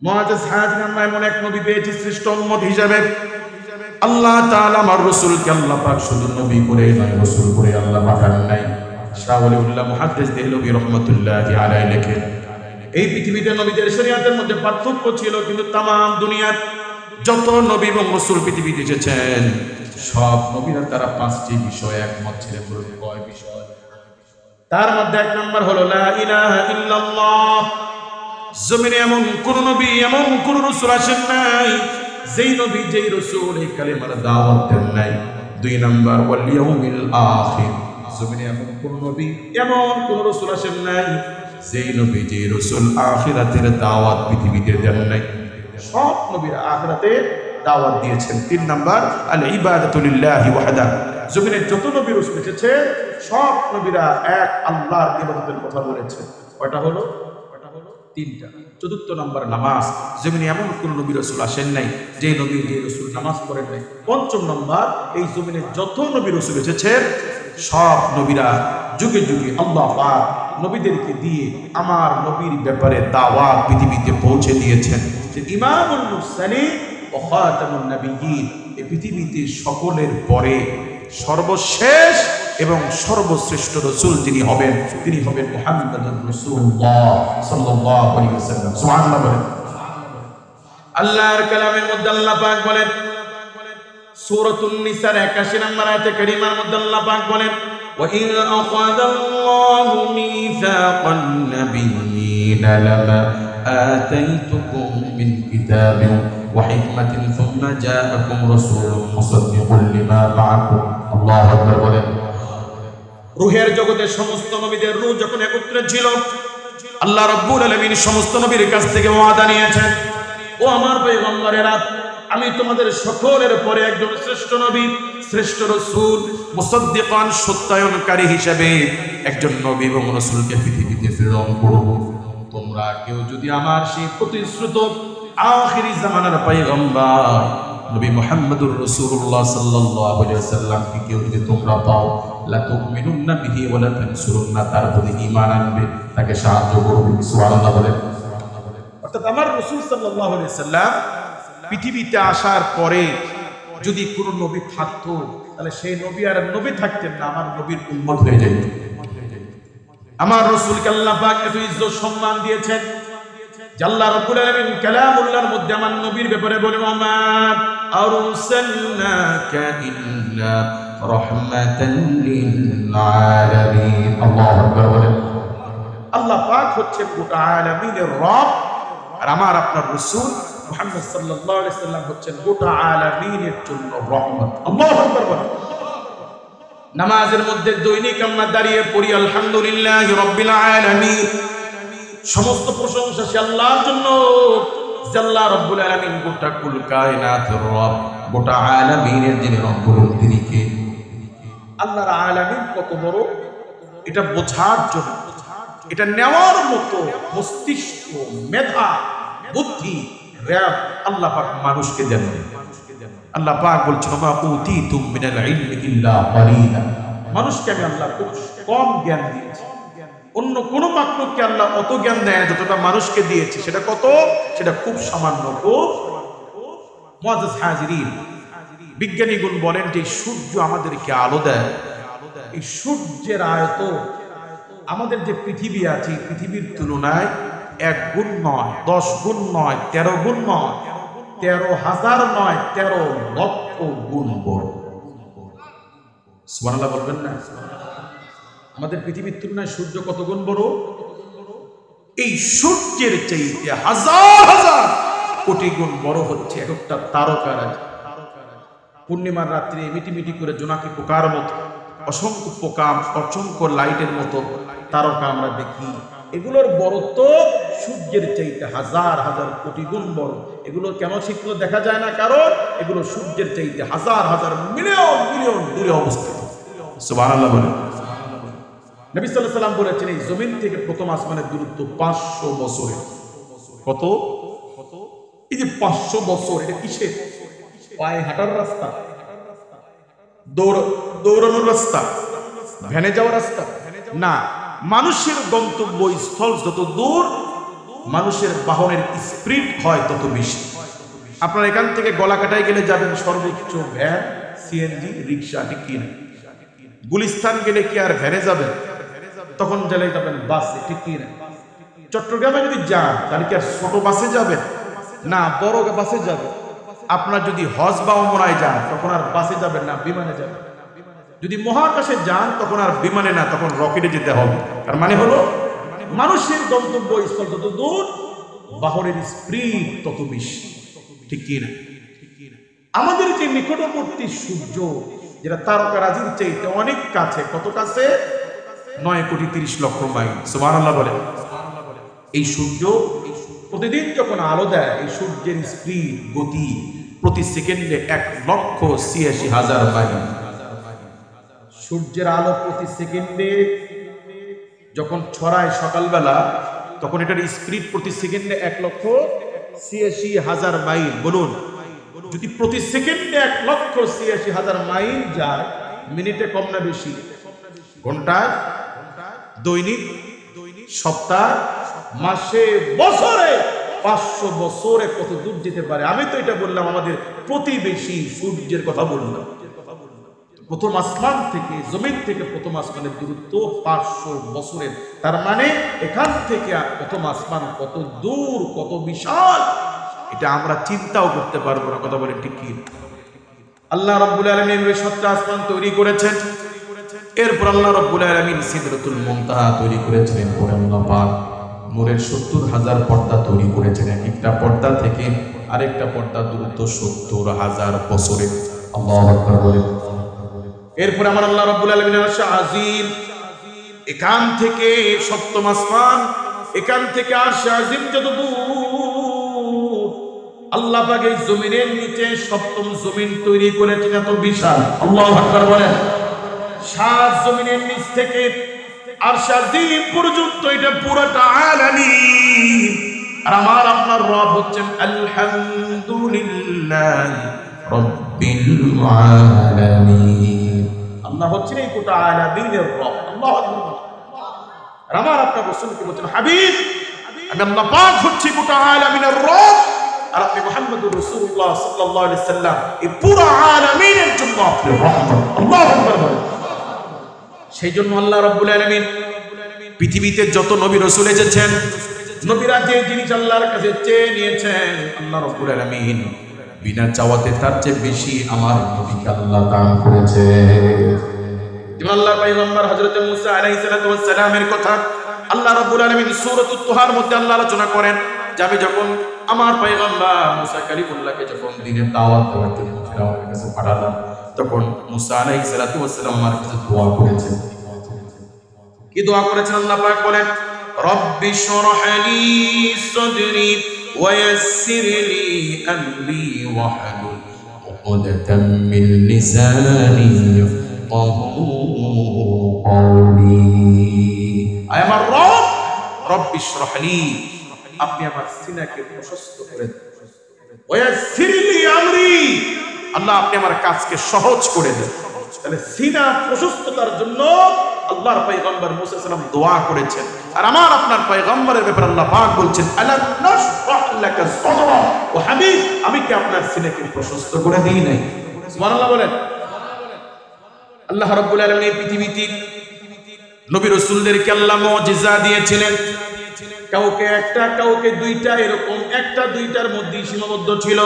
মুআজ্জাজ হাজির আমরা এমন এক নবী পেয়েছি শ্রেষ্ঠ উম্মত হিসেবে। আল্লাহ তাআলা আমার রাসূলকে আল্লাহ পাক শুধু নবী করে নয়, রাসূল করে আল্লাহ পাঠান নাই। শাহ ওলিউল্লাহ মুহাদ্দিস দেহলভী রাহমাতুল্লাহি আলাইহি লেখেন, এই পৃথিবীতে নবীদের শরীয়তের মধ্যে পার্থক্য ছিল, কিন্তু তামাম দুনিয়ার যত নবী এবং রাসূল পৃথিবীতে এসেছেন সব নবীরা তারা পাঁচটি বিষয়ে একমত ছিলেন। কয় বিষয়? তার মধ্যে এক নম্বর হলো লা ইলাহা ইল্লাল্লাহ। জমিনে এমন কোন নবী, এমন কোন রাসূল আসেন নাই যেই নবী যেই রাসূল এই কালেমার দাওয়াত দেন নাই। দুই নাম্বার ওয়াল ইয়াউমিল আখির। জমিনে এমন কোন নবী, এমন কোন রাসূল আসেন নাই যেই নবী যেই রাসূল আখিরাতের দাওয়াত পৃথিবীতে দেন নাই। সব নবীরা আখিরাতে দাওয়াত দিয়েছেন। তিন নাম্বার আল ইবাদাতু লিল্লাহি ওয়াহদা। জমিনে যত নবী রাসূল এসেছে সব নবীরা এক আল্লাহর ইবাদতের কথা বলেছে। কয়টা হলো? তিনটা। চতুর্থ নম্বর নামাজ। জমিনে এমন কোন নবী রাসূল আসেন নাই যে নবী যে রাসূল নামাজ পড়েন নাই। পঞ্চম নম্বর, এই জমিনে যত নবী রাসূল এসেছেন সব নবীরা যুগে যুগে আল্লাহ পাক নবীদেরকে দিয়ে আমার নবীর ব্যাপারে দাওয়াত পৃথিবীতে পৌঁছে দিয়েছেন। যে ইমামুল মুরসালিন ওয়া খাতামুন নবিয়্যিন, এই পৃথিবীতে সকলের পরে সর্বশেষ এবং সর্বশ্রেষ্ঠ রাসূল যিনি হবেন তিনি হবেন মুহাম্মদুর রাসূলুল্লাহ সাল্লাল্লাহু আলাইহি ওয়াসাল্লাম। সুবহানাল্লাহ বলেন। আল্লাহর কালামের মধ্যে আল্লাহ পাক বলেন, সূরাতুন নিসার 81 নম্বর আয়াতে কারিমার মধ্যে আল্লাহ পাক বলেন, ওয়া ইন আখাযাল্লাহু মিসাকান নাবিয়্যিনা লামা আতাইতুকুম মিন কিতাবিন ওয়া হিকমাতিন সুম্মা জাআকুম রাসূলুন মুসাদ্দিকুন লিমা মাআকুম। আল্লাহু আকবার বলেন। রূহের জগতে সমস্ত নবীদের রূহ যখন একত্রে ছিল, আল্লাহ রাব্বুল আলামিন সমস্ত নবীর কাছ থেকে ওয়াদা নিয়েছেন, ও আমার পয়গম্বরেরা, আমি তোমাদের সকলের পরে একজন শ্রেষ্ঠ নবী, শ্রেষ্ঠ রাসূল, মুসাদ্দিকান সত্যায়নকারী হিসেবে একজন নবী এবং রাসূলকে পৃথিবীতে প্রেরণ করব। তোমরা কেউ যদি আমার সেই প্রতিশ্রুত আখিরি জামানার পয়গম্বর নবী মুহাম্মদুর রাসূলুল্লাহ সাল্লাল্লাহু আলাইহি ওয়াসাল্লামকে কেউ যদি তোমরা পাও, লা তুমিনুন্না বিহি ওয়া লা তানসুরুন্না, তার প্রতি ঈমান আনবে, তাকে সাহায্য করবে। সুবহানাল্লাহ বলেন। অর্থাৎ আমার রাসূল সাল্লাল্লাহু আলাইহি ওয়াসাল্লাম পৃথিবীতে আসার পরে যদি কোনো নবী থাকতো তাহলে সেই নবী আর নবী থাকতেন না, আমার নবীর উম্মত হয়ে যেত। আমার রাসূলকে আল্লাহ পাক এত ইজ্জত সম্মান দিয়েছেন যে আল্লাহ রাব্বুল আলামিন কালামুল্লাহর মধ্যে আমার নবীর ব্যাপারে বলেন, ওমা আরসালনাকা ইল্লা রাহমাতান লিল আলামিন। আল্লাহু আকবার বলেন। আল্লাহ পাক হচ্ছেন গোটা আলামিনের রব, আর আমার আপনার রাসূল মুহাম্মদ সাল্লাল্লাহু আলাইহি সাল্লাম হচ্ছেন গোটা আলামিনের জন্য রহমত। আল্লাহু আকবার বলেন। নামাজের মধ্যে দৈনিক আমরা দাঁড়িয়ে পড়ি আলহামদুলিল্লাহি রাব্বিল আলামিন। সমস্ত প্রশংসা সে আল্লাহর জন্য যে আল্লাহ রাব্বুল আলামিন গোটা কুল কায়নাতের রব, গোটা আলামিনের যিনি রব্বুল, তিনি কে? আল্লাহর আলামিন কত বড় এটা বোঝার জন্য, এটা নেওয়ার মতো মস্তিষ্ক, মেধা, বুদ্ধি, জ্ঞান আল্লাহ পাক মানুষকে দেন। আল্লাহ পাক বলছেন, মা উতীতুম মিনাল ইলমি ইল্লা কালিলা। মানুষকে আমি আল্লাহ খুব কম জ্ঞান দিয়েছি। অন্য কোন মাখলুককে আল্লাহ অত জ্ঞান দেয় যতটা মানুষকে দিয়েছে। সেটা কত? সেটা খুব সামান্য। মুআজ্জাজ হাজিরিন, বিজ্ঞানীগণ বলেন যে সূর্য আমাদেরকে আলো দেয়, এই সূর্যের আয়তন আমাদের যে পৃথিবী আছে পৃথিবীর তুলনায় 1 গুণ নয়, 10 গুণ নয়, 13 গুণ নয়, 13,000 নয়, 13 লক্ষ গুণ বড়। সুবহানাল্লাহ বলবেন না? আমাদের পৃথিবীর তুলনায় সূর্য কত গুণ বড়? এই সূর্যের চাইতে হাজার হাজার কোটি গুণ বড় হচ্ছে একটা তারকারাজি। পূর্ণিমার রাত্রে মিটিমিটি করে জোনাকি পোকার মতো অসংখ্য পোকা, অসংখ্য লাইটের মতো তারকা আমরা দেখি। এগুলোর বড়ত্ব সূর্যের চাইতে হাজার হাজার কোটি গুণ বড়। এগুলো কেন শিখলো দেখা যায় না, কারণ এগুলো সূর্যের চাইতে হাজার হাজার মিলিয়ন মিলিয়ন দূরে অবস্থিত। সুবহানাল্লাহ বলেন। নবী সাল্লাল্লাহু আলাইহি ওয়াসাল্লাম বলেছেন, এই জমিন থেকে প্রথম আসমানের দূরত্ব 500 বছরের। কত? এই যে 500 বছর, এটা কিসের? পায়ে হাঁটার রাস্তা, দৌড়ানোর রাস্তা, ভ্যানে যাওয়ার রাস্তা না। মানুষের গন্তব্য স্থল যত দূর মানুষের বাহনের স্পিড হয় তত বেশি। আপনার এখান থেকে গলাকাটায় গেলে যাবেন সর্বোচ্চ ভ্যান, সিএনজি, রিক্সা, ঠিক কিনা? গুলিস্তান গেলে কি আর ভ্যানে যাবেন? তখন গেলে যাবেন বাসে, ঠিক কিনা? চট্টগ্রামে যদি যান তাহলে কি আর ছোট বাসে যাবেন? না, বড় বাসে যাবেন। আপনার যদি হজ বা ওমরায় যান তখন আর বাসে যাবেন না, বিমানে যাবেন। যদি মহাকাশে যান তখন আর বিমানে না, তখন রকেটে যেতে হবে। তার মানে হলো মানুষের গন্তব্যস্থল যত দূর, বাহনের স্পিড তত বেশি, ঠিক কি না? আমাদের যে নিকটবর্তী সূর্য, যেটা তারকারাজির চাইতে অনেক কাছে, কত কাছে? 9,30,00,000 মাইল। সুবহানাল্লাহ বলে। এই সূর্য প্রতিদিন যখন আলো দেয়, এই সূর্যের স্পিড, গতি প্রতি সেকেন্ডে 1,86,000 মাইল। সূর্যের আলো প্রতি সেকেন্ডে যখন ছড়ায় সকালবেলা, তখন এটার স্পিড প্রতি সেকেন্ডে 1,86,000 মাইল। বলুন, যদি প্রতি সেকেন্ডে 1,86,000 মাইল যায়, মিনিটে কম না বেশি? ঘন্টায়, দৈনিক, সপ্তাহ, মাসে, বছরে, 500 বছরে কত দূর যেতে পারে? আমি তো এটা বললাম আমাদের প্রতিবেশী সূর্যের কথা বললাম। প্রথম আসমান থেকে, জমিন থেকে প্রথম আসমানের দূরত্ব 500 বছরের। তার মানে এখান থেকে প্রথম আসমান কত দূর, কত বিশাল, এটা আমরা চিন্তাও করতে পারবো না। কথা বলেন ঠিক কি? আল্লাহ রাব্বুল আলামিন ওই 7টা আসমান তৈরি করেছেন। এরপর আল্লাহ রাব্বুল আলামিন সিদরাতুল মুনতাহা তৈরি করেছিলেন। পরে আল্লাহ পাক নূরের 70,000 পর্দা তৈরি করেছেন। একটা পর্দা থেকে আরেকটা পর্দার দূরত্ব 70,000 বছরের। আল্লাহু আকবার বলেন। এরপর আমার আল্লাহ রাব্বুল আলামিনের আরশ আজিম, এখান থেকে সপ্তম আসমান, এখান থেকে আরশ আজিম যত দূর, আল্লাহ পাক এই জমিনের নিচে সপ্তম জমিন তৈরি করেছেন, এত বিশাল। আল্লাহু আকবার বলেন। 7 জমিনের নিচ থেকে আরশ আজিম পর্যন্ত এটা পুরোটা আলামিন। আর আমার আপনার রব হচ্ছেন আলহামদুলিল্লাহ রাব্বিল আলামিন। আল্লাহ হচ্ছেন এই গোটা আলামিনের রব। আল্লাহু আকবার। আর আমার আপনার রাসূলকে বলছেন, হাবিব, আমি আল্লাহ পাক হচ্ছি গোটা আলামিনের রব, আর আপনি মুহাম্মদুর রাসূলুল্লাহ সাল্লাল্লাহু আলাইহি সাল্লাম, এই পুরো আলামিনের জন্য আপনি রহমত। আল্লাহু আকবার বলেন। সেই জন্য আল্লাহ রাব্বুল আলামিন পৃথিবীতে যত নবী রাসূল এসেছেন, নবীরা যে জিনিস আল্লাহর কাছে চেয়ে নিয়েছেন, আল্লাহ রাব্বুল আলামিন বিনা চাওয়াতে তার চেয়ে বেশি আমার নবীকে আল্লাহ দান করেছে। যেমন আল্লাহর পয়গম্বর হযরত মুসা আলাইহিস সালামের কথা আল্লাহ রাব্বুল আলামিন সূরাতুত তুহার মধ্যে আল্লাহ আলোচনা করেন যে আমি যখন আমার পয়গম্বর মুসা কালিমুল্লাহকে যখন দ্বীনের দাওয়াত দেওয়ার জন্য ফিরআউনের কাছে পাঠালাম, তখন মুসা আলাইহিস সালাম আমার কাছে দোয়া করেছেন। কি দোয়া করেছেন? আল্লাহ পাক বলেন, রব্বি শরহ লি সাদরি ওয়া ইয়াসসির লি আমরি ওয়াহলুল উকদাতাম মিন লিসানি ইয়াফকাহু কওলি। আয় আমার রব, রব্বি শরহ লি, আপনি আমার সিনাকে প্রশস্ত করে দেন। ওয়া ইয়াসসির লি আমরি, আল্লাহ আপনি আমার কাজকে সহজ করে দেন। তাহলে সিনা প্রশস্ততার জন্য আল্লাহর পয়গম্বর মুসা সাল্লাম দোয়া করেছেন। আর আমার আপনার পয়গম্বরের ব্যাপারে আল্লাহ পাক বলছেন, আলাম নাশরাহ লাকা সাদরা, ও হাবিব, আমি কি আপনার সিনাকে প্রশস্ত করে দেই নাই? সুবহানাল্লাহ বলেন। আল্লাহ রাব্বুল আলামিন এই পৃথিবীতে নবী রাসূলদেরকে আল্লাহ মুজিজা দিয়েছিলেন। কাউকে একটা, কাউকে দুইটা, এরকম একটা দুইটার মধ্যে সীমাবদ্ধ ছিল।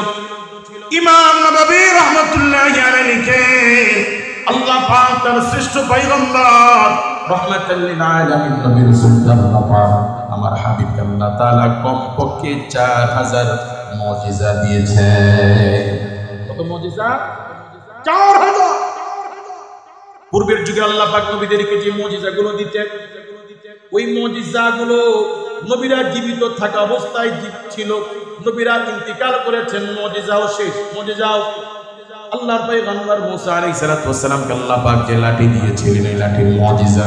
ইমাম নববী রাহমাতুল্লাহি আলাইহি আল্লাহ পাক তার শ্রেষ্ঠ পয়গম্বর রাহমাতাল লিল আলামিন নবী রাসূলুল্লাহ পাক আমার হাবিবকে আল্লাহ তাআলা কমপক্ষে 4000 মুজিজা দিয়েছে। কত মুজিজা? 4000। পূর্বের যুগে আল্লাহ পাক নবীদেরকে যে মুজিজাগুলো দিতেন, ওই মুজিজাগুলো নবীরা জীবিত থাকা অবস্থায় ছিল, নবীরা ইন্তিকাল করেছেন, মুজিজাও শেষ। মুজিজাও আল্লাহর পয়গম্বর মুসা আলাইহিস সালামকে আল্লাহ পাক যে লাঠি দিয়েছিলেন, এই লাঠির মুজিজা,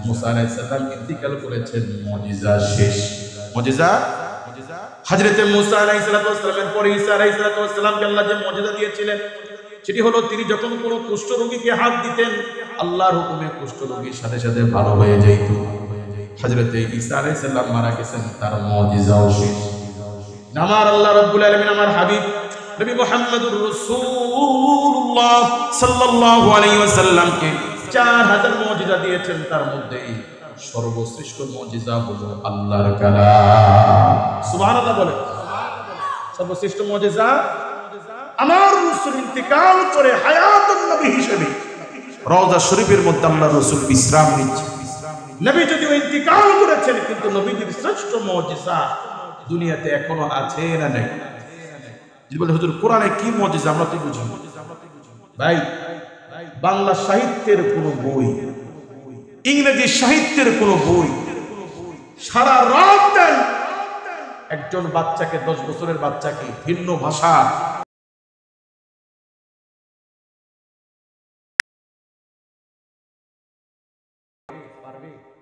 মুসা আলাইহিস সালাম ইন্তিকাল করেছেন, মুজিজা শেষ। মুজিজা হযরত মুসা আলাইহিস সালামের পরে ঈসা আলাইহিস সালামকে আল্লাহ যে মুজিজা দিয়েছিলেন, সেটি হলো তিনি যখন কোনো কুষ্ঠ রোগীকে হাত দিতেন, আল্লাহর হুকুমে কুষ্ঠ রোগীর সাথে সাথে ভালো হয়ে যেত। হযরত ঈসা আলাইহিস সালাম মারা গেছেন, তার মুজিজাও শেষ। আমার আল্লাহ রাব্বুল আলামিন আমার হাবিব নবী মুহাম্মদুর রাসূলুল্লাহ সাল্লাল্লাহু আলাইহি ওয়াসাল্লামকে 4000 মুজিজা দিয়েছেন, তার মধ্যে সর্বশ্রেষ্ঠ মুজিজা হলো আল্লাহর কালাম। সুবহানাল্লাহ বলে। সর্বশ্রেষ্ঠ মুজিজা আমার রাসূল ইন্তিকাল করে হায়াতুন নবী হিসেবে রওজা শরীফের মধ্যে আল্লাহর রাসূল বিশ্রাম নিচ্ছে। নবী যদিও ইন্তিকাল করেছেন, কিন্তু নবীর শ্রেষ্ঠ মুজিজা দুনিয়াতে এখনো আছে না নাই? যদি বলে হুজুর কোরআনে কি মুজিজা আমরা তো বুঝি ভাই, বাংলা সাহিত্যের কোন বই, ইংরেজি সাহিত্যের কোন বই সারা রাত দেন একজন বাচ্চাকে, 10 বছরের বাচ্চাকে ভিন্ন ভাষা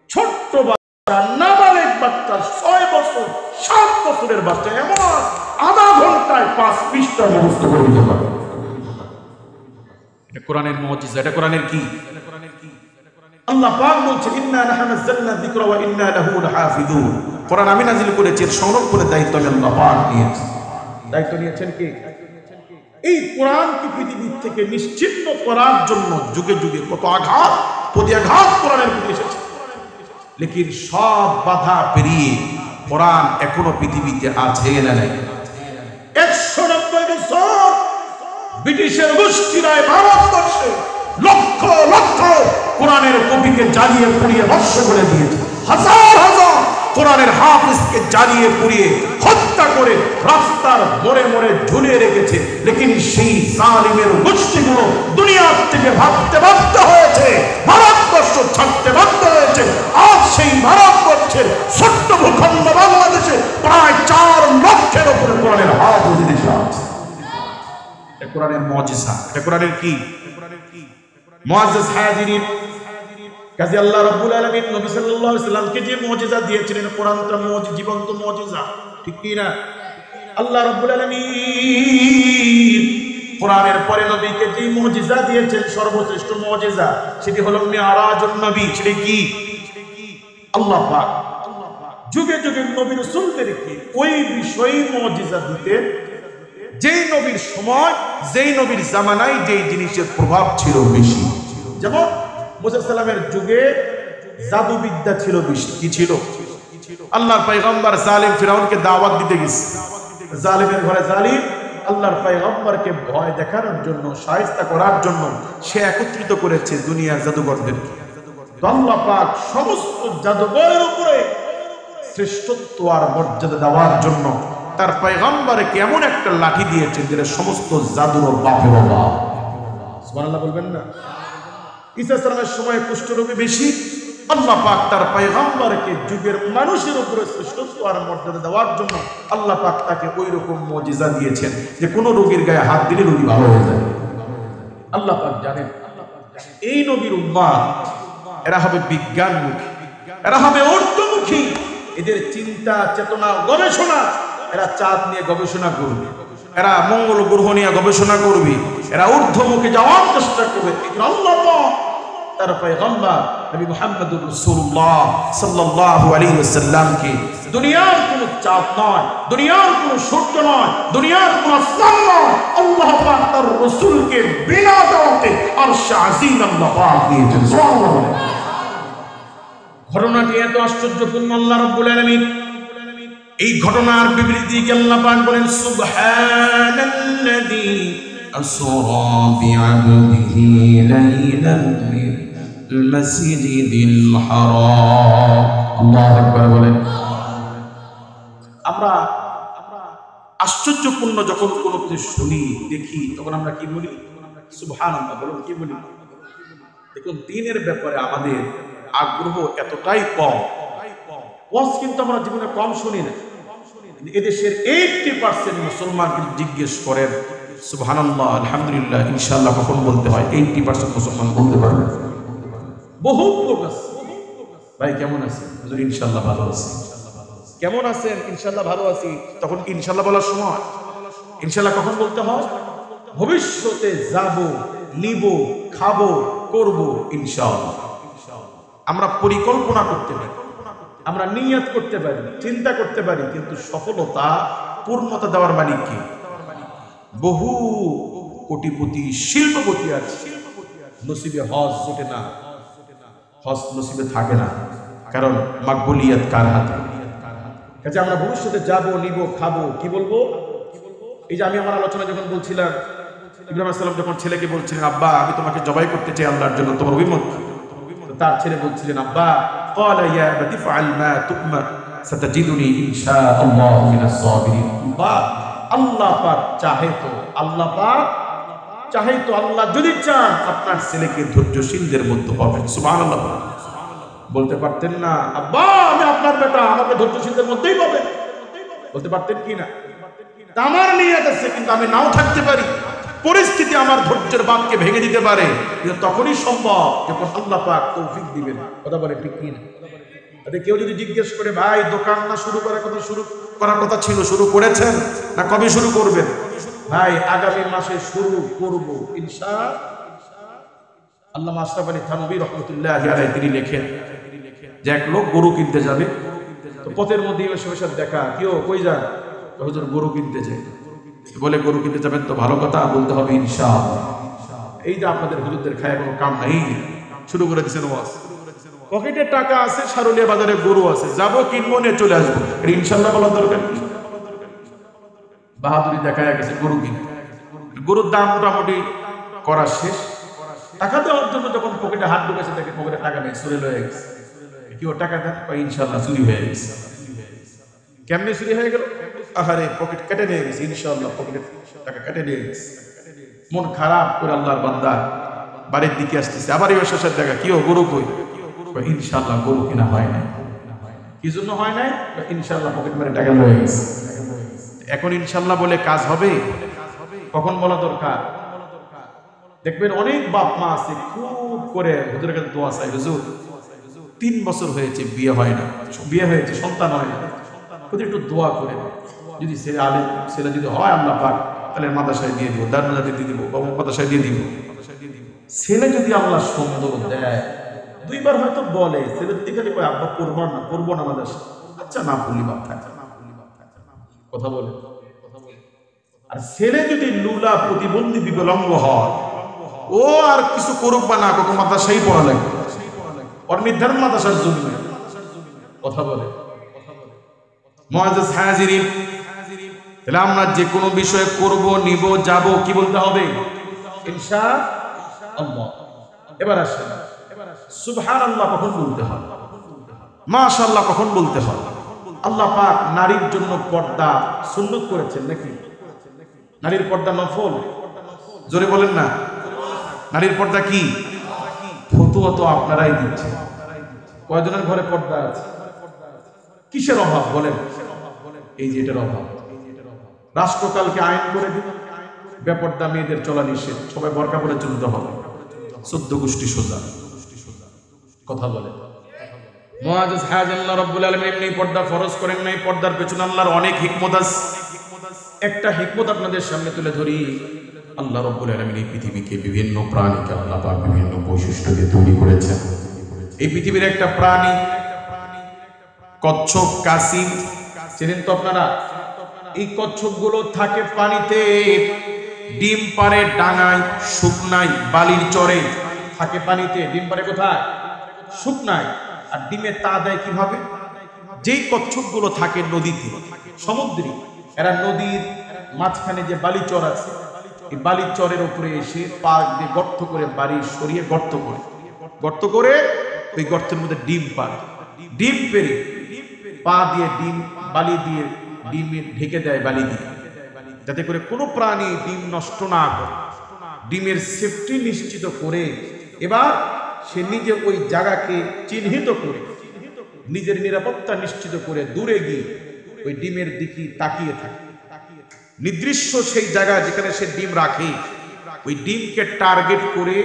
ছোট্ট বাচ্চা, নাবালেগ বাচ্চা, 6 বছর 7 বছরের বাচ্চা এমন আধা ঘন্টায় 5 পৃষ্ঠা মুখস্থ করে দিতে পারে। এটা কোরআনের মুজিজা। এটা কোরআনের কি? আল্লাহ পাক বলছে ইন্না নাহনু নাযালনা যিকরা ওয়া ইন্না লাহু লাহাফিজুন। কোরআন আমি নাযিল করেছি, এর সংরক্ষণের দায়িত্ব আমি আল্লাহ পাক নিয়েছি। দায়িত্ব নিয়েছেন কে? এই কোরআনকে পৃথিবীর থেকে নিশ্চিহ্ন করার জন্য যুগে যুগে কত আঘাত প্রতিআঘাত কোরআনের প্রতি এসেছে, লেকিন সব বাধা পেরিয়ে কোরআন এখনো পৃথিবীতে আছে না নাই? 190 বছর ব্রিটিশের গোষ্ঠীরায় ভারতবর্ষে লক্ষ লক্ষ কোরআনের কবিকে জ্বালিয়ে পুড়িয়ে ভস্ম করে দিয়েছে। হাজার হাজার কোরআনের হাফিজকে জ্বালিয়ে পুড়িয়ে হত্যা করে রাস্তার মোড়ে মোড়ে ঝুলিয়ে রেখেছে। লেকিন সেই জালিমের গোষ্ঠীগুলো দুনিয়ার থেকে ভাবতে বাধ্য হয়েছে, ভারতবর্ষ ছাড়তে বাধ্য হয়েছে। আজ সেই ভারতবর্ষের ছোট্ট ভূখণ্ড বাংলাদেশে প্রায় 4 লক্ষের উপরে কোরআনের হাফিজ আছে। এটা কোরআনের মুজিজা। এটা কোরআনের কি? মুআজ্জাজ হাজিরিন, কাজী আল্লাহ রাব্বুল আলামিন নবী সাল্লাল্লাহু আলাইহি সাল্লামকে যে মুজিজা দিয়েছিলেন, কোরআনটা মুজিজা, জীবন্ত মুজিজা, ঠিক কি না? আল্লাহ রাব্বুল আলামিন কোরআনের পরে নবীকে যে মুজিজা দিয়েছেন, সর্বশ্রেষ্ঠ মুজিজা, সেটি হলো মিরাজুন নবী। সেটি কি? আল্লাহ পাক যুগে যুগে নবী রাসূলদেরকে ওই বিষয়ে মুজিজা দিতেন যেই নবীর সময়, যেই নবীর জামানায় যেই জিনিসের প্রভাব ছিল বেশি। যেমন মুসা সালামের যুগে জাদুবিদ্যা ছিল বেশি। কি ছিল? আল্লাহর পয়গম্বর জালিম ফিরাউনকে দাওয়াত দিতে গেছে। জালিমের ঘরে জালিম আল্লাহর পয়গম্বরকে ভয় দেখানোর জন্য, শায়েস্তা করার জন্য সে একত্রিত করেছে দুনিয়ার জাদুঘরদেরকে। আল্লাহ পাক সমস্ত জাদুঘরের উপরে শ্রেষ্ঠত্ব আর মর্যাদা দেওয়ার জন্য তার পয়গম্বরকে এমন একটা লাঠি দিয়েছেন যেটা সমস্ত জাদুর বাপের বাপ। সুবহানাল্লাহ বলবেন না? ঈসা সালামের সময় কুষ্ঠরোগী বেশি, আল্লাহ পাক তার পয়গম্বরকে যুগের মানুষের উপরে শ্রেষ্ঠত্ব আর মর্যাদা দেওয়ার জন্য আল্লাহ পাক তাকে ওই রকম মুজিজা দিয়েছেন যে কোন রোগীর গায়ে হাত দিলে রোগী ভালো হয়ে যায়। আল্লাহ পাক জানেন এই নবীর উম্মাত এরা হবে বিজ্ঞানমুখী, এরা হবে অর্থমুখী। এদের চিন্তা চেতনা গবেষণা, এরা চাঁদ নিয়ে গবেষণা করবে, এরা মঙ্গল গ্রহ নিয়ে গবেষণা করবে, এরা ঊর্ধ্বমুখী যাওয়ার চেষ্টা করবে। আল্লাহ তার পয়গম্বর নবী মুহাম্মদুর রাসূলুল্লাহ সাল্লাল্লাহু আলাইহি ওয়াসাল্লামকে দুনিয়ার কোনো চাঁদ নয়, দুনিয়ার কোনো সূর্য নয়, দুনিয়ার কোনো আসমান নয়, আল্লাহ পাক তার রাসূলকে বিনা দাওয়াতে আরশে আজিম আল্লাহ পাক দিয়েছেন। সুবহানাল্লাহ। ঘটনাটি এত আশ্চর্যপূর্ণ, আল্লাহ রাব্বুল আলামিন এই ঘটনার বিবৃতি আল্লাহ পাক বলেন সুবহানাল্লাযী আসরা বিআবদিহি লাইলান মিনাল মাসজিদিল হারাম। আল্লাহু আকবার বলেন। আমরা আশ্চর্যপূর্ণ যখন কোনো কিছু শুনি, দেখি, তখন আমরা কি বলি? সুবহানাল্লাহ। বলুন কি বলি? দেখুন দ্বীনের ব্যাপারে আমাদের আগ্রহ এতটাই কম। ওয়াজ কিন্তু আমরা জীবনে কম শুনি না। এদেশের 80% মুসলমানকে জিজ্ঞেস করেন সুবহানাল্লাহ, আলহামদুলিল্লাহ, ইনশাআল্লাহ কখন বলতে হয়, 80% মুসলমান বলতে পারবে। বহু লোক আছে, ভাই কেমন আছেন? হুজুর ইনশাআল্লাহ ভালো আছি। কেমন আছেন? ইনশাআল্লাহ ভালো আছি। তখন কি ইনশাআল্লাহ বলার সময়? ইনশাআল্লাহ কখন বলতে হয়? ভবিষ্যতে যাব, নিব, খাবো, করব ইনশাআল্লাহ। আমরা পরিকল্পনা করতে পারি, আমরা নিয়ত করতে পারি, চিন্তা করতে পারি, কিন্তু সফলতা পূর্ণতা দেওয়ার মালিক কি? বহু কোটিপতি শিল্পপতি আছে, নসিবে হজ জোটে না, হজ নসিবে থাকে না, কারণ মাকবুলিয়াত কার হাতে? কাজে আমরা ভবিষ্যতে যাব, নিব, খাবো, কি বলবো? এই যে আমি আমার আলোচনা যখন বলছিলাম, ইব্রাহিম আলাইহিস সালাম যখন ছেলেকে বলছিলেন, আব্বা আমি তোমাকে জবাই করতে চাই আল্লাহর জন্য, তোমার অভিমত কি? তার ছেলে বলছিলেন, আব্বা ক্বালা ইয়া আবাতি ফাআল মা তু'মার সাতাজিদুনি ইনশাআল্লাহু মিনাস সাবিরিন। বা আল্লাহ পাক চাহে তো, আল্লাহ পাক চাহে তো, আল্লাহ যদি চান আপনার ছেলেকে ধৈর্যশীলদের মধ্যে পাবেন। সুবহানাল্লাহ। বলতে পারতেন না, আব্বা আমি আপনার বেটা, আমাকে ধৈর্যশীলদের মধ্যেই পাবেন? বলতে পারতেন কি না? আমার নিয়ত আছে, কিন্তু আমি নাও থাকতে পারি, পরিস্থিতি আমার ধৈর্যের বাঁধকে ভেঙে দিতে পারে, কিন্তু তখনই সম্ভব যখন আল্লাহ পাক তৌফিক দিবেন। কথা বলে ঠিক কি না? কেউ যদি জিজ্ঞেস করে, ভাই দোকান না শুরু করার কথা ছিল, শুরু করেছেন না কবে শুরু করবেন? ভাই আগামী মাসে শুরু করব ইনশাআল্লাহ। আল্লামা আশরাফ আলী থানভী রাহমাতুল্লাহি আলাইহি তিনি লেখেন যে এক লোক গরু কিনতে যাবে, তো পথের মধ্যে এসব দেখা, কেউ কই যান? হুজুর গরু কিনতে যাই। বলে গরু কিনতে যাবেন তো ভালো কথা, বলতে হবে ইনশাআল্লাহ। এই যে আপনাদের হুজুরদের খায় কোনো কাম নাই, শুরু করে দিয়েছেন ওয়াজ। পকেটে টাকা আছে, সারুলিয়া বাজারে গরু আছে, যাবো কিনবো নিয়ে চলে আসবো, ইনশাআল্লাহ বলার দরকার কি? বাহাদুরি দেখা গেছে গরু কিনতে, গরুর দাম মোটামুটি করা শেষ, টাকা দেওয়ার জন্য যখন পকেটে হাত ঢুকেছে, দেখে পকেটে টাকা নেই, চুরি হয়ে গেছে। কেউ টাকা দেন, ইনশাআল্লাহ চুরি হয়ে গেছে। কেমনে চুরি হয়ে গেল? আহারে পকেট কেটে নিয়ে গেছে, ইনশাআল্লাহ পকেটের টাকা কেটে নিয়ে গেছে। মন খারাপ করে আল্লাহর বান্দা বাড়ির দিকে আসতেছে, আবার এই শেষের দেখা, কি গরু কই? ইনশাআল্লাহ গরু কিনা হয় নাই। কি জন্য হয় নাই? ইনশাআল্লাহ পকেট মেরে টাকা হয়ে গেছে। এখন ইনশাআল্লাহ বলে কাজ হবে? কখন বলা দরকার? দেখবেন অনেক বাপ মা আছে, খুব করে হুজুরের কাছে দোয়া চাই, হুজুর 3 বছর হয়েছে বিয়ে হয় না, বিয়ে হয়েছে সন্তান হয় না, হুজুর একটু দোয়া করে, যদি ছেলে আলেম ছেলে যদি হয় আল্লাহ পাক, তাহলে মাদ্রাসায় দিয়ে দিব, দারুনাতে দিয়ে দিব, বাবা মাদ্রাসায় দিয়ে দিব। ছেলে যদি আল্লাহ সুন্দর দেয়, 2 বার হয়তো বলে, ছেলে যদি খালি কয় আব্বা করবো না মাদ্রাসা, আচ্ছা না বললি বাপ থাকে, কথা বলে। আর ছেলে যদি লুলা প্রতিবন্ধী বিকলাঙ্গ হয়, ও আর কিছু করুক বা না করুক, মাদ্রাসাই পড়া লাগবে, ওর নির্ধারণ মাদ্রাসার জন্য, কথা বলে। মুআজ্জাজ হাজিরিন, তাহলে আমরা যে কোনো বিষয়ে করব, নিব, যাব, কি বলতে হবে? ইনশাআল্লাহ। এবার আসেন, সুবহানাল্লাহ কখন বলতে হয়? মাশাআল্লাহ কখন বলতে হয়? আল্লাহ পাক নারীর জন্য পর্দা সুন্নত করেছেন নাকি? নারীর পর্দা নফল, জোরে বলেন না। নারীর পর্দা কি? ফতোয়া তো আপনারাই দিচ্ছেন। কয়জনের ঘরে পর্দা আছে? কিসের অভাব বলেন? এই যে এটার অভাব। রাষ্ট্রকালকে আইন করে দিন, বেপর্দা মেয়েদের চলা নিষেধ, সবাই বোরকা পরে চলতে হবে, 14 গোষ্ঠী সোজা, কথা বলে। মুআজ্জাজ হাজি আল্লাহ রাব্বুল আলামিন এমনি পর্দা ফরজ করেন নাই, পর্দার পেছনে আল্লাহর অনেক হিকমত আছে। একটা হিকমত আপনাদের সামনে তুলে ধরি। আল্লাহ রাব্বুল আলামিন এই পৃথিবীকে, বিভিন্ন প্রাণীকে আল্লাহ পাক বিভিন্ন বৈশিষ্ট্য দিয়ে তৈরি করেছেন। এই পৃথিবীর একটা প্রাণী কচ্ছপ, কাসিম, চেনেন তো আপনারা? এই কচ্ছপগুলো থাকে পানিতে, ডিম পারে ডাঙায়, শুকনায়, বালির চরে, থাকে পানিতে। ডিম পারে কোথায়? শুকনায়। আর ডিমে তা দেয় কিভাবে? যেই কচ্ছপগুলো থাকে নদীতে, সমুদ্রে, এরা নদীর মাঝখানে যে বালিচর আছে, এই বালিচরের উপরে এসে পা দিয়ে গর্ত করে, বাড়ি সরিয়ে গর্ত করে ওই গর্তের মধ্যে ডিম পারে। ডিম পেরে পা দিয়ে ডিম, বালি দিয়ে ডিম ঢেকে দেয়, বালি দিয়ে, যাতে করে কোনো প্রাণী ডিম নষ্ট না করে, ডিমের সেফটি নিশ্চিত করে। এবার সে নিজে ওই জায়গাকে চিহ্নিত করে, নিজের নিরাপত্তা নিশ্চিত করে দূরে গিয়ে ওই ডিমের দিকে তাকিয়ে থাকে। নির্দিষ্ট সেই জায়গা যেখানে সে ডিম রাখে, ওই ডিমকে টার্গেট করে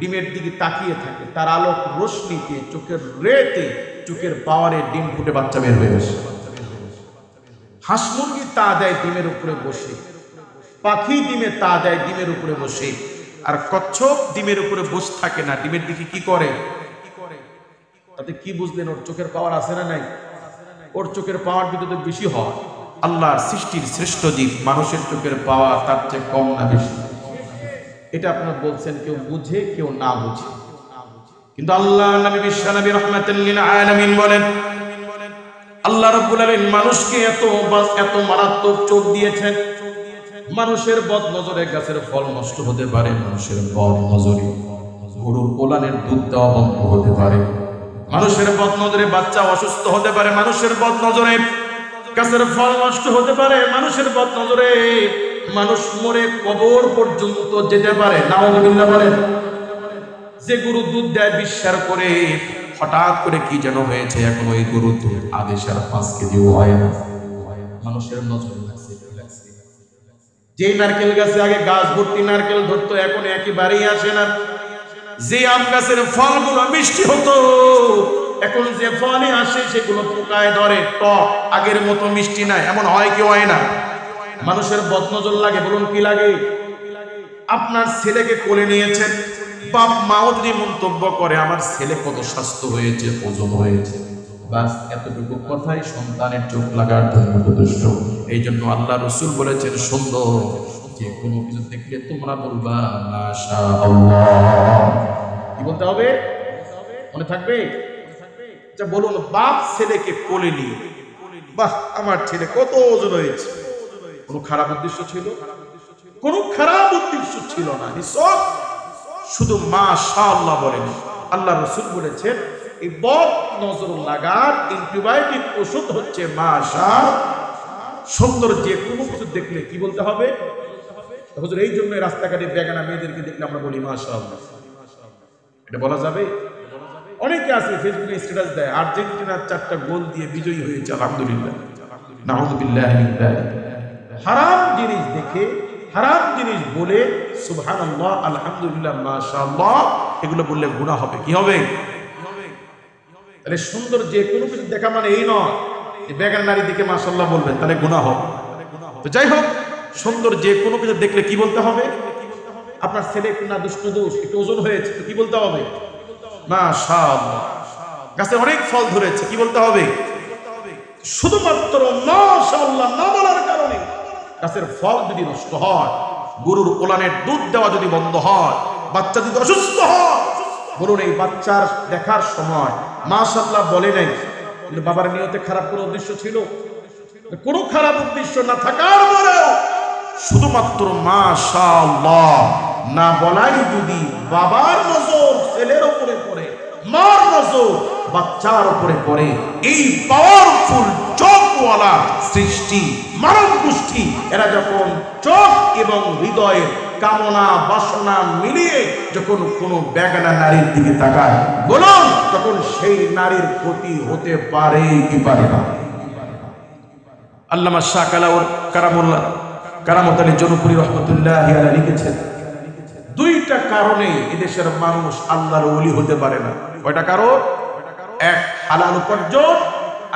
ডিমের দিকে তাকিয়ে থাকে। তার আলোক রশ্মিতে, চোখের রেতে, চোখের পাওয়ারে ডিম ফুটে বাচ্চা বের হয়ে আসে। হাঁস মুরগি তা দেয় ডিমের উপরে বসে, পাখি ডিমে তা দেয় ডিমের উপরে বসে। আর কচ্ছপ ডিমের উপরে বসে থাকে না, ডিমের দিকে কি করে? তাতে কি বুঝলেন? ওর চোখের পাওয়ার আছে না নাই? ওর চোখের পাওয়ার যদি বেশি হয়, আল্লাহর সৃষ্টির শ্রেষ্ঠ জীব মানুষের চোখের পাওয়ার তার চেয়ে কম না বেশি? এটা আপনারা বলছেন কেউ বুঝে কেউ না বুঝে, কিন্তু আল্লাহ নবী বিশ্ব নবী রাহমাতুল লিল আলামিন বলেন, আল্লাহ রাব্বুল আলামিন মানুষকে এত মারাত্মক চোখ দিয়েছেন। মানুষের বদ নজরে গাছের ফল নষ্ট হতে পারে, মানুষের বদ নজরে গরুর কোলানের দুধ দেওয়া বন্ধ হতে পারে, মানুষের বদ নজরে বাচ্চা অসুস্থ হতে পারে, মানুষের বদ নজরে গাছের ফল নষ্ট হতে পারে, মানুষের বদ নজরে মানুষ মরে কবর পর্যন্ত যেতে পারে। নাউযুবিল্লাহ বলেন। যে গরু দুধ দেয় বিশ্বাস করে, হঠাৎ করে কি যেন হয়েছে, এখন ওই গরু দুধ আদেশের 5 কেজিও হয় না, মানুষের নজরে লাগছে। যে নারকেল গাছে আগে গাছ ভর্তি নারকেল ধরতো, এখন একেবারেই আসে না। যে আম গাছের ফলগুলো মিষ্টি হতো, এখন যে ফলই আসে সেগুলো পোকায় ধরে, টক, আগের মতো মিষ্টি নাই। এমন হয় কি হয় না? মানুষের বদনজর লাগে। বলুন কি লাগে? আপনার ছেলেকে কোলে নিয়েছেন, বাপ মাও যদি মন্তব্য করে আমার ছেলে কত স্বাস্থ্য হয়েছে, ওজন হয়েছে, বাস এতটুকু কথাই সন্তানের চোখ লাগার জন্য যথেষ্ট। এই জন্য আল্লাহ রাসূল বলেছেন, সুন্দর যে কোনো কিছু দেখলে তোমরা বলবা মাশাআল্লাহ। কি বলতে হবে? মনে থাকবে? আচ্ছা বলুন, বাপ ছেলেকে কোলে নিয়ে, বাহ আমার ছেলে কত ওজন হয়েছে, কোনো খারাপ উদ্দেশ্য ছিল? কোনো খারাপ উদ্দেশ্য ছিল না, নিছক শুধু মাশাআল্লাহ বলেন। আল্লাহ রাসূল বলেছেন, এই বদ নজর লাগার অ্যান্টিবায়োটিক ওষুধ হচ্ছে মাশাআল্লাহ। সুন্দর যে কোনো কিছু দেখলে কি বলতে হবে? হুজুর এই জন্য রাস্তাঘাটে বেগানা মেয়েদেরকে দেখলে আমরা বলি মাশাআল্লাহ, এটা বলা যাবে? অনেকে আছে ফেসবুকে স্ট্যাটাস দেয়, আর্জেন্টিনার 4টা গোল দিয়ে বিজয়ী হয়েছে, আলহামদুলিল্লাহ। নাউযুবিল্লাহি মিন যালিক। হারাম জিনিস দেখে, হারাম জিনিস বলে সুবহানাল্লাহ, আলহামদুলিল্লাহ, মাশাআল্লাহ এগুলো বললে গুনাহ হবে। কি হবে? তাহলে সুন্দর যে কোনো কিছু দেখা মানে এই নয় যে বেগান নারী দিকে মাশাআল্লাহ বলবেন, তাহলে গুনাহ হবে। তো যাই হোক, সুন্দর যে কোনো কিছু দেখলে কি বলতে হবে? আপনার ছেলে একটু না দুষ্ট দোষ, একটু ওজন হয়েছে, তো কি বলতে হবে? মাশাআল্লাহ। গাছে অনেক ফল ধরেছে, কি বলতে হবে? শুধুমাত্র মাশাআল্লাহ না বলার কারণে গাছের ফল যদি নষ্ট হয়, গরুর কোলানের দুধ দেওয়া যদি বন্ধ হয়, বাচ্চা যদি অসুস্থ হয়, বলুন এই বাচ্চার দেখার সময় মাশাআল্লাহ বলে নাই, কিন্তু বাবার নিয়তে খারাপ কোনো উদ্দেশ্য ছিল? কোনো খারাপ উদ্দেশ্য না থাকার পরেও শুধুমাত্র মাশাআল্লাহ না বলাই যদি বাবার নজর ছেলের উপরে পড়ে, মার নজর বাচ্চার উপরে পড়ে, এই পাওয়ারফুল চোখওয়ালা সৃষ্টি মানব গোষ্ঠী এরা যখন চোখ এবং হৃদয়ের কামনা বাসনা মিলিয়ে যখন কোনো বেগানা নারীর দিকে তাকায়, বলুন তখন সেই নারীর ক্ষতি হতে পারে কি পারে না? আল্লামা শাহ কারামত আলী জনপুরি রাহমাতুল্লাহি আলাইহি লিখেছেন, 2টা কারণে এদেশের মানুষ আল্লাহর ওলি হতে পারে না। কয়টা কারণ? 1 হালাল উপার্জন,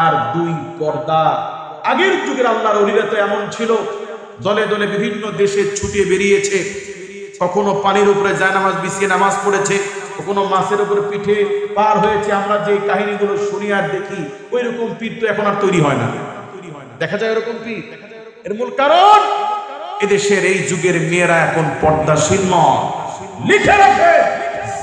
আর 2 পর্দা। আগের যুগের আল্লাহর ওলিরা তো এমন ছিল, দলে দলে বিভিন্ন দেশে ছুটে বেরিয়েছে, কখনো পানির উপরে জায়নামাজ বিছিয়ে নামাজ পড়েছে, কখনো মাছের উপরে পিঠে পার হয়েছে। আমরা যে কাহিনীগুলো শুনি আর দেখি, ওই রকম পীর তো এখন আর তৈরি হয় না, দেখা যায় এরকম পীর। এর মূল কারণ এদেশের এই যুগের মেয়েরা এখন পর্দাশীল নয়। লিখে রাখে,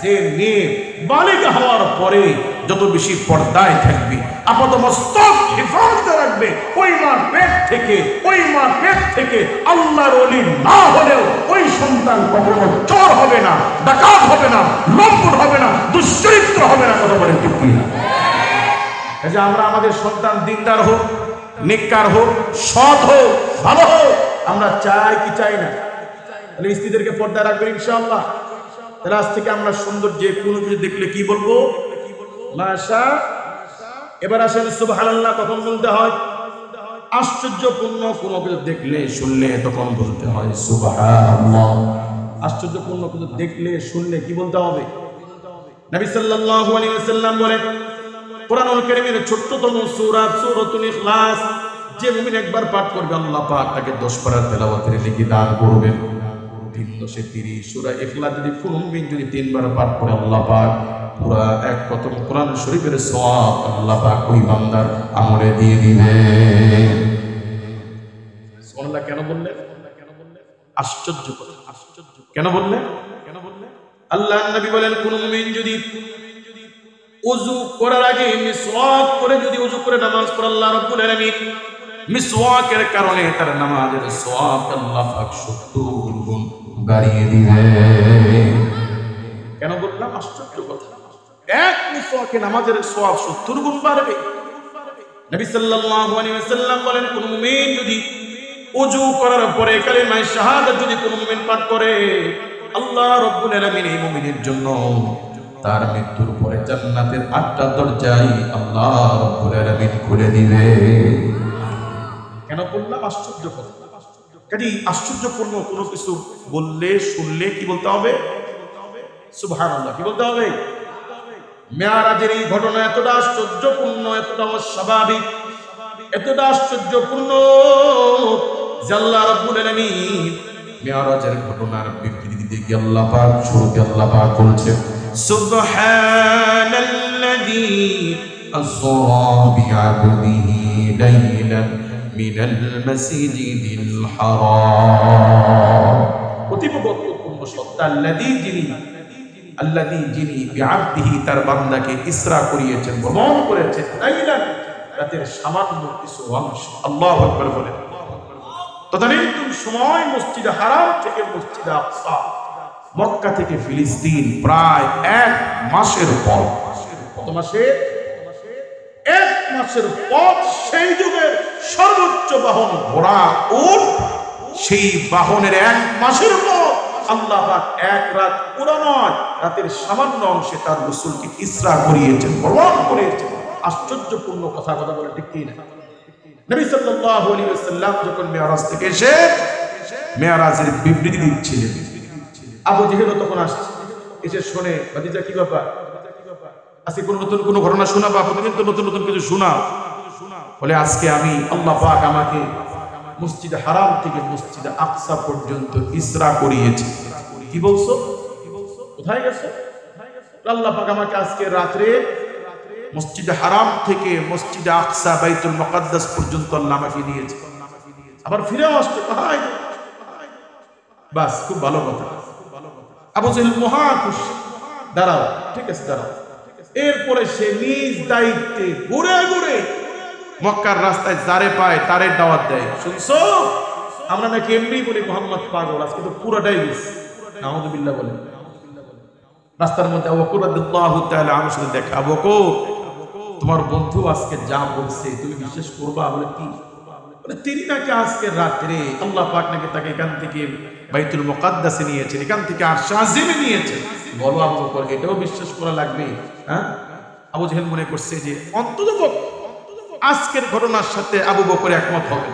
যে মেয়ে বালিকা হওয়ার পরে যত বেশি পর্দায় থাকবে, আপাতমস্তক হেফাজতে রাখবে, ওই মার পেট থেকে আল্লাহর ওলি না হলেও ওই সন্তান কখনো চোর হবে না, ডাকাত হবে না, লম্পট হবে না, দুশ্চরিত্র হবে না। কথা বলেন ঠিক কিনা? এই যে আমরা আমাদের সন্তান দিনদার হোক, নেককার হোক, সৎ হোক, ভালো হোক, আমরা চাই কি চাই না? তাহলে স্ত্রীদেরকে পর্দায় রাখবেন ইনশাআল্লাহ। তাহলে আজ থেকে আমরা সুন্দর যে কোনো কিছু দেখলে কি বলবো? মাশা। এবার আসেন সুবহানাল্লাহ কখন বলতে হয়? আশ্চর্যপূর্ণ কোনো কিছু দেখলে শুনলে তখন বলতে হয় সুবহানাল্লাহ। আশ্চর্যপূর্ণ কিছু দেখলে শুনলে কি বলতে হবে? নবী সাল্লাল্লাহু আলাইহি ওয়াসাল্লাম বলেন, কোরআনুল কারীমের ছোট্টতম সূরা সূরাতুল ইখলাস যে মুমিন একবার পাঠ করবে, আল্লাহ পাক তাকে 10 পারা তেলাওয়াতের নেকি দান করবেন। 330 সূরা ইখলাস যদি কোন মুমিন যদি 3 বার পাঠ করে আল্লাহ পাক পুরা এক খতম কোরআন শরীফের সওয়াব আল্লাহ পাক ওই বান্দার আমলে দিয়ে দিবেন। সুবহানাল্লাহ। কেন বললেন? আশ্চর্য কথা। কেন বললেন? আল্লাহর নবী বলেন কোন মুমিন যদি ওযু করার আগে মিসওয়াক করে যদি ওযু করে নামাজ পড়ে আল্লাহ রাব্বুল আলামিন মিসওয়াকের কারণে তার নামাজের সওয়াব আল্লাহ পাক 70 গুণ বাড়িয়ে দিবেন। কেন বললাম আশ্চর্য কথা? এক মিসওয়াকে নামাজের সওয়াব 70 গুণ বাড়বে। নবী সাল্লাল্লাহু আলাইহি ওয়াসাল্লাম বলেন কোন মুমিন যদি ওযু করার পরে কালিমা শাহাদাত যদি কোন মুমিন পাঠ করে আল্লাহ রাব্বুল আলামিন এই মুমিনের জন্য তার মৃত্যুর পরে জান্নাতের 8টা দরজাই আল্লাহ রাব্বুল আলামিন খুলে দিবে। কেন বললাম আশ্চর্য কথা? কাজে আশ্চর্যপূর্ণ কোনো কিছু বললে শুনলে কি বলতে হবে? সুবহানাল্লাহ। কি বলতে হবে? মেরাজের এই ঘটনা এতটা আশ্চর্যপূর্ণ, এতটা অস্বাভাবিক, এতটা আশ্চর্যপূর্ণ যে আল্লাহ রাব্বুল আলামিন মেরাজের ঘটনার বিবৃতি দিয়ে আল্লাহ পাক শুরুতে আল্লাহ পাক বলছেন সুবহানাল্লাযী আসরা বিআবদিহি লাইলান মিনাল মাসজিদিল হারাম। অতীব গুরুত্বপূর্ণ সত্তা আল্লাযী যিনি বিআবদিহি তার বান্দাকে ইসরা করিয়েছেন, ভ্রমণ করেছেন লাইলান রাতের সামান্য কিছু অংশ। আল্লাহু আকবার বলেন। তদানীন্তন সময় মসজিদে হারাম থেকে মসজিদে আকসা, মক্কা থেকে ফিলিস্তিন প্রায় 1 মাসের পথ। কত মাসের? 1 মাসের পথ। সেই যুগের সর্বোচ্চ বাহন ঘোড়া, উট। সেই বাহনের 1 মাসের পথ আল্লাহ পাক 1 রাত পুরো নয়, রাতের সামান্য অংশে তার রাসূলকে ইসরা করিয়েছেন, ভ্রমণ করিয়েছেন। আশ্চর্যপূর্ণ কথা বলে ঠিক কি না? নবী সাল্লাল্লাহু আলাইহি ওয়াসাল্লাম যখন মেরাজ থেকে এসে মেরাজের বিবৃতি দিচ্ছিলেন, আবু জেহেল তখন আসছে, এসে শুনে ভাতিজা কি ব্যাপার, আজকে কোন নতুন কোন ঘটনা শোনাবা? প্রতিদিন তো নতুন নতুন কিছু শোনা। বলে আজকে আমি আল্লাহ পাক আমাকে মসজিদে হারাম থেকে মসজিদে আকসা পর্যন্ত ইসরা করিয়েছে। কি বলছো? কোথায় গেছো? আল্লাহ পাক আমাকে আজকে রাতে মসজিদে হারাম থেকে মসজিদে আকসা বাইতুল মুকাদ্দাস পর্যন্ত আল্লাহ আমাকে নিয়েছে, আবার ফিরেও আসছে। কোথায়? বাস, খুব ভালো কথা। আবু জেহেল মহা খুশি। দাঁড়াও, ঠিক আছে দাঁড়াও। এরপরে সে নিজ দায়িত্বে ঘুরে ঘুরে মক্কার রাস্তায় যারে পায় তারে দাওয়াত দেয়। শুনছো, আমরা নাকি এমনি বলি মুহাম্মদ পাগল, আজকে তো পুরোটাই গেছে। নাউযুবিল্লাহ বলে রাস্তার মধ্যে আবু বকর রাদিয়াল্লাহু তাআলা আমার সাথে দেখা। আবু বকর, তোমার বন্ধু আজকে যা বলছে তুমি বিশ্বাস করবা? বলে কি? বলে তিনি নাকি আজকে রাতে আল্লাহ পাক নাকি তাকে এখান থেকে বাইতুল মুকাদ্দাসে নিয়েছেন, এখান থেকে আরশ আজিমে নিয়েছেন। বলো আবু বকর, এটাও বিশ্বাস করা লাগবে? হ্যাঁ। আবু জেহেল মনে করছে যে অন্ততপক্ষে আজকের ঘটনার সাথে আবু বকর একমত হবে।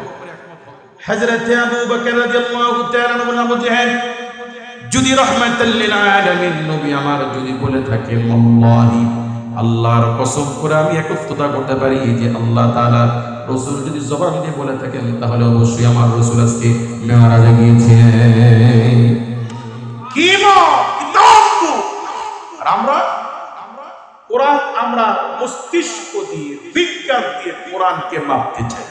হযরত আবু বকর রাদিয়াল্লাহু তাআলা বলেন, আবু জেহেল যদি রাহমাতাল লিল আলামিন নবী আমার যদি বলে থাকেন, আল্লাহি আল্লাহর কসম করে আমি একত্বতা করতে পারি যে আল্লাহ তাআলা রাসূল যদি জবান দিয়ে বলে থাকেন তাহলে অবশ্যই আমার রাসূল আজকে মেরাজে গিয়েছেন। কি আর আমরা কোরআন, আমরা মস্তিষ্ক দিয়ে বিজ্ঞান দিয়ে কোরআনকে মাপতে চাই।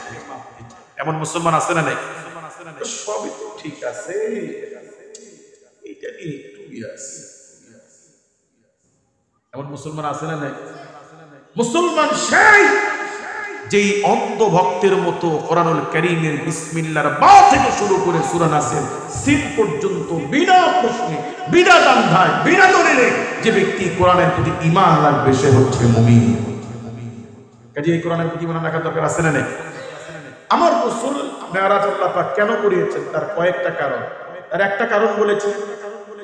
এমন মুসলমান আছে না নাই? সবই তো ঠিক আছে, এটা নিয়ে একটু আছে। এমন মুসলমান আছে না নাই? মুসলমান সেই যেই অন্ধ ভক্তের মতো কোরআনুল কারীমের বিসমিল্লাহর বা থেকে শুরু করে সূরা নাসের সিন পর্যন্ত বিনা প্রশ্নে, বিনা দ্বন্দ্বে, বিনা দলিলে যে ব্যক্তি কোরআনের প্রতি ঈমান রাখবে সে হচ্ছে মুমিন। কাজে এই কোরআনের প্রতি ঈমান রাখা দরকার আছে না নাই? আমার রাসূল মেরাজ আল্লাহ পাক কেন করিয়েছেন তার কয়েকটা কারণ। তার একটা কারণ বলেছে,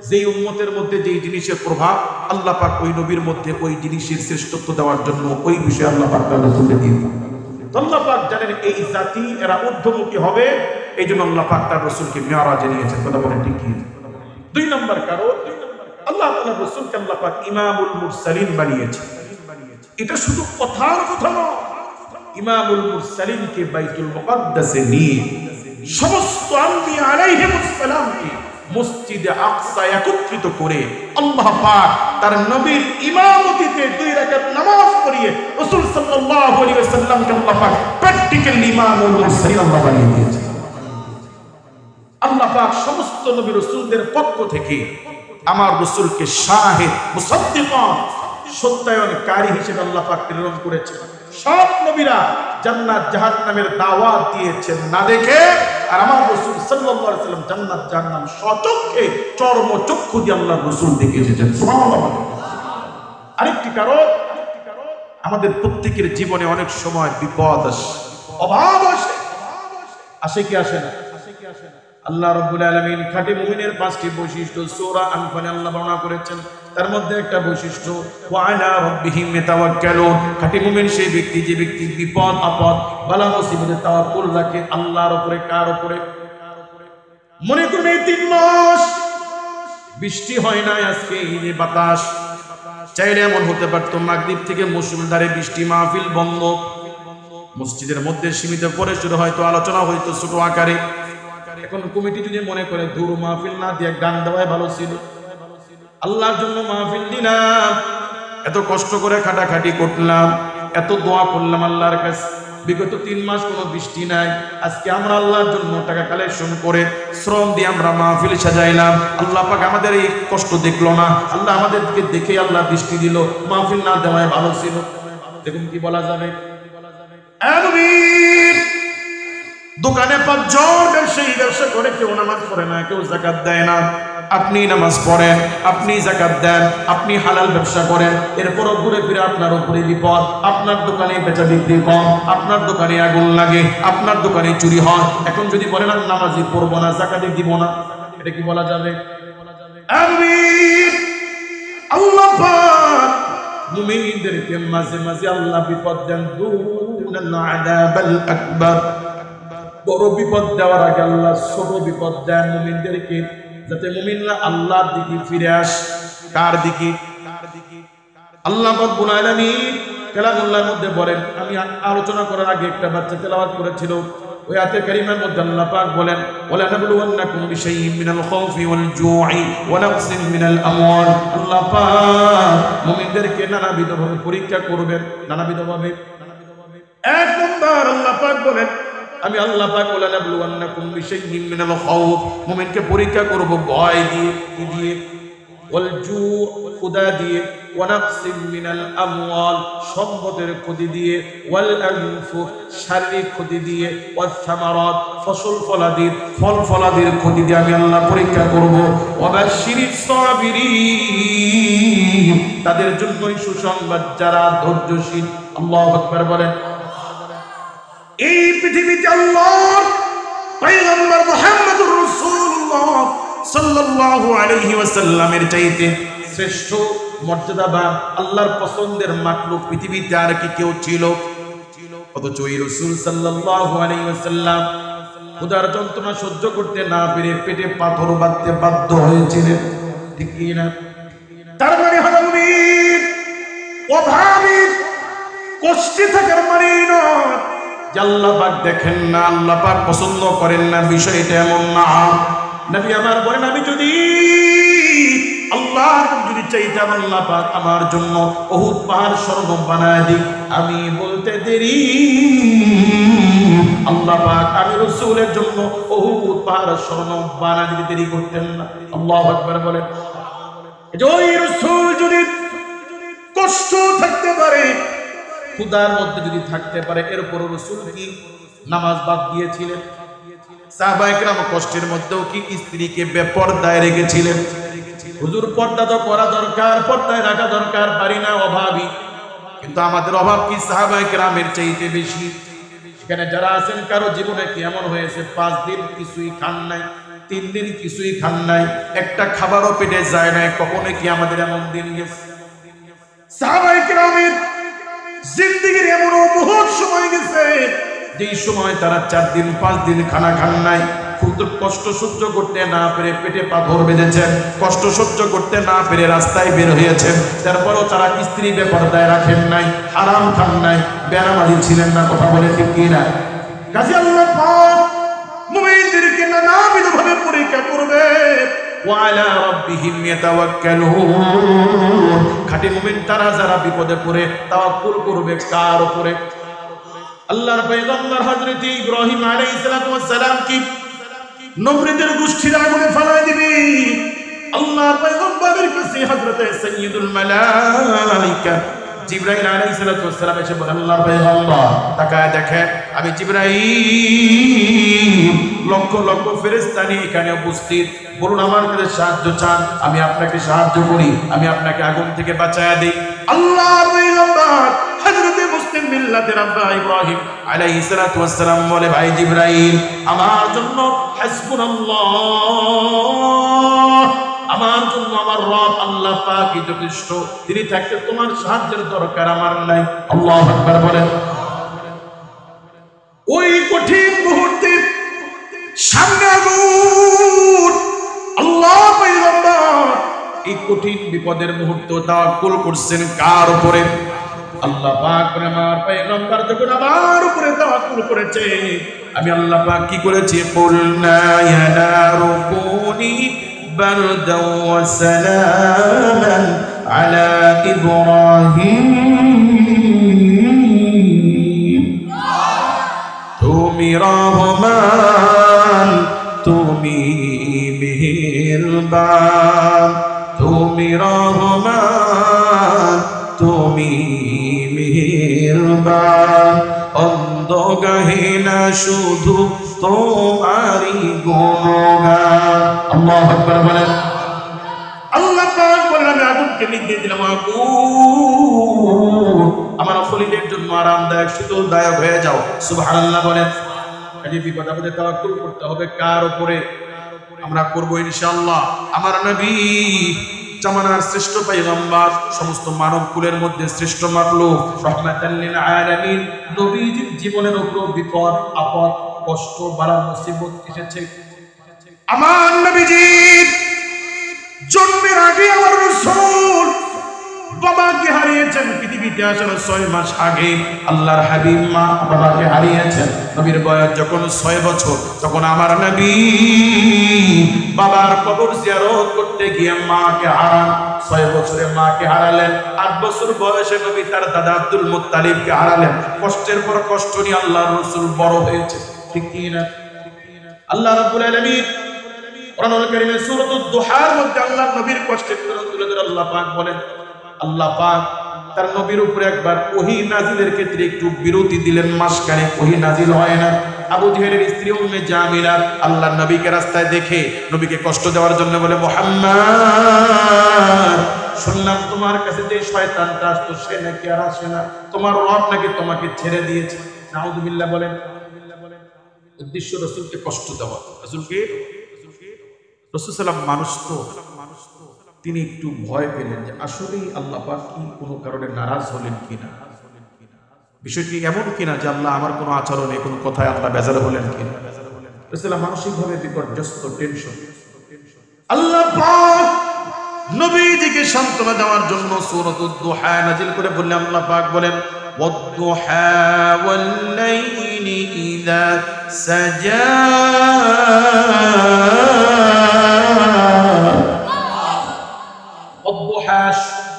যেই উম্মতের মধ্যে যেই জিনিসের প্রভাব আল্লাহ পাক ওই নবীর মধ্যে ওই জিনিসের শ্রেষ্ঠত্ব দেওয়ার জন্য ওই বিষয়ে আল্লাহ পাক তার রাসূলকে দিয়েছেন। আল্লাহ পাক জানেন এই জাতি এরা ঊর্ধ্বমুখী হবে, এইজন্য আল্লাহ পাক তার রাসূলকে মেরাজে নিয়েছেন। কথা বলেন ঠিক কি? 2 নম্বর কারণ, আল্লাহ তাআলা রাসূলকে আল্লাহ পাক ইমামুল মুরসালিন বানিয়েছেন। এটা শুধু কথার কথা নয়, ইমামুল মুরসালিনকে বাইতুল মুকাদ্দাসে নিয়ে সমস্ত আম্বিয়া আলাইহিমুস সালামকে মসজিদে আকসা একত্রিত করে আল্লাহ পাক তার নবীর ইমামতিতে 2 রাকাত নামাজ পড়িয়ে রাসূল সাল্লাল্লাহু আলাইহি ওয়াসাল্লামকে আল্লাহ পাক প্র্যাকটিক্যাল ইমামুল মুরসালিন আল্লাহ বানিয়ে দিয়েছেন। আল্লাহ পাক সমস্ত নবী রাসূলদের পক্ষ থেকে আমার রাসূলকে শাহিদ মুসাদ্দিকান সত্যায়নকারী হিসেবে আল্লাহ পাক প্রেরণ করেছেন। সব নবীরা জান্নাত জাহান্নামের দাওয়াত দিয়েছেন না দেখে, আর আমার রাসূল সাল্লাল্লাহু আলাইহি ওয়াসাল্লাম জান্নাত জাহান্নাম স্বচক্ষে চর্মচক্ষু দিয়ে আল্লাহর রাসূল দেখে এসেছেন। সুবহানাল্লাহ। আরেকটি কারণ, আমাদের প্রত্যেকের জীবনে অনেক সময় বিপদ আসে, অভাব আসে, আসে কি আসে না? আল্লাহ রাব্বুল আলামিন খাঁটি মুমিনের 5টি বৈশিষ্ট্য সূরা আনফালে আল্লাহ বর্ণনা করেছেন। তার মধ্যে একটা বৈশিষ্ট্য ওয়া আলা রাব্বিহিম ইয়াতাওয়াক্কালুন। খাঁটি মুমিন সেই ব্যক্তি যে ব্যক্তি বিপদ আপদ বালা মুসিবতে তাওয়াক্কুল রাখে আল্লাহর উপরে। কার উপরে? মনে করুন এই 3 মাস বৃষ্টি হয় না, আজকে এই যে বাতাস, চাইলে এমন হতে পারতো মাগরিব থেকে মুষলধারে বৃষ্টি, মাহফিল বন্ধ, মসজিদের মধ্যে সীমিত করে শুরু হয়তো আলোচনা হয়তো ছোট আকারে। এখন কমিটি যদি মনে করে দূর মাহফিল না দিয়ে গান দেওয়াই ভালো ছিল, আল্লাহর জন্য মাহফিল দিলাম, এত কষ্ট করে খাটাখাটি করলাম, এত দোয়া করলাম আল্লাহর কাছে, বিগত 3 মাস কোনো বৃষ্টি নাই, আজকে আমরা আল্লাহর জন্য টাকা কালেকশন করে শ্রম দিয়ে আমরা মাহফিল সাজাইলাম, আল্লাহ পাক আমাদের এই কষ্ট দেখলো না, আল্লাহ আমাদের দিকে দেখে আল্লাহ বৃষ্টি দিল, মাহফিল না দেওয়াই ভালো ছিল। দেখুন কি বলা যাবে? দোকানে 5 জন ব্যবসায়ী ব্যবসা করে, কেউ নামাজ পড়ে না, কেউ যাকাত দেয় না। আপনি নামাজ পড়েন, আপনি যাকাত দেন, আপনি হালাল ব্যবসা করেন, এরপরও ঘুরে ফিরে আপনার উপরে বিপদ, আপনার দোকানে বেচা বিক্রি কম, আপনার দোকানে আগুন লাগে, আপনার দোকানে চুরি হয়। এখন যদি বলেন আমি নামাজি পড়বো না, যাকাত দিব না, এটা কি বলা যাবে? আমিন। আল্লাহ পাক মুমিনদেরকে মাঝে মাঝে আল্লাহ বিপদ দেন, দুনাল আযাবাল আকবার, বড় বিপদ দেওয়ার আগে আল্লাহ ছোট বিপদ দেন মুমিনদেরকে, যাতে মুমিনরা আল্লাহর দিকে ফিরে আসে। কার দিকে? আল্লাহ রাব্বুল আলামিন কালামুল্লাহর মধ্যে বলেন, আমি আলোচনা করার আগে একটা বাচ্চা তেলাওয়াত করেছিল, ওই আয়াতে কারিমার মধ্যে আল্লাহ পাক বলেন, ওয়ালা নাবলুওয়ান্নাকুম বিশাইইন মিনাল খাউফি ওয়াল জু'i ওয়া নাকসিন মিনাল আমওয়াল। আল্লাহ পাক মুমিনদেরকে নানাবিধভাবে পরীক্ষা করবেন, নানাবিধভাবে। 1 নম্বর আল্লাহ পাক বলেন, আমি আল্লাহ পাক ওয়ালা নাবলুওয়ান্নাকুম বিশাইইন মিনাল খাউফ, মুমিনকে পরীক্ষা করব ভয় দিয়ে, কি দিয়ে? ওয়াল জু' ক্ষুধা দিয়ে, ওয়া নাকসিন মিনাল আমওয়াল সম্পদের ক্ষতি দিয়ে, ওয়াল আনফুস শারীরিক ক্ষতি দিয়ে, ওয়াস সামারাত ফসল ফলাদির ফল ফলাদির ক্ষতি দিয়ে আমি আল্লাহ পরীক্ষা করব। ওয়া বাশশিরিস সাবিরিন, তাদের জন্যই সুসংবাদ যারা ধৈর্যশীল। আল্লাহু আকবার বলেন। এই পৃথিবীতে আল্লাহর পয়গম্বর মুহাম্মদুর রাসূলুল্লাহ সাল্লাল্লাহু আলাইহি ওয়াসাল্লামের চাইতে শ্রেষ্ঠ মর্যাদাবান আল্লাহর পছন্দের মাখলুক পৃথিবীতে আর কি কেউ ছিল? অথচ ওই রাসূল সাল্লাল্লাহু আলাইহি ওয়াসাল্লাম ক্ষুধার যন্ত্রণা সহ্য করতে না পেরে পেটে পাথর বাঁধতে বাধ্য হয়েছিলেন, ঠিক কি না? তার মানে হলো মুমিন অভাবী কষ্টে থাকার মানে নয় যে আল্লাহ পাক দেখেন না, আল্লাহ পাক পছন্দ করেন না, বিষয়টা এমন না। নবী আমার বলেন, আমি যদি আল্লাহর যদি চাইতাম আল্লাহ পাক আমার জন্য উহুদ পাহাড় স্বর্ণ বানায় দিক, আমি বলতে দেরি আল্লাহ পাক আমি রাসূলের জন্য উহুদ পাহাড় স্বর্ণ বানায় দিতে দেরি করতেন না। আল্লাহু আকবার বলেন। ওই রাসূল যদি কষ্ট থাকতে পারে, ক্ষুধার মধ্যে যদি থাকতে পারে, এরপর রাসূল কি নামাজ বাদ দিয়েছিলেন? সাহাবায়ে কেরাম কষ্টের মধ্যেও কি স্ত্রীকে বেপরদায় রেখেছিলেন? হুজুর পর্দা তো করা দরকার, পর্দায় রাখা দরকার, পারি না, অভাবী। কিন্তু আমাদের অভাব কি সাহাবায়ে কেরামের চাইতে বেশি? এখানে যারা আছেন কারো জীবনে কি এমন হয়েছে 5 দিন কিছুই খান নাই, 3 দিন কিছুই খান নাই, একটা খাবারও পেটে যায় নাই? কখনো কি আমাদের এমন দিন গেছে? সাহাবায়ে কেরামের জিন্দেগির এমন বহুত সময় গেছে যেই সময় তারা 4 দিন 5 দিন খানা খান নাই, কষ্ট সহ্য করতে না পেরে পেটে পাথর বেঁধেছেন, কষ্ট সহ্য করতে না পেরে রাস্তায় বের হয়েছেন, তারপরও তারা স্ত্রী বেপরদায় রাখেন নাই, হারাম খান নাই, বেনামাজি ছিলেন না। কথা বলে ঠিক কি না? কাজে আল্লাহ পাক মুমিনদেরকে নানাবিধভাবে পরীক্ষা করবে। ওয়া আলা রাব্বিহিম ইয়াতাওয়াক্কালুন। খাঁটি মুমিন তারা যারা বিপদে পড়ে তাওয়াক্কুল করবে কার উপরে? আল্লাহর পয়গম্বর হযরত ইব্রাহিম আলাইহিস সালাতু ওয়াস সালাম কি নমরুদের গোষ্ঠীর আগুনে ফেলাই দিবে। আল্লাহর পয়গম্বরের কাছে হযরত সাইয়্যিদুল মালায়েকা জিবরাইল আলাইহিস সালাতু ওয়াস সালাম এসে বলেন, আল্লাহর পয়গম্বর তাকায় দেখেন আমি জিবরাইল লক্ষ লক্ষ ফেরেশতা নিয়ে এখানে উপস্থিত, বলুন আমার কাছে সাহায্য চান, আমি আপনাকে সাহায্য করি, আমি আপনাকে আগুন থেকে বাঁচায়া দেই। আল্লাহর পয়গম্বর হযরত মুসলিম মিল্লাতের আব্বা ইব্রাহিম আলাইহিস সালাতু ওয়াস সালাম বলে, ভাই জিবরাইল আমার জন্য হাসবুনাল্লাহ, আমার জন্য আমার রব আল্লাহ পাকই যথেষ্ট, তিনি থাকতে তোমার সাহায্যের দরকার আমার নাই। আল্লাহু আকবার বলেন। ওই কঠিন মুহূর্তে সামনে আগুন, আল্লাহ পয়গম্বর এই কঠিন বিপদের মুহূর্তে তাওয়াক্কুল করছেন কার উপরে? আল্লাহ পাক করে আমার পয়গম্বর যখন আমার উপরে তাওয়াক্কুল করেছে, আমি আল্লাহ পাক কি করেছি? কুলনা ইয়া নারু কুনি বারদাও ওয়া সালামান আলা ইব্রাহিম। তুমি রহমান, তুমি মেহেরবান, তুমি রহমান, তুমি মেহেরবান, অন্ধ গাহে না শুধু তোমারই গুণগান। আল্লাহু আকবার বলেন। আল্লাহ পাক বলেন আমি আগুনকে নিভিয়ে দিলাম, আগুন আমার খলিলের জন্য আরামদায়ক শীতলদায়ক হয়ে যাও। সুবহানাল্লাহ বলেন। এই বিপদ আপদে তাওয়াক্কুল করতে হবে কার উপরে? আমরা করব ইনশাআল্লাহ। আমার নবী জামানার শ্রেষ্ঠ পয়গম্বর, সমস্ত মানব কুলের মধ্যে শ্রেষ্ঠ মাখলুক, রাহমাতাল লিল আলামিন, নবীজির জীবনের উপর বিপদ আপদ কষ্ট বালা মুসিবত এসেছে। আমার নবীজির জন্মের আগে আমার রাসূল বাবাকে হারিয়েছেন, পৃথিবীতে আসার 6 মাস আগে আল্লাহর হাবিব মা বাবাকে হারিয়েছেন। নবীর বয়স যখন 6 বছর, তখন আমার নবী বাবার কবর জিয়ারত করতে গিয়ে মাকে হারান। 6 বছরে মাকে হারালেন। 8 বছর বয়সে নবী তার দাদা আব্দুল মুত্তালিবকে হারালেন। কষ্টের পর কষ্ট নিয়ে আল্লাহর রাসূল বড় হয়েছে, ঠিক কি না? আল্লাহ রাব্বুল আলামিন কোরআনুল কারীমে সূরাতুদ দুহার মধ্যে আল্লাহর নবীর কষ্টের কথা তুলে ধরে আল্লাহ পাক বলেন, আল্লাহ পাক তার নবীর উপরে একবার ওহী নাজিলের ক্ষেত্রে একটু বিরতি দিলেন, মাসখানেক ওহী নাজিল হয় না। আবু জেহেলের স্ত্রী উম্মে জামিলা আল্লাহর নবীকে রাস্তায় দেখে নবীকে কষ্ট দেওয়ার জন্য বলে, মুহাম্মদ শুনলাম তোমার কাছে যে শয়তানটা আসতো সে নাকি আর আসে না, তোমার রব নাকি তোমাকে ছেড়ে দিয়েছে। নাউযুবিল্লাহ বলেন। উদ্দেশ্য রাসূলকে কষ্ট দেওয়া। রাসূল সাল্লাল্লাহু মানুষ তো, তিনি একটু ভয় পেলেন যে আসলেই আল্লাহ পাক কি কোনো কারণে নারাজ হলেন কিনা, বিষয়টি এমন কিনা যে আল্লাহ আমার কোনো আচরণে কোনো কথায় আল্লাহ বেজার হলেন কিনা। রাসূলুল্লাহ মানসিকভাবে বিপর্যস্ত, টেনশন। আল্লাহ পাক নবীজিকে সান্ত্বনা দেওয়ার জন্য সূরাতুদ দুহা নাজিল করে বললেন, আল্লাহ পাক বলেন, ওয়াদ-দুহা ওয়াল-লাইলি ইযা সাজা।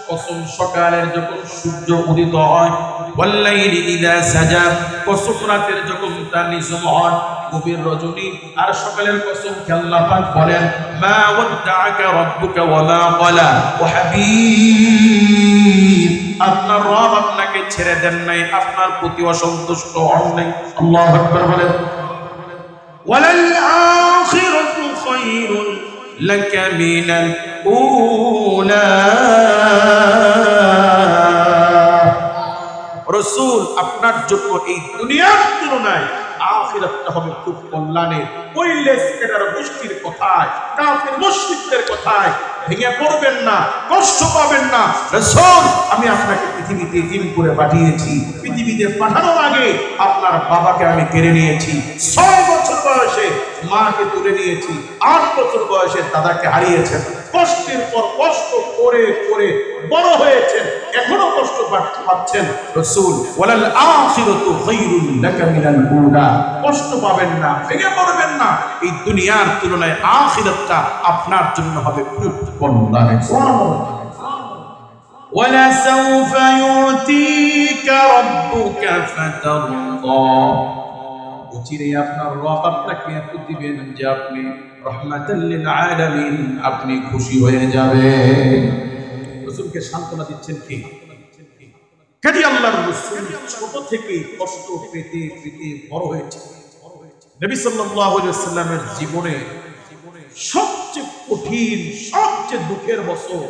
কসম সকালের যখন সূর্য উদিত হয়, ওয়াল্লাইলি ইযা সাজা কসম রাতের যখন তা নিঝুম হয়, গভীর রজনী আর সকালের কসম আল্লাহ পাক বলেন, মা ওয়াদ্দাআকা রাব্বুকা ওয়া মা ক্বালা। ও হাবিব আপনার রব আপনাকে ছেড়ে দেন নাই, আপনার প্রতি অসন্তুষ্ট হন নাই। আল্লাহু আকবার বলেন। ওয়ালাল আখিরাতু খায়রুন লাকা মিনাল উলা। রাসূল আপনার জন্য এই দুনিয়ার তুলনায় আখিরাতটা হবে খুব কল্যাণের। ওই লেসকেটার গোষ্ঠীর কথায়, কাফের মুশরিকদের কথায় ভেঙে পড়বেন না, কষ্ট পাবেন না। রাসূল আমি আপনাকে পৃথিবীতে দিন করে পাঠিয়েছি, পৃথিবীতে পাঠানোর আগে আপনার বাবাকে আমি কেড়ে নিয়েছি। 6 বছর বয়সে মাকে তুলে নিয়েছি, 8 বছর বয়সে দাদাকে হারিয়েছেন, কষ্টের পর কষ্ট করে করে বড় হয়েছেন, এখনো কষ্ট পাচ্ছেন। রাসূল ওয়ালাল আখিরাতু খায়রুল লাকা মিনাল উলা, কষ্ট পাবেন না, ভেঙে পড়বেন না, এই দুনিয়ার তুলনায় আখিরাতটা আপনার জন্য হবে খুব কল্যাণ। সুবহানাল্লাহ। ولسوف يؤتيك ربك فترضى, অচিরে আপনার রব আপনাকে এত দিবেন যে আপনি রাহমাতাল লিল আলামিন, আপনি খুশি হয়ে যাবেন। রাসূলকে সান্ত্বনা দিচ্ছেন কি? কাজী আল্লাহর রাসূল ছোট থেকে কষ্ট পেতে পেতে বড় হয়েছে। নবী সাল্লাল্লাহু আলাইহি ওয়াসাল্লামের জীবনে সবচেয়ে কঠিন, সবচেয়ে দুঃখের বছর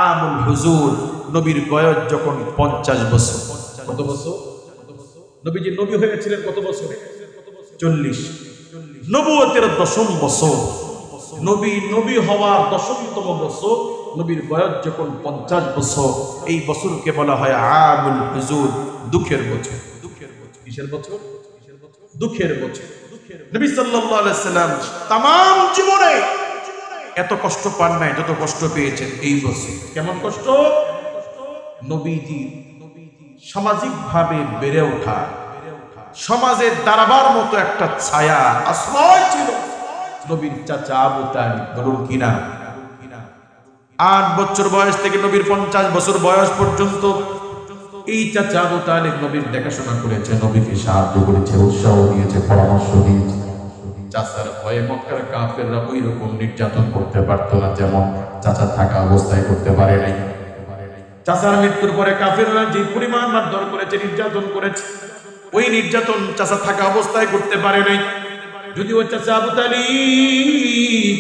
আমুল হুজুর, নবীর বয়স যখন 50 বছর। কত বছর? নবীজি নবী হয়েছিলেন কত বছরে? 40। নবুয়তের 10ম বছর, নবী হওয়ার 10তম বছর, নবীর বয়স যখন 50 বছর, এই বছরকে বলা হয় আমুল হুজুর, দুঃখের বছর। কিসের বছর? দুঃখের বছর। নবী সাল্লাল্লাহু আলাইহি সাল্লাম তামাম জীবনে এত কষ্ট পান নাই যত কষ্ট পেয়েছেন এই বছর। কেমন কষ্ট? নবীজি সামাজিক ভাবে বেড়ে ওঠা, সমাজে দাঁড়াবার মতো একটা ছায়া আশ্রয় ছিল নবীর চাচা আবু তালিব। বলুন কিনা? 8 বছর বয়স থেকে নবীর 50 বছর বয়স পর্যন্ত এই চাচা আবু তালিব নবীর দেখাশোনা করেছে, নবীকে সাহায্য করেছে, উৎসাহ দিয়েছে, পরামর্শ দিয়েছে। চাচার ভয়ে মক্কার কাফেররা ওই রকম নির্যাতন করতে পারতো না, যেমন চাচা থাকা অবস্থায় করতে পারে নাই। চাচার মৃত্যুর পরে কাফেররা যে পরিমাণ মারধর করেছে, নির্যাতন করেছে, ওই নির্যাতন চাচা থাকা অবস্থায় করতে পারে নাই। যদিও চাচা আবু তালিব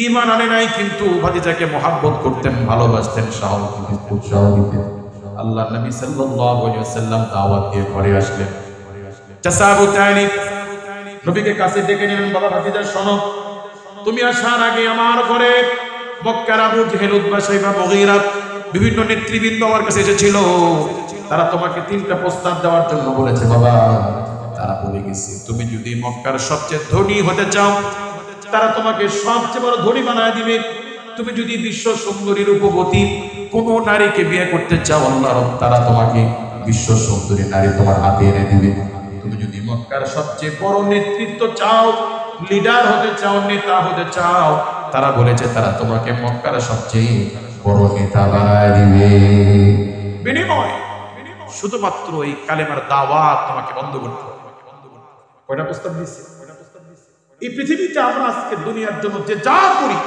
ঈমান আনে নাই, কিন্তু ভাতিজাকে মহব্বত করতেন, ভালোবাসতেন, উৎসাহ দিতেন। আল্লাহ নবী সাল্লাল্লাহু আলাইহি ওয়াসাল্লাম দাওয়াত দিয়ে ঘরে আসলেন। চাচা আবু তালিব নবীকে কাছে ডেকে নিলেন, বাবা ভাতিজা শোনো, তুমি আসার আগে আমার ঘরে মক্কার আবু জেহেল, উতবা, শাইবা, মুগীরা বিভিন্ন নেতৃবৃন্দ আমার কাছে এসেছিল। তারা তোমাকে 3টা প্রস্তাব দেওয়ার জন্য বলেছে। বাবা, তারা বলে গেছে তুমি যদি মক্কার সবচেয়ে ধনী হতে চাও, তারা তোমাকে সবচেয়ে বড় ধনী বানায় দিবে। তুমি যদি বিশ্ব সুন্দরী রূপবতী কোন নারীকে বিয়ে করতে চাও, আল্লাহ তারা তোমাকে বিশ্ব সুন্দরী নারী তোমার হাতে এনে দিবে। তুমি যদি মক্কার সবচেয়ে বড় নেতৃত্ব চাও, লিডার হতে চাও, নেতা হতে চাও, তারা বলেছে তারা তোমাকে মক্কার সবচেয়ে বড় নেতা বানায় দিবে। বিনিময় শুধুমাত্র এই কালেমার দাওয়াত তোমাকে বন্ধ করতে হবে। কয়টা প্রস্তাব দিচ্ছে? এই পৃথিবীতে আমরা আজকে দুনিয়ার জন্য যে যা করি,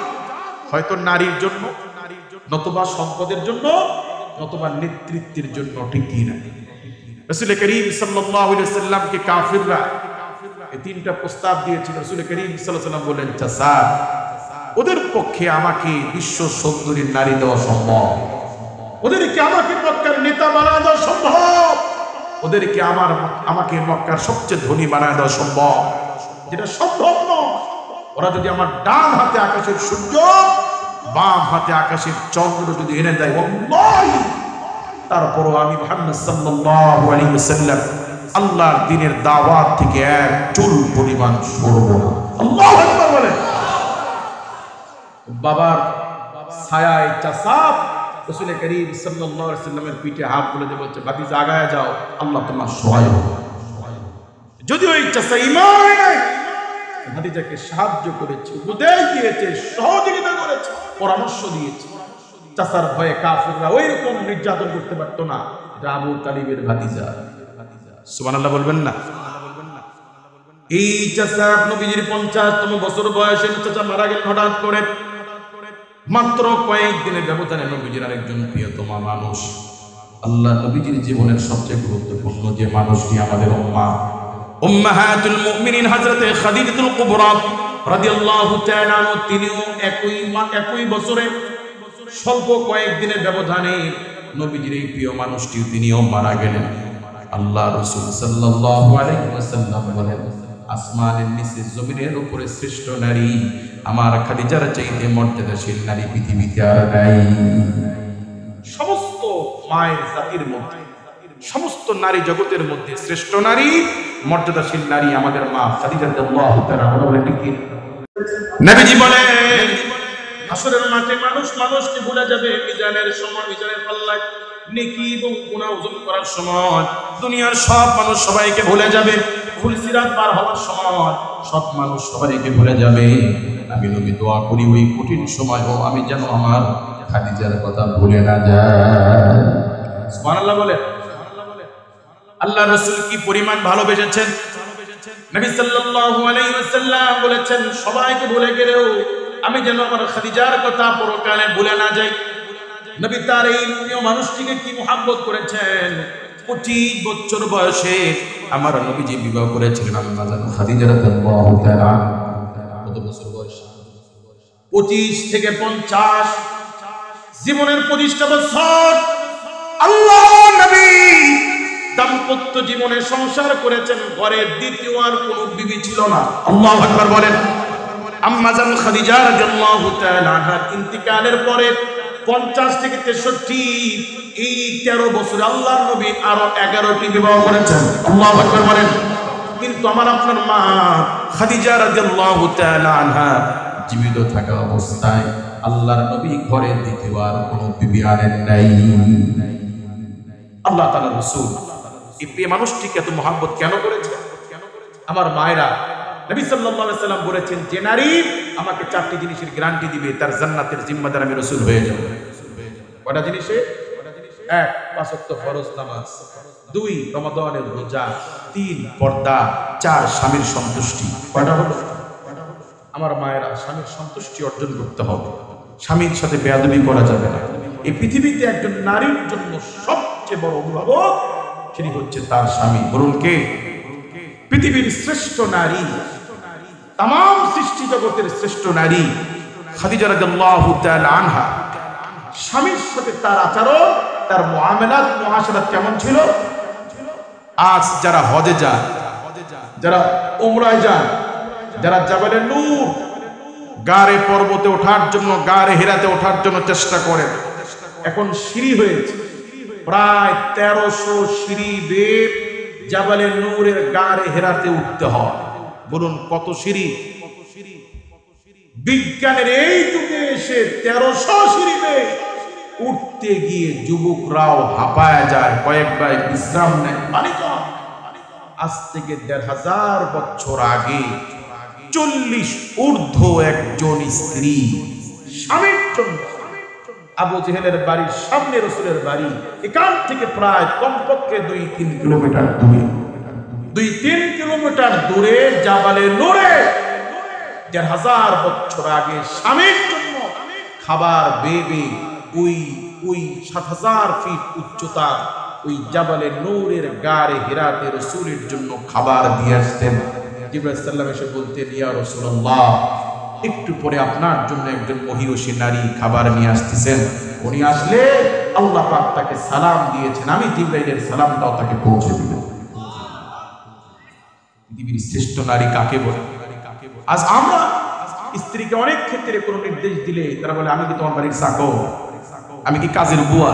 হয়তো নারীর জন্য, নতুবা সম্পদের জন্য, নতুবা নেতৃত্বের জন্য, ঠিক কি না? রাসূল করিম সাল্লাল্লাহু আলাইহি ওয়াসাল্লামকে কাফিররা এই 3টা প্রস্তাব দিয়েছিল। রাসূল করিম সাল্লাল্লাহু আলাইহি ওয়াসাল্লাম বলেন, চাচা, ওদের পক্ষে আমাকে বিশ্ব সুন্দরী নারী দেওয়া সম্ভব, ওদেরকে আমাকে মক্কার নেতা বানায় দেওয়া সম্ভব, ওদেরকে আমাকে মক্কার সবচেয়ে ধনী বানায় দেওয়া সম্ভব। যেটা সম্ভব নয়, ওরা যদি আমার ডান হাতে আকাশের সূর্য, বাম হাতে আকাশের চন্দ্র যদি এনে দেয়, ওয়াল্লাহি তারপরও আমি মুহাম্মদ সাল্লাল্লাহু আলাইহি ওয়াসাল্লাম আল্লাহর দ্বীনের দাওয়াত থেকে এক চুল পরিমাণ সরব না। আল্লাহু আকবার বলেন। বাবার ছায়ায় চাচা রাসূল করিম সাল্লাল্লাহু আলাইহি ওয়াসাল্লামের পিঠে হাত তুলে দিয়ে বলছে, ভাতিজা আগায় যাও, আল্লাহ তোমার সহায় হবে। যদি ওই চাচা ঈমান নাই, ভাতিজাকে সাহায্য করেছে, উপদেশ দিয়েছে, সহযোগিতা করেছে, পরামর্শ দিয়েছে, চাচার ভয়ে কাফিররা ওই রকম নির্যাতন করতে পারতো না। এটা আবু তালিবের ভাতিজা। সুবহানাল্লাহ বলবেন না? এই চাচা নবীজির 50তম বছর বয়সে চাচা মারা গেলেন হঠাৎ করে। মাত্র কয়েকদিনের ব্যবধানে নবীজির আরেকজন প্রিয়তমা মানুষ, আল্লাহ নবীজির জীবনের সবচেয়ে গুরুত্বপূর্ণ যে মানুষটি, আমাদের উম্মাহাতুল মুমিনিন হযরতে খাদিজাতুল কুবরা রাদিয়াল্লাহু তাআলা আনহা, তিনিও একই বছরে স্বল্প কয়েকদিনের ব্যবধানে নবীজির এই প্রিয় মানুষটি তিনিও মারা গেলেন। আল্লাহ রাসূল সাল্লাল্লাহু আলাইহি ওয়াসাল্লাম বলেন, আসমানের নিচে জমিনের উপরে শ্রেষ্ঠ নারী আমার খাদিজার চাইতে মর্যাদাশীল নারী পৃথিবীতে আর নাই। সমস্ত মায়ের জাতির মধ্যে সমস্ত নারী জগতের মধ্যে শ্রেষ্ঠ নারী, মর্যাদাশীল নারী আমাদের মা খাদিজা রাদিয়াল্লাহু তাআলা আনহা। ঠিক নবীজি বলেন হাসরের মাঠে মানুষ মানুষকে ভুলে যাবে, মিজানের সময় মিজানের পাল্লায় নেকি এবং গুনাহ ওজন করার সময় দুনিয়ার সব মানুষ সবাইকে ভুলে যাবে। ফুলসিরাত পার হওয়ার সময় সব মানুষ সবাইকে ভুলে যাবে। আমি নবী দোয়া করি ওই কঠিন সময়ও আমি যেন আমার খাদিজার কথা ভুলে না যাই। সুবহানাল্লাহ বলে। আল্লাহ রাসূল কি পরিমাণ ভালোবেসেছেন। নবী সাল্লাল্লাহু আলাইহি ওয়াসাল্লাম বলেছেন সবাইকে ভুলে গেলেও আমি যেন আমার খাদিজার কথা পরকালে ভুলে না যাই। নবী তার এই প্রিয় মানুষটিকে কি মুহাব্বত করেছেন। 25 বছর বয়সে আমার নবীজি বিবাহ করেছিলেন আম্মা জান খাদিজা রাদিয়াল্লাহু তাআলা। কত বছর বয়স? 25 থেকে 50, জীবনের 25টা বছর আল্লাহ নবী দাম্পত্য জীবনে সংসার করেছেন। ঘরে দ্বিতীয় আর কোনো বিবি ছিল না। আল্লাহু আকবার বলেন। আম্মা জান খাদিজা রাদিয়াল্লাহু তাআলা আনহার ইন্তিকালের পরে 50 থেকে 63 এই 13 বছরে আল্লাহর নবী আরো 11টি বিবাহ করেছেন। আল্লাহু আকবার বলেন। কিন্তু আমার আপনার মা খাদিজা রাদিয়াল্লাহু তাআলা আনহা জীবিত থাকা অবস্থায় আল্লাহর নবী ঘরে দ্বিতীয়বার কোনো বিবি আনেন নাই। আল্লাহ তাআলার রাসূল এই প্রিয় মানুষটিকে এত মহব্বত কেন করেছেন? আমার মায়েরা নবী সাল্লাল্লাহু আলাইহি ওয়াসাল্লাম বলেছেন যে নারী আমাকে 4টি জিনিসের গ্যারান্টি দিবে তার জান্নাতের জিম্মাদার আমি রাসূল হয়ে যাব। কয়টা জিনিসে? 1 5 ওয়াক্ত ফরজ নামাজ, 2 রমাদানের রোজা, 3 পর্দা, 4 স্বামীর সন্তুষ্টি। কয়টা হলো? আমার মায়েরা স্বামীর সন্তুষ্টি অর্জন করতে হবে। স্বামীর সাথে বেয়াদবি করা যাবে না। এই পৃথিবীতে একজন নারীর জন্য সবচেয়ে বড় অভিভাবক তিনি হচ্ছে তার স্বামী। বলুন কে? পৃথিবীর শ্রেষ্ঠ নারী, তামাম সৃষ্টি জগতের শ্রেষ্ঠ নারী খাদিজা রাদিয়াল্লাহু তাআলা আনহা। স্বামীর সাথে তার আচরণ, তার মুআমালাত মুআশারাত কেমন ছিল? আজ যারা হজে যান, যারা উমরায় যান, যারা জাবালে নূর গারে পর্বতে ওঠার জন্য, গারে হেরাতে ওঠার জন্য চেষ্টা করেন, এখন সিঁড়ি হয়েছে প্রায় 1300 সিঁড়ি বেয়ে জাবালে নূরের গারে হেরাতে উঠতে হয়। বলুন কত সিঁড়ি? বিজ্ঞানের এই যুগে এসে 1300 সিঁড়ি বেয়ে উঠতে গিয়ে যুবকরাও হাঁপায় যায়, কয়েকবার বিশ্রাম নেয়। আজ থেকে 1500 বছর আগে 40 ঊর্ধ্ব একজন স্ত্রী স্বামীর জন্য আবু জেহেলের বাড়ির সামনে রাসূলের বাড়ি, এখান থেকে প্রায় কমপক্ষে 2-3 কিলোমিটার দূরে, 2-3 কিলোমিটার দূরে জাবালে নূরে 1000 বছর আগে স্বামীর জন্য খাবার বেবে ওই 7000 ফিট উচ্চতা ওই জাবালে নূরের গারে হিরাতে রাসূলের জন্য খাবার দিয়ে আসতেন। জিবরাইল সাল্লাল্লাহু আলাইহি ওয়াসাল্লাম বলতেন, ইয়া রাসূলুল্লাহ, একটু পরে আপনার জন্য একজন মহিয়সী নারী খাবার নিয়ে আসতেছেন। উনি আসলে আল্লাহ পাক তাকে সালাম দিয়েছেন, আমি জিবরাইলের সালামটাও তাকে পৌঁছে দিব। পৃথিবীর শ্রেষ্ঠ নারী কাকে বলে? আজ আমরা স্ত্রীকে অনেক ক্ষেত্রে কোনো নির্দেশ দিলে তারা বলে আমি কি তোমার বাড়ির চাকর, আমি কি কাজের বুয়া,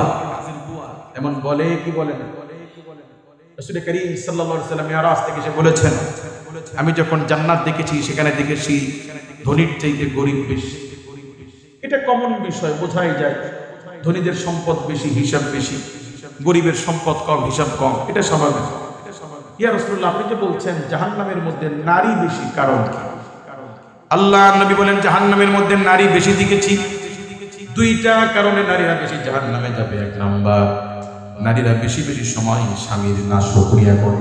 এমন বলে কি বলে না? রাসূল করিম সাল্লাল্লাহু আলাইহি ওয়াসাল্লাম মিরাজ থেকে এসে বলেছেন, আমি যখন জান্নাত দেখেছি সেখানে দেখেছি ধনীর চাইতে গরিব বেশি। এটা কমন বিষয়, বোঝাই যায়। ধনীদের সম্পদ বেশি, হিসাব বেশি, গরিবের সম্পদ কম, হিসাব কম, এটা স্বাভাবিক। ইয়া রাসূলুল্লাহ, আপনি যে বলছেন জাহান্নামের মধ্যে নারী বেশি, কারণ কি? আল্লাহ নবী বলেন জাহান্নামের মধ্যে নারী বেশি দেখেছি 2টা কারণে নারীরা বেশি জাহান্নামে যাবে। 1 নাম্বার, নারীরা বেশি বেশি সময় স্বামীর নাশকরিয়া করে।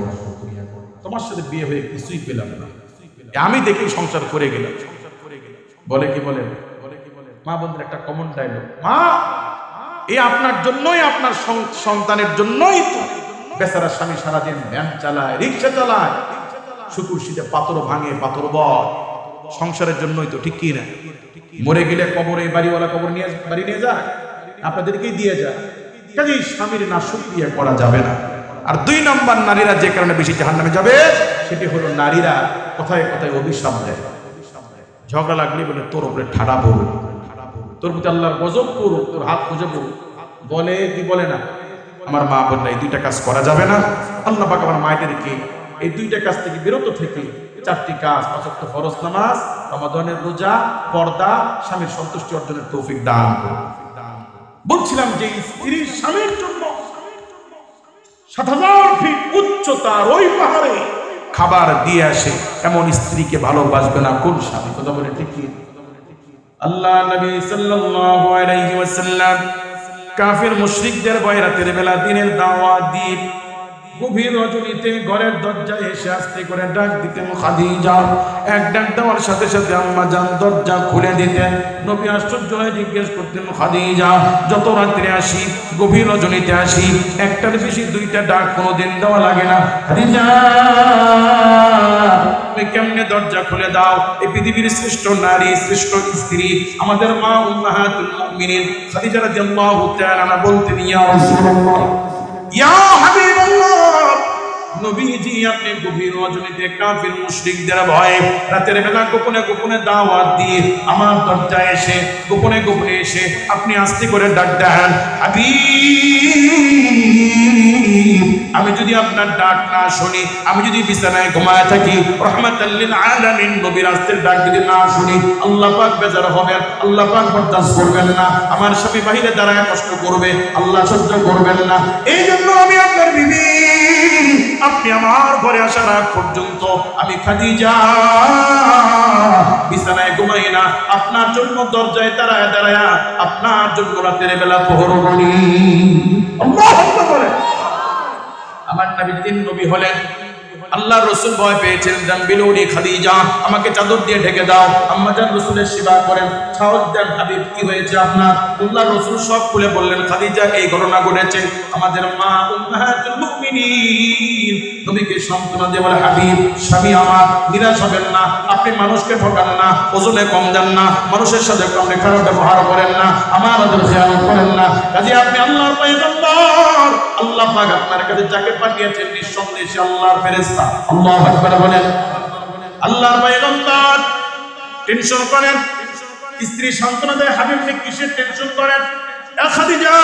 তোমার সাথে বিয়ে হয়ে কিছুই পেলাম না, আমি দেখি সংসার করে গেলাম, বলে কি বলে? মা বোনদের একটা কমন ডায়লগ, মা এই আপনার জন্যই, আপনার সন্তানের জন্যই তো বেচারা স্বামী সারাদিন ভ্যান চালায়, রিক্সা চালায়, শুকুর শীতে পাথর ভাঙে, পাথর বয়, সংসারের জন্যই তো। ঠিক কি না? মরে গেলে কবরে বাড়িওয়ালা কবর নিয়ে বাড়ি নিয়ে যায়, আপনাদেরকেই দিয়ে যায়। কাজেই স্বামীর নাশকরিয়া করা যাবে না। আর 2 নম্বর, নারীরা যে কারণে বেশি জাহান্নামে যাবে সেটি হলো নারীরা কথায় কথায় অভিশাপ দেয়। ঝগড়া লাগলে বলে তোর উপরে ঠাডা পড়ুক, তোর প্রতি আল্লাহর গজব পড়ুক, তোর হাত খুঁজে পড়ুক, বলে কি বলে না? আমার মা বোনরা এই দুইটা কাজ করা যাবে না? আল্লাহ পাক আমার মায়েদেরকে এই দুইটা কাজ থেকে বিরত থেকে চারটি কাজ, ৫ ওয়াক্ত ফরজ নামাজ, রমাদানের রোজা, পর্দা, স্বামীর সন্তুষ্টি অর্জনের তৌফিক দান করুন। বলছিলাম যে স্ত্রী স্বামীর জন্য ৭০০০ ফিট উচ্চতার ওই পাহাড়ে খাবার দিয়ে আসে, এমন স্ত্রীকে ভালোবাসবে না কোন স্বামী? কথা বলে ঠিক কি? আল্লাহ নবী সাল্লাল্লাহু আলাইহি ওয়াসাল্লাম কাফির মুশরিকদের ভয়ে রাতের বেলা দিনের দাওয়াত দিয়ে গভীর রজনীতে ঘরের দরজায় এসে আস্তে করে ডাক দিতেন খাদিজা। এক ডাক দেওয়ার সাথে সাথে আম্মা জান দরজা খুলে দিতেন। নবী আশ্চর্য হয়ে জিজ্ঞেস করতেন, খাদিজা যত রাত্রে আসি, গভীর রজনীতে আসি, একটার বেশি দুইটা ডাক কোনোদিন দেওয়া লাগে না, খাদিজা তুমি কেমনে দরজা খুলে দাও? এই পৃথিবীর শ্রেষ্ঠ নারী, শ্রেষ্ঠ স্ত্রী, আমাদের মা উম্মাহাতুল মুমিনিন খাদিজা রাদিয়াল্লাহু তাআলা আনহা বলতেন, ইয়া রাসূলুল্লাহ, ইয়া হাবিবাল্লাহ, নবীজি আপনি গভীর রজনীতে কাফির মুশরিকদের ভয়ে রাতের বেলা গোপনে গোপনে দাওয়াত দিয়ে আমার দরজায় এসে গোপনে গোপনে এসে আপনি আস্তে করে ডাক দেন, হাবিব, আমি যদি আপনার ডাক না শুনি, আমি যদি বিছানায় ঘুমায় থাকি, রাহমাতাল লিল আলামিন নবীর আস্তের ডাক যদি না শুনি, আল্লাহ পাক বেজার হবেন, আল্লাহ পাক বরদাস্ত করবেন না, আমার স্বামী বাহিরে দাঁড়ায় কষ্ট করবে, আল্লাহ সহ্য করবেন না। এই জন্য আমি আপনার বিবি, আপনি আমার ঘরে আসার আগ পর্যন্ত আমি খাদিজা বিছানায় ঘুমাই না, আপনার জন্য দরজায় দাঁড়ায় দাঁড়ায় আপনার জন্য রাতের বেলা প্রহর করি। আল্লাহু আকবার। আমার নবী দিন নবী হলেন, আল্লাহর রাসূল ভয় পেয়েছেন, জানবিলুনি খাদিজা, আমাকে চাদর দিয়ে ঢেকে দাও। আম্মা জান রাসূলের সেবা করেন, সাহস দেন, হাবিব কি হয়েছে আপনার? আল্লাহর রাসূল সব খুলে বললেন, খাদিজা এই ঘটনা ঘটেছে, আমাদের মা উম্মাহাতুল মুমিনিন নবীকে সান্ত্বনা দিয়ে বলে, হাবিব স্বামী আমার নিরাশ হবেন না, আপনি মানুষকে ঠকান না, ওজনে কম দেন না, মানুষের সাথে আপনি খারাপ ব্যবহার করেন না, আমার আদর খেয়াল করেন না, কাজে আপনি আল্লাহর পয়গম্বর, আল্লাহ পাক আপনার কাছে যাকে পাঠিয়েছেন নিঃসন্দেহে সে আল্লাহর ফেরেশতা। আল্লাহু আকবার বলেন। আল্লাহর পয়গম্বর টেনশন করেন, স্ত্রী সান্ত্বনা দেয়, হাবিব আপনি কিসের টেনশন করেন? খাদিজা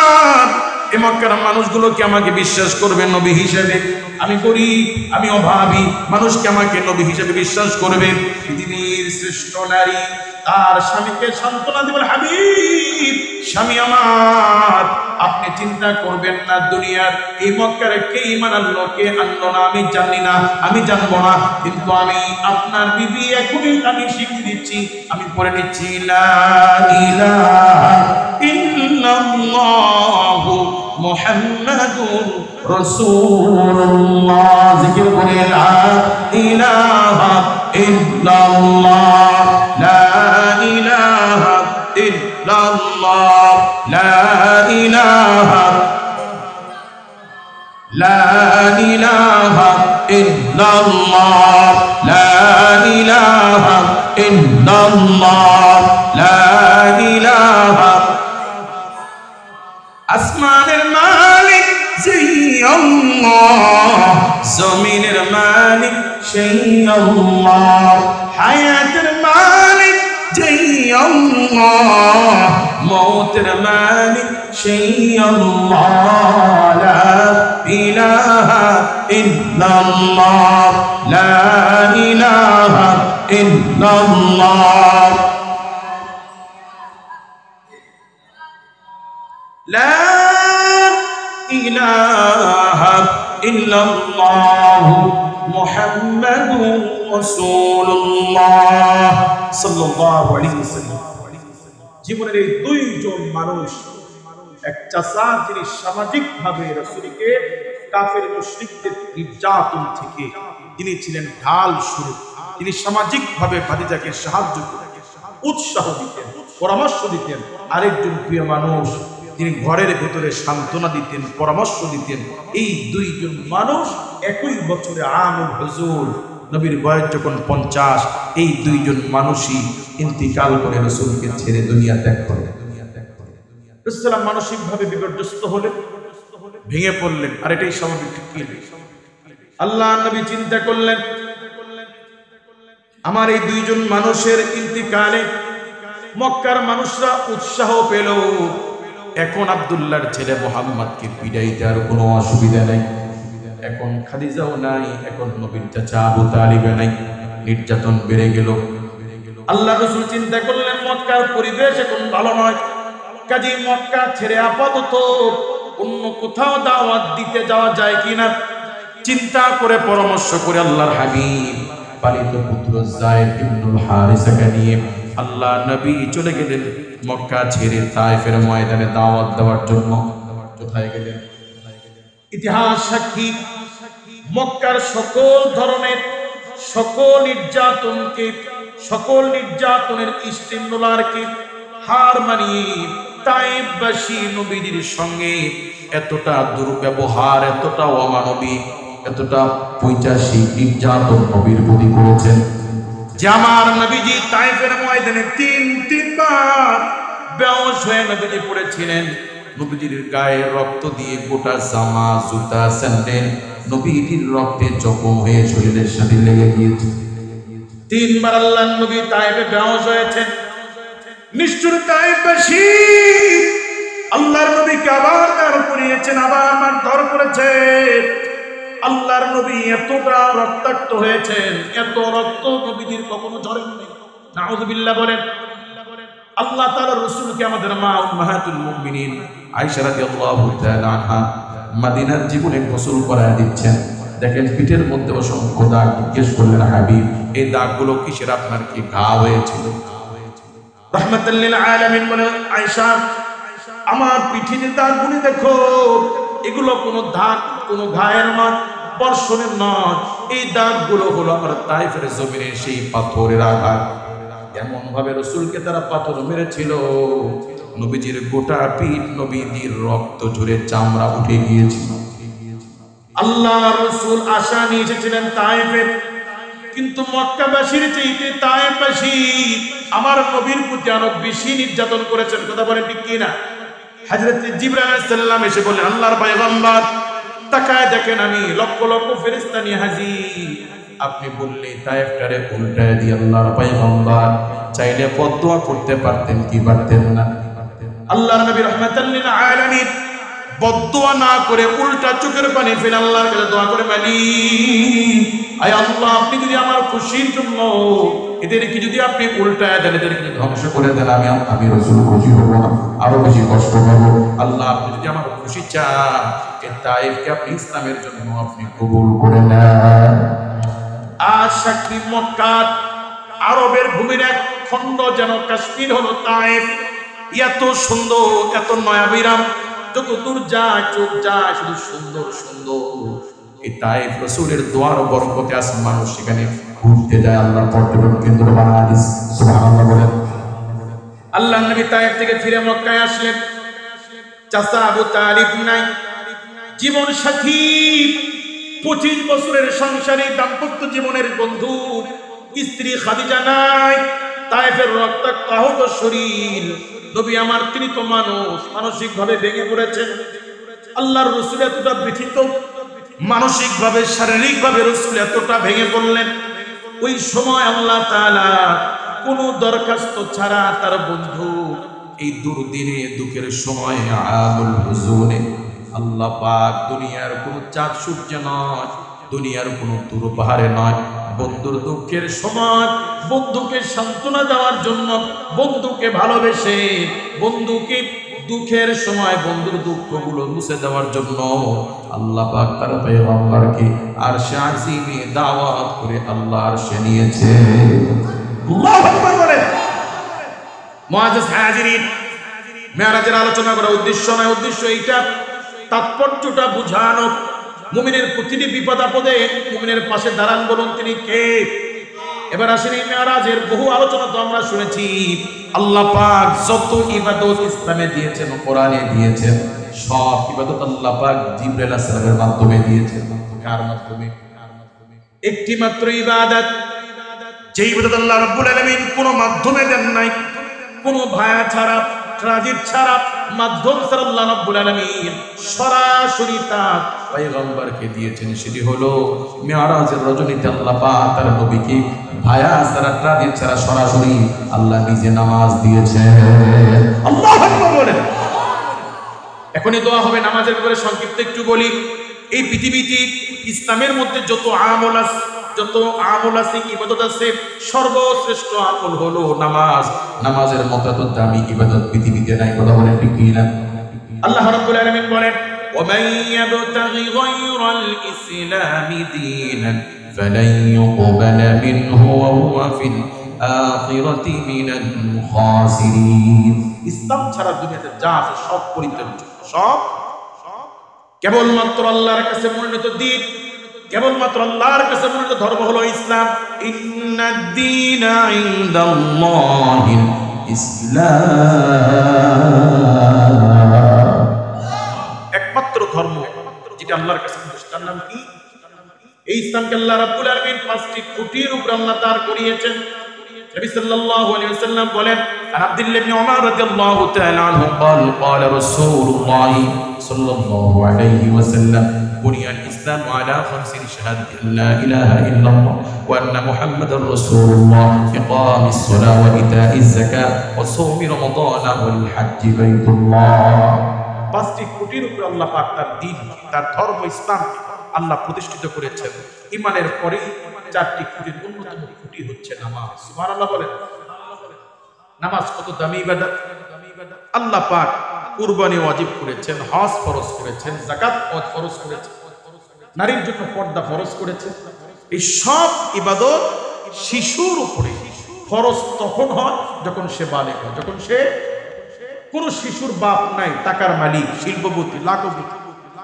এই মক্কার মানুষগুলোকে আমাকে বিশ্বাস করবে নবী হিসেবে, আমি গরিব, আমি অভাবী, মানুষকে আমাকে নবী হিসেবে বিশ্বাস করবে। পৃথিবীর শ্রেষ্ঠ নারী তার স্বামীকে সান্ত্বনা দিবেন, হাবিব স্বামী আমার আপনি চিন্তা করবেন না, দুনিয়ার এই মক্কার কে ঈমান আনলো কে আনলো না আমি জানি না, আমি জানবো না, কিন্তু আমি আপনার বিবি এখনই আমি শিখিয়ে দিচ্ছি, আমি পড়ে নিচ্ছি, লা ইলাহা ইল্লাল্লাহু মুহাম্মাদুর রাসূলুল্লাহ। জিকির করে লা ইলাহা ইল্লাল্লাহ, লা ইলাহা ইল্লাল্লাহ, লা ইলাহা, লা ইলাহা ইল্লাল্লাহ, লা ইলাহা ইল্লাল্লাহ, লা ইলাহা। আসমানের মালিক সেই আল্লাহ, জমিনের মালিক সেই আল্লাহ, হায়াতের মালিক সেই আল্লাহ, মৌতের মালিক সেই আল্লাহ, লা ইলাহা ইল্লাল্লাহ, লা ইলাহা ইল্লাল্লাহ, লা ইলাহা ইল্লাল্লাহ মুহাম্মাদুর রাসূলুল্লাহ সাল্লাল্লাহু আলাইহি ওয়াসাল্লাম। জীবনের এই দুইজন মানুষ, এক চাচা যিনি সামাজিকভাবে রাসূলকে কাফের মুশরিকদের নির্যাতন থেকে তিনি ছিলেন ঢাল স্বরূপ, তিনি সামাজিকভাবে ভাতিজাকে সাহায্য করতেন, উৎসাহ দিতেন, পরামর্শ দিতেন। আরেকজন প্রিয় মানুষ, তিনি ঘরের ভেতরে সান্ত্বনা দিতেন, পরামর্শ দিতেন। এই দুইজন মানুষ একই বছরে আমুল হুজুর, নবীর বয়স যখন 50, এই দুইজন মানুষই ইন্তিকাল করে রাসূলকে ছেড়ে দুনিয়া ত্যাগ করে। রাসূলুল্লাহ মানসিকভাবে বিপর্যস্ত হলেন, ভেঙে পড়লেন, আর এটাই স্বাভাবিক। আল্লাহ নবী চিন্তা করলেন, আমার এই দুইজন মানুষের ইন্তিকালে মক্কার মানুষরা উৎসাহ পেল, এখন আব্দুল্লাহর ছেলে মুহাম্মদকে পিটাইতে আর কোনো অসুবিধা নাই, এখন খাদিজাও নাই, এখন নবীর চাচা আবু তালিব নাই, নির্যাতন বেড়ে গেল। আল্লাহ রাসূল চিন্তা করলেন মক্কার পরিবেশ এখন ভালো নয়, কাজী মক্কা ছেড়ে আপাতত অন্য কোথাও দাওয়াত দিতে যাওয়া যায় কিনা চিন্তা করে পরামর্শ করে আল্লাহর হাবিব পালিত পুত্র যায়েদ ইবনুল হারিসাকে নিয়ে আল্লাহ নবী চলে গেলেন মক্কা ছেড়ে তায়েফের ময়দানে দাওয়াত দেওয়ার জন্য। কোথায় গেলেন? ইতিহাস সাক্ষী মক্কার সকল ধরনের সকল নির্যাতনকে, সকল নির্যাতনের স্টিমুলারকে হার মানিয়ে তায়েফবাসী নবীর সঙ্গে এতটা দুর্ব্যবহার, এতটা অমানবিক, এতটা পৈশাচিক নির্যাতন নবীর প্রতি করেছেন যে আমার নবীজি তায়েফের ময়দানে তিনবার বেহুশ হয়ে নবীজি পড়েছিলেন। নবীজির গায়ে রক্ত দিয়ে গোটা জামা, জুতা, স্যান্ডেল নবীজির রক্তে জখম হয়ে শরীরের সাথে লেগে গিয়েছে। তিনবার আল্লাহর নবী তায়েফে বেহুশ হয়েছেন। নিষ্ঠুর তায়েফবাসী আল্লাহর নবীকে আবার মার করিয়েছেন, আবার মারধর করেছেন। আল্লাহর নবী এতটা রক্তাক্ত হয়েছেন, এত রক্ত নবীজির কখনো ঝরেননি। নাউযুবিল্লাহ বলেন। আল্লাহ তাআলার রাসূলকে আমাদের মা উম্মাহাতুল মুমিনিন আয়েশা রাদিয়াল্লাহু তাআলা আনহা মদিনার জীবনে গোসল করায় দিচ্ছেন। দেখেন পিঠের মধ্যে অসংখ্য দাগ। জিজ্ঞেস করলেন হাবিব এই দাগগুলো কিসের? আপনার কি ঘা হয়েছিল? রাহমাতাল লিল আলামিন বলেন আয়েশা আমার পিঠে দাগগুলো দেখো, এগুলো কোনো দাগ, কোনো ঘায়ের নয়, বর্ষণের নয়। এই দাগগুলো হলো আমার তায়েফের জমিনে সেই পাথরের আঘাত। এমন ভাবে রাসূলকে তারা পাথর মেরেছিল, নবীজির গোটা পিঠ নবীজির রক্ত ঝরে চামড়া উঠে গিয়েছিল। আল্লাহ রাসূল আশা নিয়ে এসেছিলেন তায়েফে, কিন্তু মক্কাবাসীর চাইতে তায়েফবাসী আমার নবীর প্রতি আরো বেশি নির্যাতন করেছেন। কথা বলেন ঠিক কি না? হযরত জিবরাইল আলাইহিস সালাম এসে বললেন আল্লাহর পয়গম্বর তাকায় দেখেন আমি লক্ষ লক্ষ ফেরেশতা নিয়ে হাজির। আপনি বললে তায়েফটারে উল্টায় দিয়ে আল্লাহর পয়গম্বর চাইলে বদদুয়া করতে পারতেন কি পারতেন না? আল্লাহর নবী রাহমাতাল লিল আলামিন বদদুয়া না করে উল্টা চোখের পানি ফেলে আল্লাহর কাছে দোয়া করে মালিক আয় আল্লাহ আপনি যদি আমার খুশির জন্য এদেরকে যদি আপনি উল্টায় দেন, এদেরকে ধ্বংস করে দেন, আমি রাসূল খুশি হব না, আরো বেশি কষ্ট পাবো। আল্লাহ আপনি যদি আমার খুশি চান এই তায়েফকে আপনি ইসলামের জন্য আপনি কবুল করে নেন। আজ সাক্ষী মক্কার আরবের ভূমির এক খণ্ড যেন কাশ্মীর হলো তায়েফ। এত সুন্দর, এত নয়াবিরাম, যত দূর যায় চোখ যায় শুধু সুন্দর সুন্দর। এই তায়েফ রাসূলের দোয়ার বরকতে আজ মানুষ সেখানে ঘুরতে যায়। আল্লাহর পর্যটন কেন্দ্র বানায় দিয়েছে। সুবহানাল্লাহ বলেন। আল্লাহর নবী তায়েফ থেকে ফিরে মক্কায় আসলেন। চাচা আবু তালিব নাই, জীবন সাথী 25 বছরের সংসারী দাম্পত্য জীবনের বন্ধু স্ত্রী খাদিজা নাই, তায়েফের রক্তাক্ত আহত শরীর। নবী আমার তিনি তো মানুষ, মানসিক ভাবে ভেঙে পড়েছেন। আল্লাহর রাসূল এতটা ব্যথিত, মানসিক ভাবে শারীরিক ভাবে রাসূল এতটা ভেঙে পড়লেন। ওই সময় আল্লাহ তাআলা কোনো দরখাস্ত ছাড়া তার বন্ধু এই দুর্দিনে দুঃখের সময় আমুল হুজুনে আল্লাহ পাক দুনিয়ার কোনো চাঁদ সূর্য নয়, দুনিয়ার কোনো দূর পাহাড়ে নয়, বন্ধুর দুঃখের সময় বন্ধুকে সান্ত্বনা দেওয়ার জন্য, বন্ধুকে ভালোবেসে বন্ধুকে দুঃখের সময় বন্ধুর দুঃখগুলো মুছে দেওয়ার জন্য আল্লাহ পাক তার পয়গম্বরকে আরশে আজিমে দাওয়াত করে আল্লাহ আরশে নিয়েছে। আল্লাহু আকবার বলেন। মুআজ্জাজ হাজিরিন, মেরাজের আলোচনা করার উদ্দেশ্য নয়, উদ্দেশ্য এইটা, তাৎপর্যটা বুঝানো। মুমিনের প্রতিটি বিপদ আপদে মুমিনের পাশে দাঁড়ান বলুন তিনি কে? এবার আসেন এই মেরাজের বহু আলোচনা তো আমরা শুনেছি। আল্লাহ পাক যত ইবাদত ইসলামে দিয়েছেন, কোরআনে দিয়েছেন, সব ইবাদত আল্লাহ পাক জিবরাইল আলাইহিস সালামের মাধ্যমে দিয়েছেন। কার মাধ্যমে? একটি মাত্র ইবাদত, যে ইবাদত আল্লাহ রাব্বুল আলামিন কোনো মাধ্যমে দেন নাই, কোনো ভায়া ছাড়া, ট্রানজিট ছাড়া, মাধ্যম ছাড়া আল্লাহ রাব্বুল আলামিন সরাসরি তার পয়গম্বরকে দিয়েছেন। সেটি হলো মেরাজের রজনীতে আল্লাহ পাক তার নবীকে ভায়া ছাড়া, ট্রানজিট ছাড়া সরাসরি আল্লাহ নিজে নামাজ দিয়েছেন। আল্লাহু আকবার বলেন। এখনই দোয়া হবে। নামাজের ব্যাপারে সংক্ষিপ্ত একটু বলি। এই পৃথিবীতে ইসলামের মধ্যে যত আমল আছে, ইবাদত আছে, সর্বশ্রেষ্ঠ আমল হলো নামাজ। নামাজের মতো এত দামি ইবাদত পৃথিবীতে নাই। কথা বলেন ঠিক কি না? আল্লাহ রাব্বুল আলামিন বলেন, ومن يبتغي غير الإسلام دينا فلن يقبل منه وهو في الآخرة من الخاسرين। ইসলাম ছাড়া দুনিয়াতে যা আছে সব পরিত্যাজ্য, সব কেবলমাত্র আল্লাহর কাছে মনোনীত দিন, কেবলমাত্র আল্লাহর কাছে মনোনীত ধর্ম হলো ইসলাম। ইন্নাদ-দীনা ইনদাল্লাহিল ইসলাম। একমাত্র ধর্ম যেটা আল্লাহর কাছে মনোনীত, তার নাম কি? এই ইসলামকে আল্লাহ রাব্বুল আলামিন 5টি খুঁটির উপর আল্লাহ দাঁড় করিয়েছেন। নবী সাল্লাল্লাহু আলাইহি ওয়াসাল্লাম বলেন, আন আব্দুল্লাহ ইবনে উমর রাদিয়াল্লাহু তাআলা আনহু قال قال رسول الله صلى الله عليه وسلم بني الإسلام على 5 شهادة أن لا إله إلا الله وأن محمدا رسول الله إقام الصلاة وإيتاء الزكاة وصوم رمضان والحج بيت الله। 5টি খুঁটির উপর আল্লাহ পাক তার দ্বীন, তার ধর্ম ইসলাম আল্লাহ প্রতিষ্ঠিত করেছেন। ঈমানের পরেই 4টি খুঁটির অন্যতম খুঁটি হচ্ছে নামাজ। সুবহানাল্লাহ বলেন। নামাজ কত দামি ইবাদত! আল্লাহ পাক কুরবানি ওয়াজিব করেছেন, হজ ফরজ করেছেন, যাকাত ফরজ করেছেন, নারীর জন্য পর্দা ফরজ করেছেন। এই সব ইবাদত শিশুর উপরে ফরজ তখন হয় যখন সে বালেগ হয়, যখন সে, কোন শিশুর বাপ নাই, টাকার মালিক, শিল্পপতি, লাখপতি।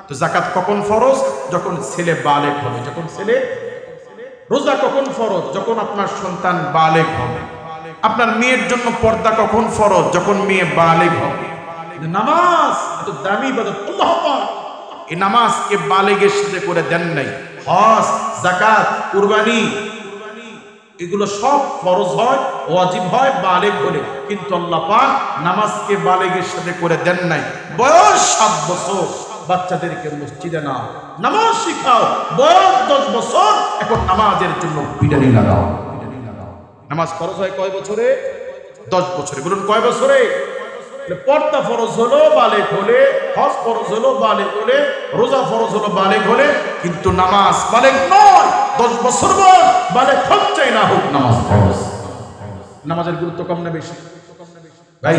তো যাকাত কখন ফরজ? যখন ছেলে বালেগ হবে, যখন ছেলে। রোজা কখন ফরজ? যখন আপনার সন্তান বালেগ হবে। আপনার মেয়ের জন্য পর্দা কখন ফরজ? যখন মেয়ে বালেগ হবে। নামাজ এত দামি ইবাদত, আল্লাহ পাক এই নামাজকে বালেগের সাথে করে দেন নাই। হজ, যাকাত, কুরবানি এগুলো সব ফরজ হয়, ওয়াজিব হয় বালেগ হলে, কিন্তু আল্লাহ পাক নামাজকে বালেগের সাথে করে দেন নাই। বয়স 7 বছর বাচ্চাদেরকে মসজিদে নাও, নামাজ শিখাও। বয়স 10 বছর, এখন নামাজের জন্য পিটারি লাগাও। নামাজ ফরজ হয় কয় বছরে? 10 বছরে। বলুন কয় বছরে? পর্দা ফরজ হলো বালেগ হলে, হজ ফরজ হলো বালেগ হলে, রোজা ফরজ হলো বালেগ হলে, কিন্তু নামাজ বালেগ নয়। 10 বছর বয়স বালেগ হোক চাই না হোক, নামাজ ফরজ। নামাজের গুরুত্ব কম না বেশি? ভাই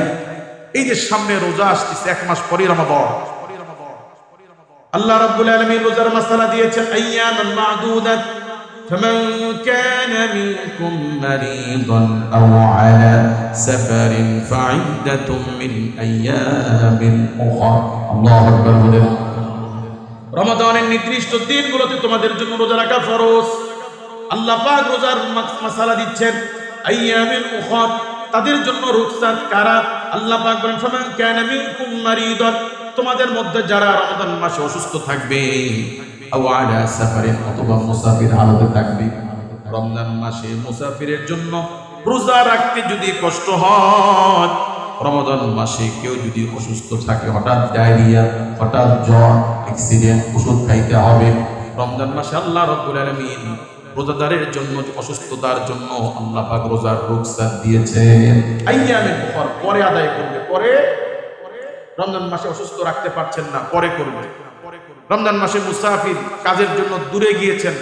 এই যে সামনে রোজা আসতেছে, 1 মাস পরে রমাদান। আল্লাহ রাব্বুল আলামিন রোজার মাসালা দিয়েছেন, আইয়ামান মা'দুদাত فمن كان منكم مريضا أو على سفر فعدة من أيام أخرى। الله أكبر। রমাদানের নির্দিষ্ট দিনগুলোতে তোমাদের জন্য রোজা রাখা ফরজ। আল্লাহ পাক রোজার মাসালা দিচ্ছেন, আইয়ামিন উখরা, তাদের জন্য রুখসাত কারা? আল্লাহ পাক বলেন, ফামান কানা মিনকুম মারিদান, তোমাদের মধ্যে যারা রমাদান মাসে অসুস্থ থাকবে, আও আলা সাফারিন, অথবা মুসাফির হালতে থাকবে। রমজান মাসে মুসাফিরের জন্য রোজা রাখতে যদি কষ্ট হয়, রমাদান মাসে কেউ যদি অসুস্থ থাকে, হঠাৎ ডায়রিয়া, হঠাৎ জ্বর, অ্যাক্সিডেন্ট, ওষুধ খাইতে হবে। রমজান মাসে আল্লাহ রাব্বুল আলামিন রোজাদারের জন্য, অসুস্থতার জন্য আল্লাহ পাক রোজার রুখসাত দিয়েছেন। আইয়ামে উখরা, পরে আদায় করবে, পরে। রমজান মাসে অসুস্থ রাখতে পারছেন না, পরে করবে। রমজান মাসে মুসাফির, কাজের জন্য দূরে গিয়েছেন,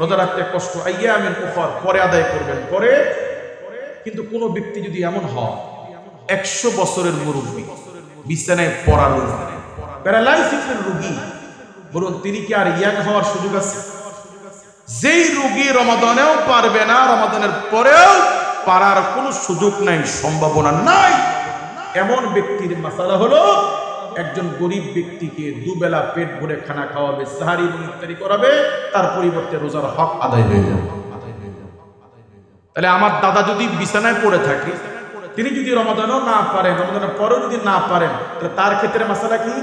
রোজা রাখতে কষ্ট, আইয়ামে উখরা, পরে আদায় করবেন, পরে। কিন্তু কোন ব্যক্তি যদি এমন হয়, 100 বছরের মুরব্বী, বিছানায় পড়া রোগী, প্যারালাইসিসের রোগী, বলুন তিনি কি আর ইয়াং হওয়ার সুযোগ আছে? যেই রোগী রমাদানেও পারবে না, রমাদানের পরেও পারার কোনো সুযোগ নাই, সম্ভাবনা নাই, এমন ব্যক্তির মাসালা হলো, একজন গরিব ব্যক্তিকে দুবেলা পেট ভরে খানা খাওয়াবে, সাহারি এবং ইফতারি করাবে, তার পরিবর্তে রোজার হক আদায় হয়ে যাবে। তাহলে আমার দাদা যদি বিছানায় পড়ে থাকে, তিনি যদি রমাদানও না পারেন, রমাদানের পরেও যদি না পারেন, তাহলে তার ক্ষেত্রে মাসালা কি?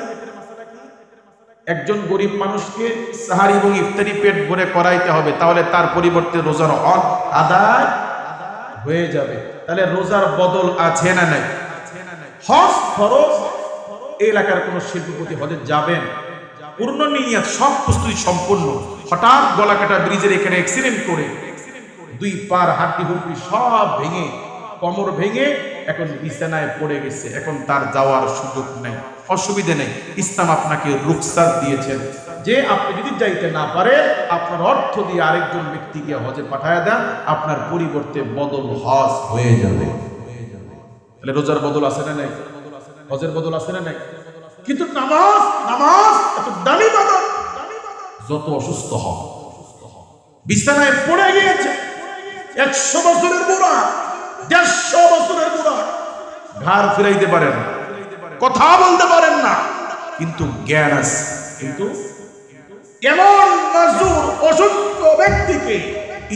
একজন গরিব মানুষকে সাহারি এবং ইফতারি পেট ভরে করাইতে হবে, তাহলে তার পরিবর্তে রোজার হক আদায় হয়ে যাবে। তাহলে রোজার বদল আছে না নাই? হজ ফরজ। এই এলাকার কোন শিল্পপতি হজে যাবেন, পূর্ণ নিয়ত, সব প্রস্তুতি সম্পূর্ণ, হঠাৎ গলাকাটা ব্রিজের এখানে অ্যাক্সিডেন্ট করে 2 পার হাড্ডি হুড্ডি সব ভেঙে, কোমর ভেঙে এখন বিছানায় পড়ে গেছে, এখন তার যাওয়ার সুযোগ নেই, অসুবিধে নেই। ইসলাম আপনাকে রুখসাত দিয়েছেন যে আপনি যদি যাইতে না পারে আপনার অর্থ দিয়ে আরেকজন ব্যক্তিকে হজে পাঠায় দেন, আপনার পরিবর্তে বদল হজ হয়ে যাবে। তাহলে রোজার বদল আছে না নাই? হজের বদল আছে না নাই? কিন্তু নামাজ, নামাজ এত দামি বদল। যত অসুস্থ হন, বিছানায় পড়ে গিয়েছে, 100 বছরের বুড়া, 150 বছরের বুড়া, ঘাড় ফিরাইতে পারেন না, কথা বলতে পারেন না, কিন্তু জ্ঞান আছে। কিন্তু এমন মাজুর অসুস্থ ব্যক্তিকে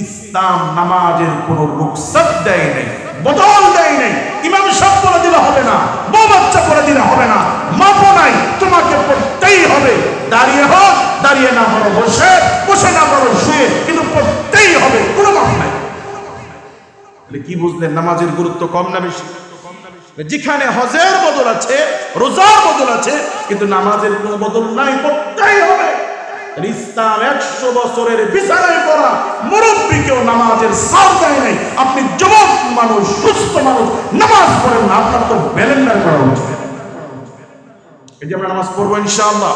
ইসলাম নামাজের কোন রুখসাত দেয় নাই, বদল দেয় নাই। ইমাম সাহেব বলে দিলে হবে না, বউ বাচ্চা বলে দিলে হবে না, মাপও নাই, তোমাকে পড়তেই হবে। দাঁড়িয়ে হোক, দাঁড়িয়ে না বলো বসে, বসে না বলো শুয়ে, কিন্তু পড়তেই হবে, কোনো মাপ নাই। কি বুঝলেন নামাজের গুরুত্ব কম না বেশি? যেখানে হজের বদল আছে, রোজার বদল আছে, কিন্তু নামাজের কোনো বদল নাই, পড়তেই হবে। ইসলাম 100 বছরের বিছানায় পড়া মুরব্বীকেও নামাজের সাথ দেয় নাই। আপনি যুবক মানুষ, সুস্থ মানুষ, নামাজ পড়েন না, আপনার তো ব্যালেন্ডার করা উচিত। এই যে আমরা নামাজ পড়বো ইনশাআল্লাহ।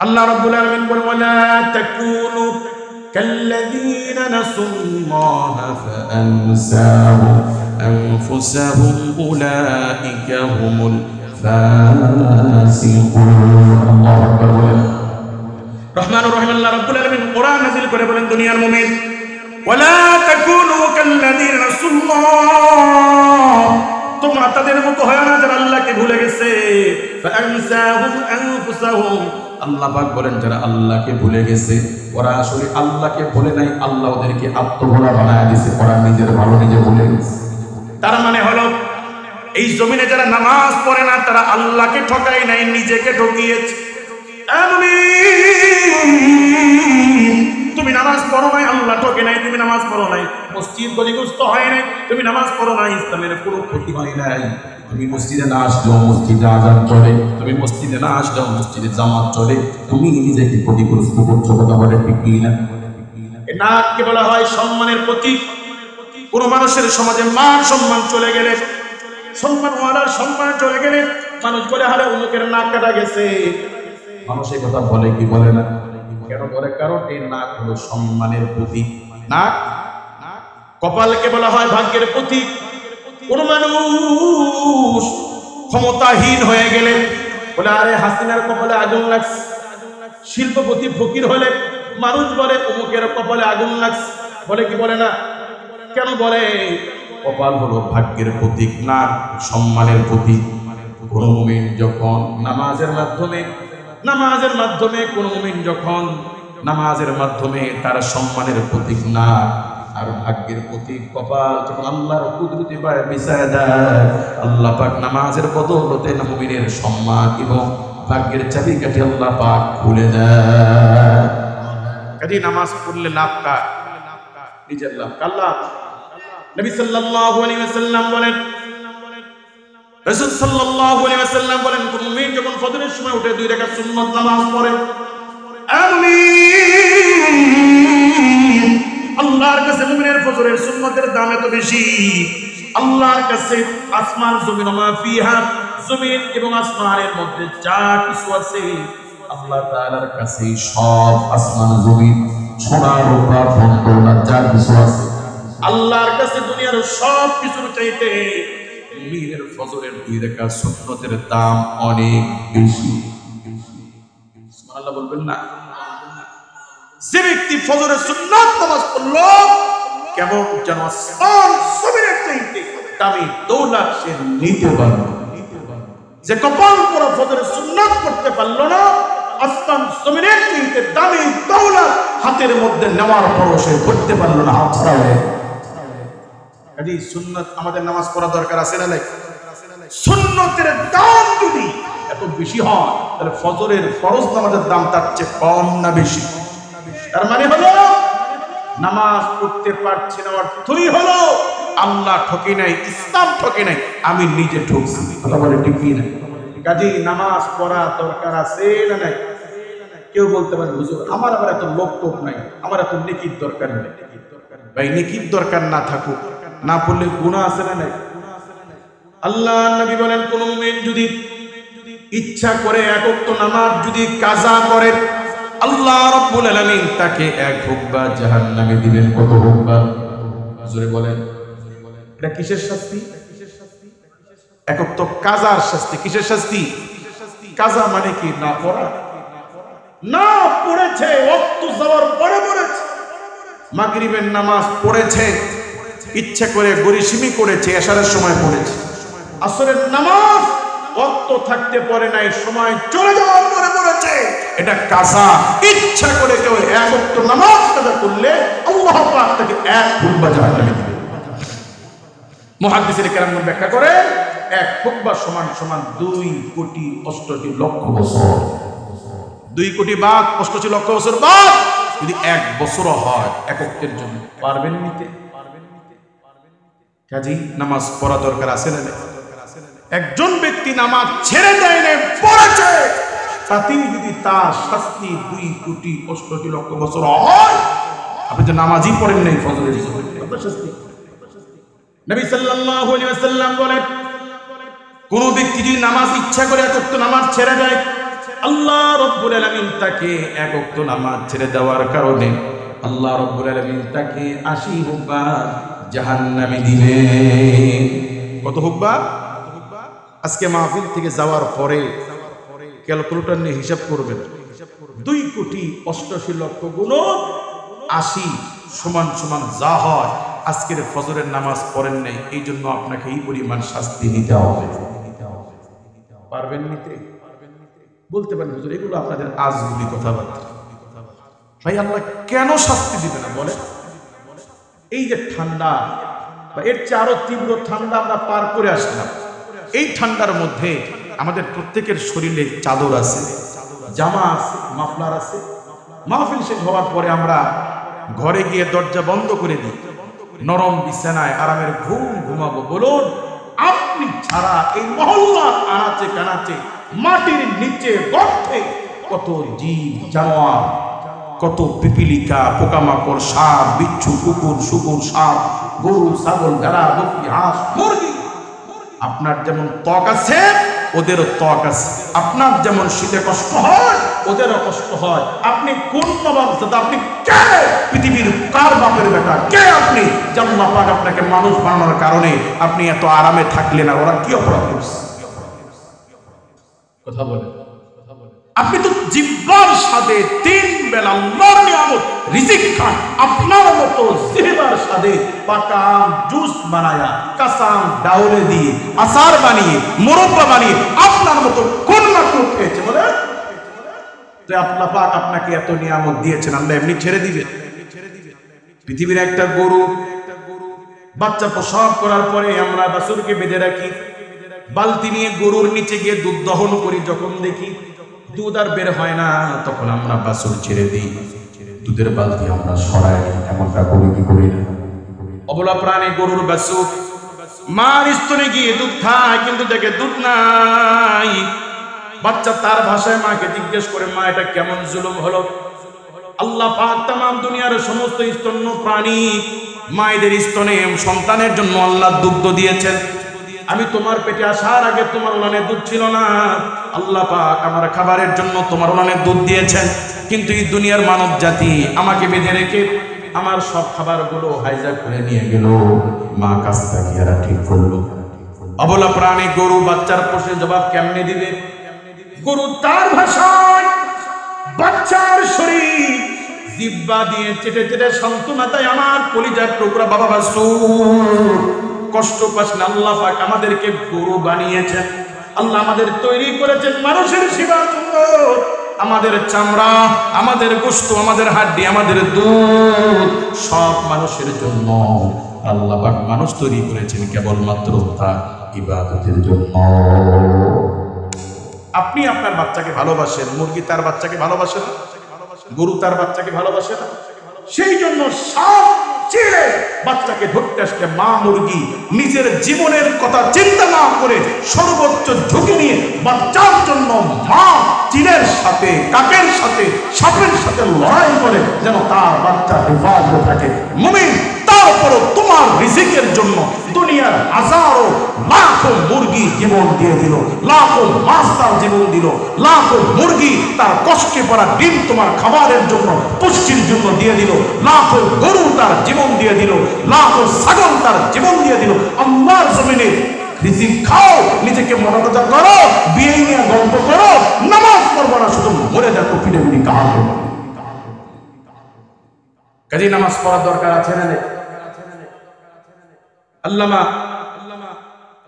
আল্লাহ রাব্বুল আলামিন বলেন, ওয়ালা তাকুনু কাল্লাযীনা নাসুল্লাহা ফাআনসাহুম আনফুসাহুম উলাইকা হুমুল ফাসিকুন। আল্লাহু আকবার বলেন। রহমানুর রহিম আল্লাহ রাব্বুল আলামিন কোরআন নাযিল করে বলেন, দুনিয়ার মুমিন, ওয়ালা তাকুনু কাল্লাযীনা নাসুল্লাহ, তোমরা তাদের মতো হয় না যারা আল্লাহকে ভুলে গেছে। ফাআনসাহুম আনফুসাহুম, আল্লাহ পাক বলেন যারা আল্লাহকে ভুলে গেছে, ওরা আসলে আল্লাহকে ভুলে নাই, আল্লাহ ওদেরকে আত্মভোলা বানায় দিয়েছে, ওরা নিজের ভালো নিজে ভুলে গেছে। তার মানে হলো এই জমিনে যারা নামাজ পড়ে না তারা আল্লাহকে ঠকায় নাই, নিজেকে ঠকিয়েছে। তুমি নামাজ পড়ো নাই, আল্লাহ ঠকে নাই। তুমি নামাজ পড়ো নাই, মসজিদ ক্ষতিগ্রস্ত হয় নাই। তুমি নামাজ পড়ো নাই, ইসলামের কোনো ক্ষতি হয় নাই। তুমি মসজিদে না আসলেও মসজিদে আযান চলে, তুমি মসজিদে না আসলেও মসজিদে জামাত চলে, তুমি নিজেকে ক্ষতিগ্রস্ত করছো। কথা বলে ঠিক কি না? নাককে বলা হয় সম্মানের প্রতীক। কোন মানুষের সমাজে মান সম্মান চলে গেলে, সম্মানওয়ালার সম্মান চলে গেলে মানুষ বলে, হারে অমুকের নাক কাটা গেছে। মানুষ এই কথা বলে কি বলে না? কেন বলে? কারণ এই নাক হলো সম্মানের প্রতীক। নাক, কপালকে বলা হয় ভাগ্যের প্রতীক। কোন মানুষ ক্ষমতাহীন হয়ে গেলে বলে, আরে হাসিনার কপালে আগুন লাগছে। শিল্পপতি ফকির হলে মানুষ বলে অমুকের কপালে আগুন লাগছে। বলে কি বলে না? কেন বলে? কপাল হলো ভাগ্যের প্রতীক, নাক সম্মানের প্রতীক। কোন মুমিন যখন নামাজের মাধ্যমে কোন মুমিন যখন নামাজের মাধ্যমে তার সম্মানের প্রতীক নাক আর ভাগ্যের প্রতীক কপাল যখন আল্লাহর কুদরতি পায়ে বিছায় দেয়, আল্লাহ পাক নামাজের বদৌলতে মুমিনের সম্মান এবং ভাগ্যের চাবিকাঠি আল্লাহ পাক খুলে দেয়। কাজেই নামাজ পড়লে লাভ কার? নিজের লাভ। কার লাভ? নবী সাল্লাল্লাহু আলাইহি ওয়াসাল্লাম বলেন, রাসূল সাল্লাল্লাহু আলাইহি ওয়াসাল্লাম বলেন, কোন মুমিন যখন ফজরের সময় উঠে 2 রাকাত সুন্নাত নামাজ পড়ে, আমিন, আল্লাহর কাছে মুমিনের ফজরের সুন্নাতের দাম এত বেশি। আল্লাহর কাছে আসমান জমিন মা ফিহা, জমিন এবং আসমানের মধ্যে যা কিছু আছে, আল্লাহ তাআলার কাছে সব আসমান জমিন সোনা রূপা ধন যা কিছু আছে, আল্লাহর কাছে দুনিয়ার সব কিছুর চাইতে মুমিনের ফজরের 2 রাকাত সুন্নাতের দাম অনেক বেশি। সুবহানাল্লাহ বলবেন না? যে ব্যক্তি ফজরের সুন্নাত নামাজ পড়লো, কেমন যেন আসমান জমিনের চাইতে দামি দৌলত সে নিতে পারলো। যে কপাল পরা ফজরের সুন্নাত পড়তে পারলো না, আসমান জমিনের চাইতে দামি দৌলত হাতের মধ্যে নেওয়ার পরও সে করতে পারলো না, হাত ছাড়া হয়ে। কাজেই সুন্নাত আমাদের নামাজ পড়া দরকার আছে না নাই? সুন্নতের দাম যদি এত বেশি হয়, তাহলে ফজরের ফরজ নামাজের দাম তার চেয়ে কম না বেশি? তার মানে হলো নামাজ পড়তে পারছি না অর্থই হলো আল্লাহ ঠকে নাই, ইসলাম ঠকে নাই, আমি নিজে ঠকছি। কথা বলে ঠিক কি না? কাজেই নামাজ পড়া দরকার আছে না নাই? কেউ বলতে পারে, হুজুর আমার আবার এত লোক টোক নাই, আমার এত নেকির দরকার নেই। ভাই নেকির দরকার না থাকুক, না পড়লে গুনাহ আছে না নাই? আল্লাহ নবী বলেন কোন মুমিন যদি ইচ্ছা করে এক ওয়াক্ত নামাজ যদি কাজা করে আল্লাহ রাব্বুল আলামিন তাকে এক হুকবা জাহান্নামে দিবেন। কত হুকবা? জোরে বলেন। এটা কিসের শাস্তি? এক ওয়াক্ত কাজার শাস্তি। কিসের শাস্তি? কাজা মানে কি? না পড়া। না পড়েছে, ওয়াক্ত যাওয়ার পরে পড়েছে, মাগরিবের নামাজ পড়েছে, ইচ্ছা করে গরিশিমি করেছে, এশারের সময় পড়েছে, আসরের নামাজ ওয়াক্ত থাকতে পড়ে নাই, সময় চলে যাওয়ার পরে পড়েছে, এটা কাজা। ইচ্ছা করে কেউ এক ওয়াক্ত নামাজ কাজা করলে আল্লাহ পাক তাকে এক হুকবা জাহান্নামে দিবেন। মুহাদ্দিসিনে কেরাম ব্যাখ্যা করে এক হুকবা সমান সমান 2,80,00,000 বছর। 2,80,00,000 বছর বাদ যদি 1 বছর হয় এক ওয়াক্তের জন্য, পারবেন নিতে? কাজী নামাজ পড়া দরকার আছে না? একজন ব্যক্তি নামাজ ছেড়ে দেয় না, পড়েছে, তাতেই যদি তার শাস্তি 2,80,00,000 বছর হয়, আপনি যে নামাজই পড়েন নাই ফজরের সময়, কত শাস্তি? নবী সাল্লাল্লাহু আলাইহি ওয়াসাল্লাম বলেন কোন ব্যক্তি যদি নামাজ ইচ্ছা করে এক ওয়াক্ত নামাজ ছেড়ে দেয় আল্লাহ রাব্বুল আলামিন তাকে এক ওয়াক্ত নামাজ ছেড়ে দেওয়ার কারণে আল্লাহ রাব্বুল আলামিন তাকে 80 হুকবা জাহান্নামে দিবেন। কত হুকবা? আজকে মাহফিল থেকে যাওয়ার পরে ক্যালকুলেটর নিয়ে হিসাব করবেন, 2,80,00,000 গুণ 80 সমান সমান যা হয় আজকের ফজরের নামাজ পড়েন নাই, এই জন্য আপনাকে এই পরিমাণ শাস্তি নিতে হবে। পারবেন নিতে? বলতে পারেন হুজুর এগুলো আপনাদের আজগুবি কথাবার্তা। ভাই আল্লাহ কেন শাস্তি দিবে না বলে? এই যে ঠান্ডা বা এর চেয়ে আরো তীব্র ঠান্ডা আমরা পার করে আসলাম, এই ঠান্ডার মধ্যে আমাদের প্রত্যেকের শরীরে চাদর আছে, জামা আছে, মাফলার আছে। মাহফিল শেষ হওয়ার পরে আমরা ঘরে গিয়ে দরজা বন্ধ করে দিই, নরম বিছানায় আরামের ঘুম ঘুমাবো। বলুন আপনি ছাড়া এই মহল্লার আনাচে কানাচে মাটির নিচে গর্তে কত জীব জানোয়ার, কত পিপিলিকা, পোকামাকড়, সাপ, বিচ্ছু, কুকুর, শুকুর, সাপ, গরু, ছাগল, ভেড়া, বকরি, হাঁস, মুরগি। আপনার যেমন ত্বক আছে ওদেরও ত্বক আছে, আপনার যেমন শীতে কষ্ট হয় ওদেরও কষ্ট হয়। আপনি কোন নবাব? আপনি কে? পৃথিবীর কার বাপের বেটা? কে আপনি? আল্লাহ পাক আপনাকে মানুষ বানানোর কারণে আপনি এত আরামে থাকলেন, আর ওরা কি অপরাধ করছে? কথা বলে। আপনি তো জিহ্বার স্বাদে 3 বেলা আল্লাহর নিয়ামত রিজিক খান, আপনার মতো জিহ্বার স্বাদে পাকা আম জুস বানায়া, কাঁচা আম ডাউলে দিয়ে, আচার বানিয়ে, মুরব্বা বানিয়ে আপনার মতো কোন না কোন খেয়েছে বলে? তো আল্লাহ পাক আপনাকে এত নিয়ামত দিয়েছেন, আল্লাহ এমনি ছেড়ে দিবেন? পৃথিবীর একটা গরু বাচ্চা প্রসব করার পরে আমরা বাছুরকে বেঁধে রাখি, বালতি নিয়ে গরুর নিচে গিয়ে দুধ দহন করি, যখন দেখি দুধ আর বের হয় না তখন আমরা বাছুর ছেড়ে দিই, দুধের বালতি আমরা সরাই। এমনটা করি কি করি না? অবলা প্রাণী গরুর বাছুর মার স্তনে গিয়ে দুধ খায়, কিন্তু দেখে দুধ নাই। বাচ্চা তার ভাষায় মাকে জিজ্ঞেস করে, মা এটা কেমন জুলুম হলো? আল্লাহ পাক তামাম দুনিয়ার সমস্ত স্তন্য প্রাণী মায়েদের স্তনে সন্তানের জন্য আল্লাহ দুগ্ধ দিয়েছেন। আমি তোমার পেটে আসার আগে তোমার উলানে দুধ ছিল না, আল্লাহ পাক আমার খাবারের জন্য তোমার উলানে দুধ দিয়েছেন। কিন্তু এই দুনিয়ার মানব জাতি আমাকে বেঁধে রেখে আমার সব খাবারগুলো হাইজ্যাক করে নিয়ে গেল, মা কাজটা কি আর ঠিক করলো? অবলা প্রাণী গরু বাচ্চার প্রশ্নের জবাব কেমনে দিবে? গরু তার ভাষায় বাচ্চার শরীর জিহ্বা দিয়ে চেটে চেটে সান্ত্বনা দেয়, আমার কলিজার টুকরা বাবা বাছুর কষ্ট পাস না। আল্লাহ পাক আমাদেরকে গরু বানিয়েছেন, আল্লাহ আমাদের তৈরি করেছেন মানুষের সেবার জন্য। আমাদের চামড়া, আমাদের গোশত, আমাদের হাড্ডি, আমাদের দুধ সব মানুষের জন্য। আল্লাহ পাক মানুষ তৈরি করেছেন কেবলমাত্র তার ইবাদতের জন্য। আপনি আপনার বাচ্চাকে ভালোবাসেন, মুরগি তার বাচ্চাকে ভালোবাসে না, গরু তার বাচ্চাকে ভালোবাসে না। সেই জন্য সব ছেড়ে বাচ্চাকে ধরতে আসলে মা মুরগি নিজের জীবনের কথা চিন্তা না করে সর্বোচ্চ ঝুঁকি নিয়ে বাচ্চার জন্য মা চিলের সাথে, কাকের সাথে, সাপের সাথে লড়াই করে যেন তার বাচ্চা হেফাজত থাকে। মুমিন তার তারপরও তোমার রিজিকের জন্য দুনিয়ার হাজারো লাখো মুরগি জীবন দিয়ে দিল, লাখো মাছ তার জীবন দিল, লাখো মুরগি তার কষ্টে পড়া ডিম তোমার খাবারের জন্য পুষ্টির জন্য দিয়ে দিল, লাখো গরু তার জীবন দিয়ে দিল, লাখো ছাগল তার জীবন দিয়ে দিল। আল্লাহর জমিনে রিজিক খাও, নিজেকে মনোরঞ্জন করো, বিয়ে নিয়ে গল্প করো, নামাজ পড়বো না, শুধু মরে দেখো পিড়ে কাহাবো। কাজী নামাজ পড়ার দরকার আছে না?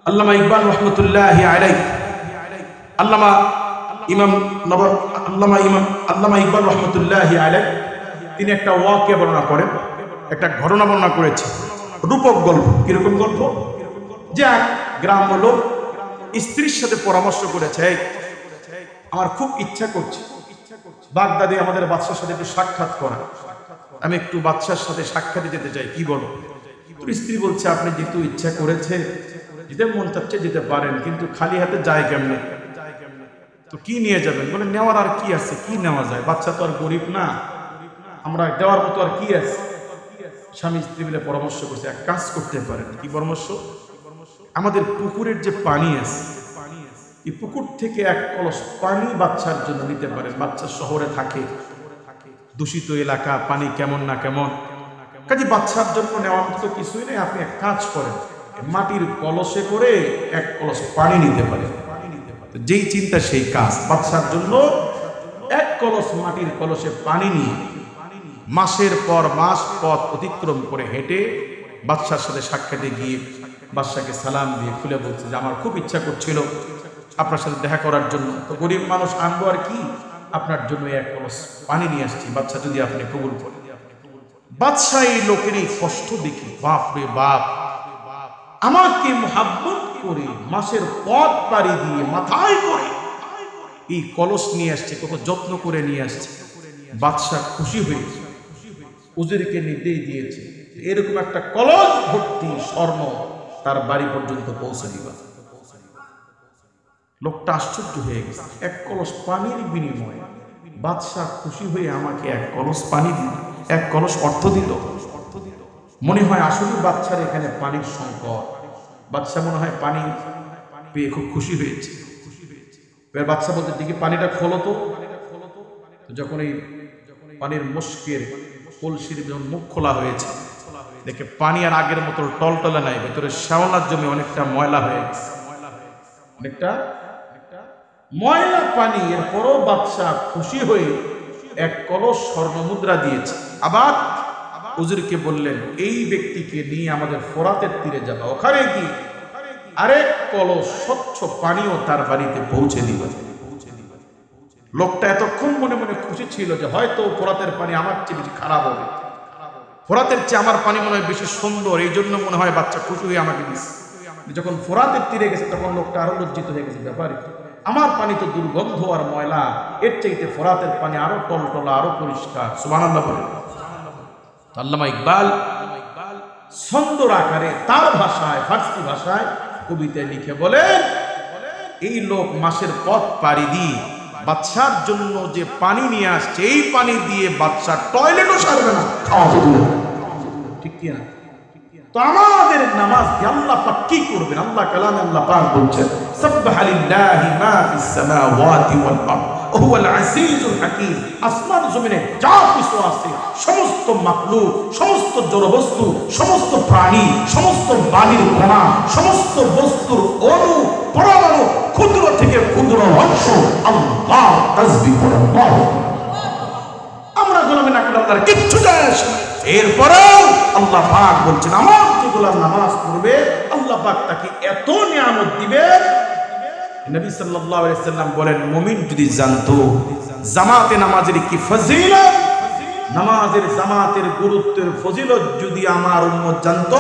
আল্লামা ইকবাল রহমতুল্লাহি আলাইহি, আল্লামা ইকবাল রহমতুল্লাহি আলাইহি তিনি একটা ওয়াকিয়া বর্ণনা করেন, একটা ঘটনা বর্ণনা করেছে, রূপক গল্প। কিরকম গল্প? যে এক গ্রাম লোক স্ত্রীর সাথে পরামর্শ করেছে, আমার খুব ইচ্ছা করছে বাগদাদে আমাদের বাদশার সাথে একটু সাক্ষাৎ করা, আমি একটু বাদশার সাথে সাক্ষাৎ যেতে চাই, কি বলো? স্ত্রী বলছে, আপনি যেহেতু ইচ্ছা করেছে, যেতে মন চাচ্ছে যেতে পারেন, কিন্তু খালি হাতে যায় কেমনে? তো কি নিয়ে যাবেন? বলে, নেওয়ার আর কি আছে, কি নেওয়া যায়, বাচ্চা তো আর গরিব না, আমরা দেওয়ার মতো আর কি আছে? স্বামী স্ত্রী মিলে পরামর্শ করছে, এক কাজ করতে পারেন। কি পরামর্শ? আমাদের পুকুরের যে পানি আছে, এই পুকুর থেকে এক কলস পানি বাচ্চার জন্য নিতে পারেন। বাচ্চা শহরে থাকে, দূষিত এলাকা, পানি কেমন না কেমন, কাজে বাচ্চার জন্য নেওয়ার মতো কিছুই নেই। আপনি এক কাজ করেন, মাটির কলসে করে এক কলস পানি নিতে পারেন। যেই চিন্তা সেই কাজ। বাচ্চার জন্য এক কলস মাটির কলসে পানি নিয়ে মাসের পর মাস পথ অতিক্রম করে হেঁটে বাদশার সাথে সাক্ষাতে গিয়ে বাদশাকে সালাম দিয়ে খুলে বলছে যে আমার খুব ইচ্ছা করছিল আপনার সাথে দেখা করার জন্য, তো গরিব মানুষ আনবো আর কি, আপনার জন্য এক কলস পানি নিয়ে আসছি, বাদশা যদি আপনি কবুল করেন। বাদশা এই লোকের এই কষ্ট দেখি, বাপ রে বাপ, আমাকে মোহাব্বত করে মাসের পথ পাড়ি দিয়ে মাথায় করে এই কলস নিয়ে আসছে, কত যত্ন করে নিয়ে আসছে। বাদশা খুশি হয়েছে, উজিরকে নির্দেশ দিয়েছে এরকম একটা কলস ভর্তি স্বর্ণ তার বাড়ি পর্যন্ত পৌঁছে দিবা। লোকটা আশ্চর্য হয়ে গেছে, এক কলস পানির বিনিময়ে বাদশা খুশি হয়ে আমাকে এক কলস পানি দিল, এক কলস অর্থ দিল। মনে হয় আসলে বাদশার এখানে পানির সংকট। বাদশা মনে হয় পানি পেয়ে খুব খুশি হয়েছে। এবার বাদশা বলতে, দেখি পানিটা খোলো তো। যখন এই পানির মুশকের কলসির মুখ খোলা হয়েছে, দেখে পানি আর আগের মতো টলটলে নাই, ভেতরে শ্যাওলার জমি অনেকটা ময়লা হয়ে গেছে, অনেকটা ময়লা পানি। এরপরও বাদশা খুশি হয়ে এক কলস স্বর্ণ মুদ্রা দিয়েছে। আবার উজিরকে বললেন, এই ব্যক্তিকে নিয়ে আমাদের ফোরাতের তীরে যাবা, ওখানে গিয়ে আরেক কলস স্বচ্ছ পানিও তার বাড়িতে পৌঁছে দিবে। লোকটা এতক্ষণ মনে মনে খুশি ছিল যে হয়তো ফোরাতের পানি আমার চেয়ে বেশি খারাপ হবে, ফোরাতের চেয়ে আমার পানি মনে হয় বেশি সুন্দর, এই জন্য মনে হয় বাচ্চা খুশি হয়ে আমাকে দিচ্ছে। যখন ফোরাতের তীরে গেছে তখন লোকটা আরো লজ্জিত হয়ে গেছে, ব্যাপারে আমার পানি তো দুর্গন্ধ আর ময়লা, এর চাইতে ফোরাতের পানি আরো টলটলা, আরো পরিষ্কার। সুবহানাল্লাহ বলেন। আল্লামা ইকবাল ছন্দর আকারে তার ভাষায়, ফার্সি ভাষায় কবিতায় লিখে বলেন, এই লোক মাসের পথ পাড়ি দিয়ে বাদশার জন্য যে পানি নিয়ে আসছে, এই পানি দিয়ে বাদশা টয়লেটও সারবে না, খাওয়া হবে। ঠিক কি না? তো আমাদের নামাজ দিয়ে আল্লাহ পাক কি করবেন? আল্লাহ কালামে আল্লাহ পাক বলছেন, সাব্বাহা লিল্লাহি মা ফিস সামাওয়াতি ওয়াল আরদ ওয়া হুয়াল আজিজুল হাকীম। আসমান জমিনে যা কিছু আছে, সমস্ত মাখলুক, সমস্ত জড়বস্তু, সমস্ত প্রাণী, সমস্ত বালির কণা, সমস্ত বস্তুর অণু পরমাণু, ক্ষুদ্র থেকে ক্ষুদ্র অংশ আল্লাহ তাসবিহ করে। আমরা গোলামি না করলে আপনার কিচ্ছু যায় আসে না। এরপরেও আল্লাহ পাক বলছেন, আমার যে গোলাম নামাজ পড়বে আল্লাহ পাক তাকে এত নিয়ামত দিবেন। নবী সাল্লাল্লাহু আলাইহি সাল্লাম বলেন, মুমিন যদি জানতো জামাতে নামাজের কি ফজিলত, নামাজের জামাতের গুরুত্বের ফজিলত যদি আমার উম্মত জানতো,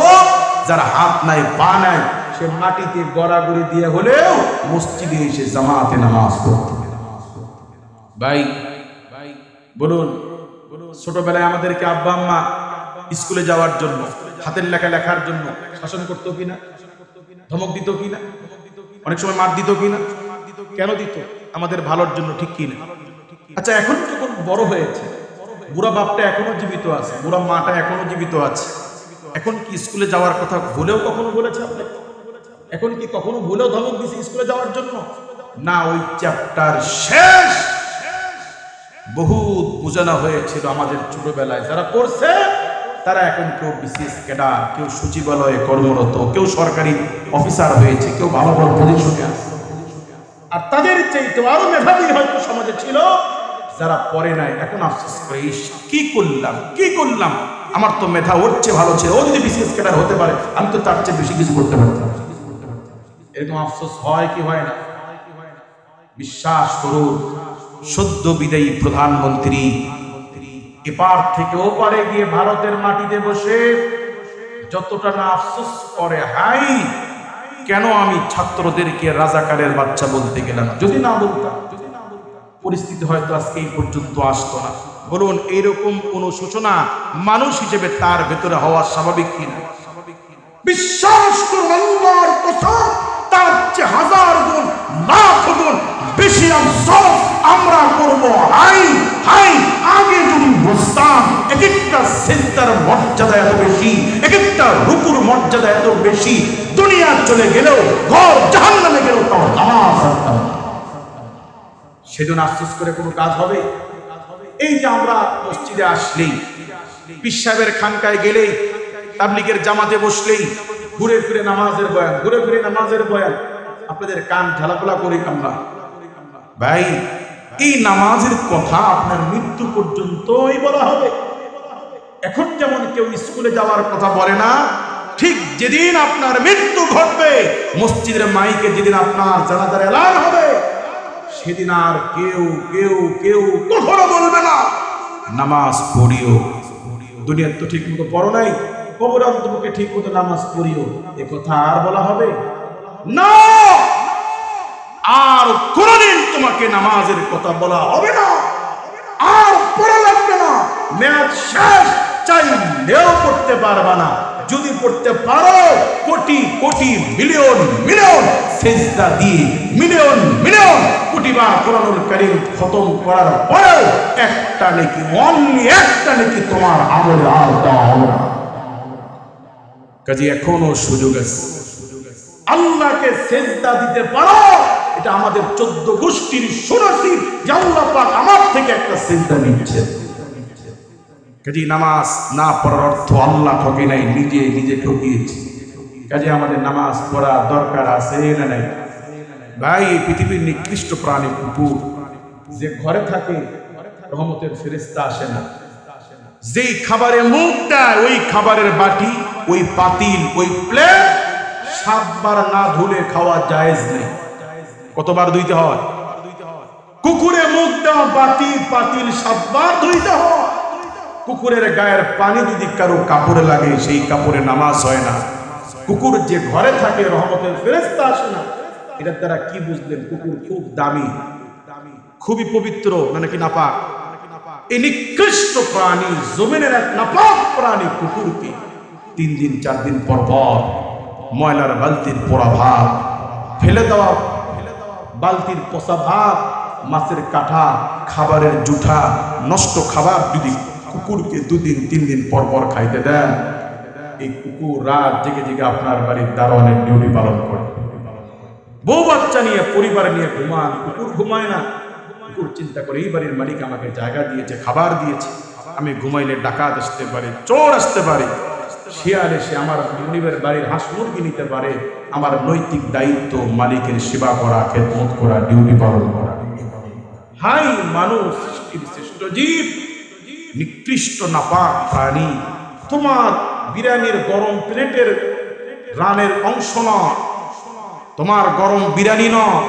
যারা হাত নাই পা নাই সে মাটিতে গড়াগড়ি দিয়ে হলেও মসজিদে এসে জামাতে নামাজ পড়তো। ভাই বলুন, ছোটবেলায় আমাদেরকে আব্বা আম্মা স্কুলে যাওয়ার জন্য, হাতের লেখা লেখার জন্য শাসন করতো কিনা? ধমক দিত কিনা? অনেক সময় মার দিত কিনা? কেন দিত? আমাদের ভালোর জন্য, ঠিক কিনা? আচ্ছা, এখন যখন বড় হয়েছে, বুড়া বাপটা এখনো জীবিত আছে, বুড়া মাটা এখনো জীবিত আছে, এখন কি স্কুলে যাওয়ার কথা ভুলেও কখনো বলেছে আপনি? এখন কি কখনো ভুলেও ধমক দিয়েছে স্কুলে যাওয়ার জন্য? না, ওই চ্যাপ্টার শেষ বহুত বোঝানো হয়েছিল আমাদের ছোটবেলায়। যারা করছে তারা এখন কেউ বিসিএস ক্যাডার, কেউ সচিবালয়ে কর্মরত, কেউ সরকারি অফিসার হয়েছে, কেউ ভালো ভালো পজিশনে আছে। আর তাদের চাইতে আরো মেধাবী হয়তো সমাজে ছিল যারা পড়ে নাই। এখন আফসোস করে, কি করলাম, আমার তো মেধা ওর চেয়ে ভালো ছিল, ও যদি বিসিএস ক্যাডার হতে পারে আমি তো তার চেয়ে বেশি কিছু করতে পারতাম। এরকম আফসোস হয় কি হয় না? বিশ্বাস করুন, সদ্য বিদায়ী প্রধানমন্ত্রী এপার থেকে ওপারে গিয়ে ভারতের মাটিতে বসে যতটা না আফসোস করে, হাই কেন আমি ছাত্রদেরকে রাজাকারের বাচ্চা বলতে গেলাম, যদি না বলতাম পরিস্থিতি হয়তো আজকে এই পর্যন্ত আসতো না। বলুন, এইরকম কোন সূচনা মানুষ হিসেবে তার ভেতরে হওয়া স্বাভাবিক কিনা? বিশ্বাস করুন, আল্লাহর কসম, তার চেয়ে হাজার গুণ লাখ গুণ বেশি আফসোস আমরা করব। হাই আগে যদি বুঝতাম এক একটা সিজদার মর্যাদা এত বেশি, এক একটা রুকুর মর্যাদা এত বেশি, দুনিয়া চলে গেলেও, ঘর জাহান্নামে গেলেও তাও নামাজ পড়তাম। সেজন্য আফসোস করে কোনো কাজ হবে? এই যে আমরা মসজিদে আসলেই, পীর সাহেবের খানকায় গেলেই, তাবলীগের জামাতে বসলেই ঘুরে ফিরে নামাজের বয়ান, আপনাদের কান ঝালাপালা করি আমরা। ভাই, এই নামাজের কথা আপনার মৃত্যু পর্যন্তই বলা হবে। এখন যেমন কেউ স্কুলে যাওয়ার কথা বলে না, ঠিক যেদিন আপনার মৃত্যু ঘটবে, মসজিদের মাইকে যেদিন আপনার জানাজার এলান হবে, সেদিন আর কেউ কখনো বলবে না নামাজ পড়িও। দুনিয়ার তো ঠিক মতো পড়ো নাই, কবর অন্তকে ঠিক মতো নামাজ পড়িও, এ কথা আর বলা হবে না। আর কোনদিন তোমাকে নামাজের কথা বলা হবে না, আর পড়া লাগবে না। মেয়াদ শেষ, চাইলেও পড়তে পারবা না। যদি পড়তে পারো, কোটি কোটি মিলিয়ন মিলিয়ন সিজদা দিয়ে মিলিয়ন মিলিয়ন কোটিবার কোরআনুল কারীম খতম করার পরেও একটা নেকি, অনলি একটা নেকি তোমার আমলে আর দেওয়া হবে না। কাজে এখনো সুযোগ আছে, আল্লাহকে সিজদা দিতে পারো। এটা আমাদের 14 গোষ্ঠীর সুনসিব যে আল্লাহ পাক আমার থেকে একটা সিজদা নিচ্ছে। কাজে নামাজ না পড়ার অর্থ আল্লাহ ঠকে নাই, নিজে ঠকিয়েছে। কাজে আমাদের নামাজ পড়া দরকার আছে না নাই? ভাই, এই পৃথিবীর নিকৃষ্ট প্রাণী কুকুর, যে ঘরে থাকে রহমতের ফেরেশতা আসে না। যেই খাবারে মুখ দেয়, ওই খাবারের বাটি, ওই পাতিল, ওই প্লেট 7 বার না ধুলে খাওয়া জায়েজ নেই। কতবার ধুইতে হয়? কুকুরে মুখ দেওয়া বাটি পাতিল 7 বার ধুইতে হয়। কুকুরের গায়ের পানি যদি কারো কাপড়ে লাগে, সেই কাপড়ে নামাজ হয় না। কুকুর যে ঘরে থাকে রহমতের ফেরেশতা আসে না। এটার দ্বারা কি বুঝলেন? কুকুর খুব দামি, খুবই পবিত্র, মানে কি নাপাক? এই নিকৃষ্ট প্রাণী, জমিনের এক নাপাক প্রাণী কুকুরকে 3 দিন 4 দিন পর পর ময়লার বালতির পোড়া ভাত, ফেলে দেওয়া বালতির পচা ভাত, মাছের কাঁটা, খাবারের জুঠা, নষ্ট খাবার যদি কুকুরকে 2 দিন 3 দিন পর পর খাইতে দেন, এই কুকুর রাত জেগে জেগে আপনার বাড়ির দারোয়ানের ডিউটি পালন করে। বউ বাচ্চা নিয়ে, পরিবার নিয়ে ঘুমান, কুকুর ঘুমায় না। কুকুর চিন্তা করে, এই বাড়ির মালিক আমাকে জায়গা দিয়েছে, খাবার দিয়েছে, আমি ঘুমাইলে ডাকাত আসতে পারে, চোর আসতে পারে, শিয়াল এসে আমার মনিবের বাড়ির হাঁস মুরগি নিতে পারে। আমার নৈতিক দায়িত্ব মালিকের সেবা করা, খেদমত করা, ডিউটি পালন করা। হাই মানুষ, শ্রেষ্ঠ জীব, নিকৃষ্ট নাপাক প্রাণী। তোমার বিরিয়ানির গরম প্লেটের রানের অংশ নয়, তোমার গরম বিরিয়ানি নয়,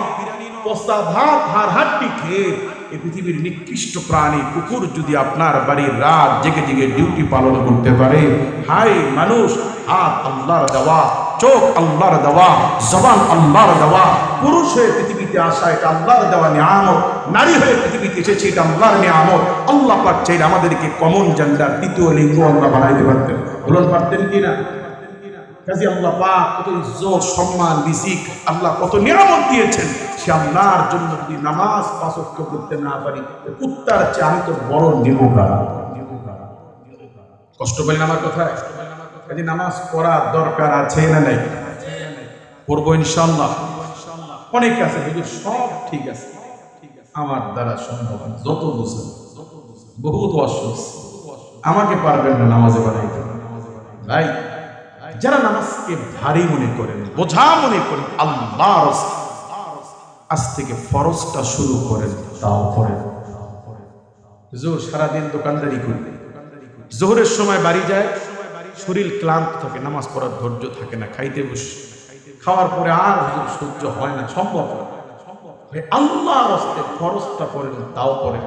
পচা ভাত হাড় হাড্ডি খেয়ে এই পৃথিবীর নিকৃষ্ট প্রাণী কুকুর যদি আপনার বাড়ির রাত জেগে জেগে ডিউটি পালন করতে পারে, হাই মানুষ, হাত আল্লাহর দেওয়া, চোখ আল্লাহর দেওয়া, জবান আল্লাহর দেওয়া, পুরুষ হয়ে পৃথিবীতে আসা এটা আল্লাহর দেওয়া নিয়ামত, নারী হয়ে পৃথিবীতে এসেছে এটা আল্লাহর নিয়ামত। আল্লাহ পাক চাইলে আমাদেরকে কমন জেন্ডার, দ্বিতীয় লিঙ্গ আল্লাহ বানাইতে পারতেন, বলুন পারতেন কিনা? কাজে আল্লাহ পাক কত ইজ্জত সম্মান রিজিক, আল্লাহ কত নিয়ামত দিয়েছেন। সে আল্লাহর জন্য যদি নামাজ 5 ওয়াক্ত করতে না পারি, কুত্তার চেয়ে আমি তো বড় নেবো। কষ্ট পেলেন আমার কথায়? কাজে নামাজ পড়া দরকার আছে না নাই? পড়বো ইনশাআল্লাহ। অনেকে আছে হুজুর সব ঠিক আছে, আমার দ্বারা সম্ভব না, যত বুঝেন বহুত অসুস্থ, আমাকে পারবেন না নামাজে বানাইতে। ভাই যারা নামাজকে ভারী মনে করেন, বোঝা মনে করেন, আল্লাহর আজ থেকে ফরজটা শুরু করেন, তাও করেন। হুজুর সারাদিন দোকানদারি করি, জোহরের সময় বাড়ি যায়, শরীর ক্লান্ত থাকে, নামাজ পড়ার ধৈর্য থাকে না, খাইতে বসে, খাওয়ার পরে আর হুজুর সহ্য হয় না, সম্ভব না। আল্লাহর রাস্তে ফরজটা পড়েন, তাও পড়েন।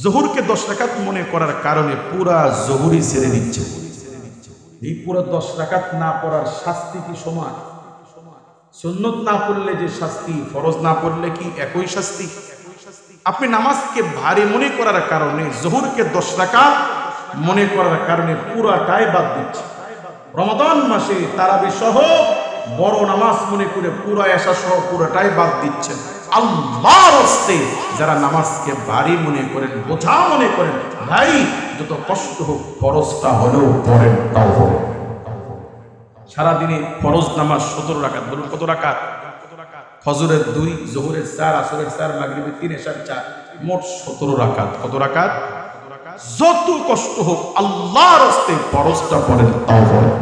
জোহরকে 10 রাকাত মনে করার কারণে পুরা জোহরই ছেড়ে দিচ্ছে। এই পুরো 10 রাকাত না পড়ার শাস্তি কি সমান? সুন্নত না পড়লে যে শাস্তি, ফরজ না পড়লে কি একই শাস্তি? আপনি নামাজকে ভারী মনে করার কারণে, জোহরকে 10 রাকাত মনে করার কারণে পুরাটাই বাদ দিচ্ছে। রমাদান মাসে তারাবি সহ বড় নামাজ মনে করে পুরা এশা সহ পুরাটাই বাদ দিচ্ছেন। আল্লাহর রাস্তে যারা নামাজকে ভারী মনে করেন, বোঝা মনে করেন, ভাই যত কষ্ট হোক ফরজটা হলেও পড়েন, তাও পড়েন। সারাদিনে ফরজ নামাজ 17 রাকাত, বলুন কত রাকাত? ফজরের 2, জোহরের 4, আসরের 4, মাগরিবের 3, এশার 4, মোট 17 রাকাত। কত রাকাত? যত কষ্ট হোক আল্লাহর রাস্তে ফরজটা পড়েন, তাও পড়েন।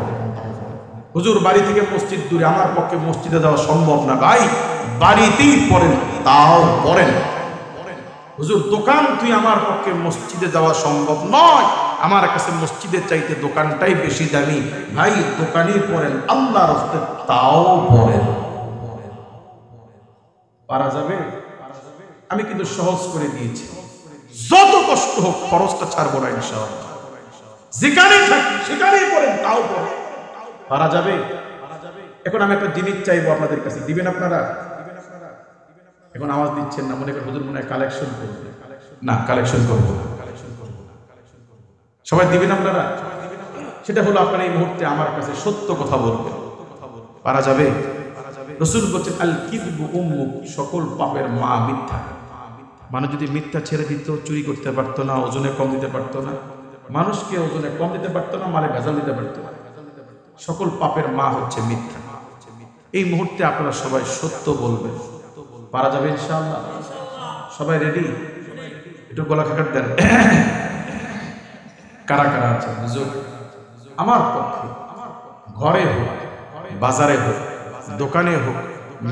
হুজুর বাড়ি থেকে মসজিদ দূরে, আমার পক্ষে মসজিদে যাওয়া সম্ভব না, ভাই বাড়িতেই পড়েন, তাও পড়েন। হুজুর দোকান তুই, আমার পক্ষে মসজিদে যাওয়া সম্ভব নয়, আমার কাছে মসজিদের চাইতে দোকানটাই বেশি দামি, ভাই দোকানেই পড়েন, আল্লাহর রাস্তে তাও পড়েন। পারা যাবে? আমি কিন্তু সহজ করে দিয়েছি, যত কষ্ট হোক ফরজটা ছাড়বো না ইনশাআল্লাহ। যেখানেই থাকি সেখানেই পড়েন, তাও পড়েন। পারা যাবে? এখন আমি একটা জিনিস চাইবো আপনাদের কাছে, দিবেন আপনারা? এখন আওয়াজ দিচ্ছেন না, মনে করেন হুজুর মনে হয় কালেকশন করবে। না, কালেকশন করবো না। সবাই দিবেন আপনারা? সেটা হলো আপনারা এই মুহূর্তে আমার কাছে সত্য কথা বলবেন। পারা যাবে? রাসূল বলেছেন আল কিযবু উম্মুক, সকল পাপের মা মিথ্যা। মানুষ যদি মিথ্যা ছেড়ে দিত, চুরি করতে পারতো না, ওজনে কম দিতে পারতো না, মানুষকে ওজনে কম দিতে পারতো না, মালে ভেজাল দিতে পারতো না। সকল পাপের মা হচ্ছে মিথ্যা। এই মুহূর্তে আপনারা সবাই সত্য বলবেন। পারা যাবে ইনশাআল্লাহ? সবাই রেডি? একটু গলা খাকার দেন। কারা কারা আছে? হুজুর আমার পক্ষে ঘরে হোক, বাজারে হোক, দোকানে হোক,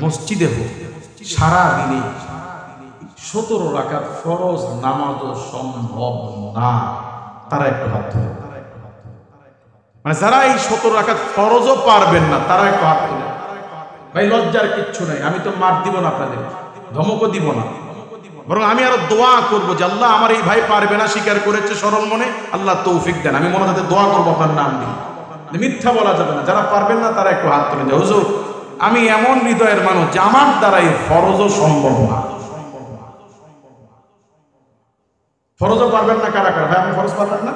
মসজিদে হোক, সারা দিনে 17 রাকাত ফরজ নামাজও সম্ভব না, তারা একটু হাত তুলে। মানে যারা এই 17 রাকাত ফরজও পারবেন না, তারা একটু হাত তুলে। ভাই লজ্জার কিচ্ছু নাই, আমি তো মার দিব না আপনাদের, ধমকও দিব না, বরং আমি আরো দোয়া করবো যে আল্লাহ আমার এই ভাই পারবে না, স্বীকার করেছে সরল মনে, আল্লাহ তৌফিক দেন। আমি মনে হাতে দোয়া করবো আপনার নাম দিয়ে, মিথ্যা বলা যাবে না। যারা পারবেন না তারা একটু হাত তুলে যায়। হুজুর আমি এমন হৃদয়ের মানুষ যে আমার দ্বারা এই ফরজও সম্ভব না। ফরজও পারবেন না কারা কারা? ভাই আপনি ফরজ পারবেন না?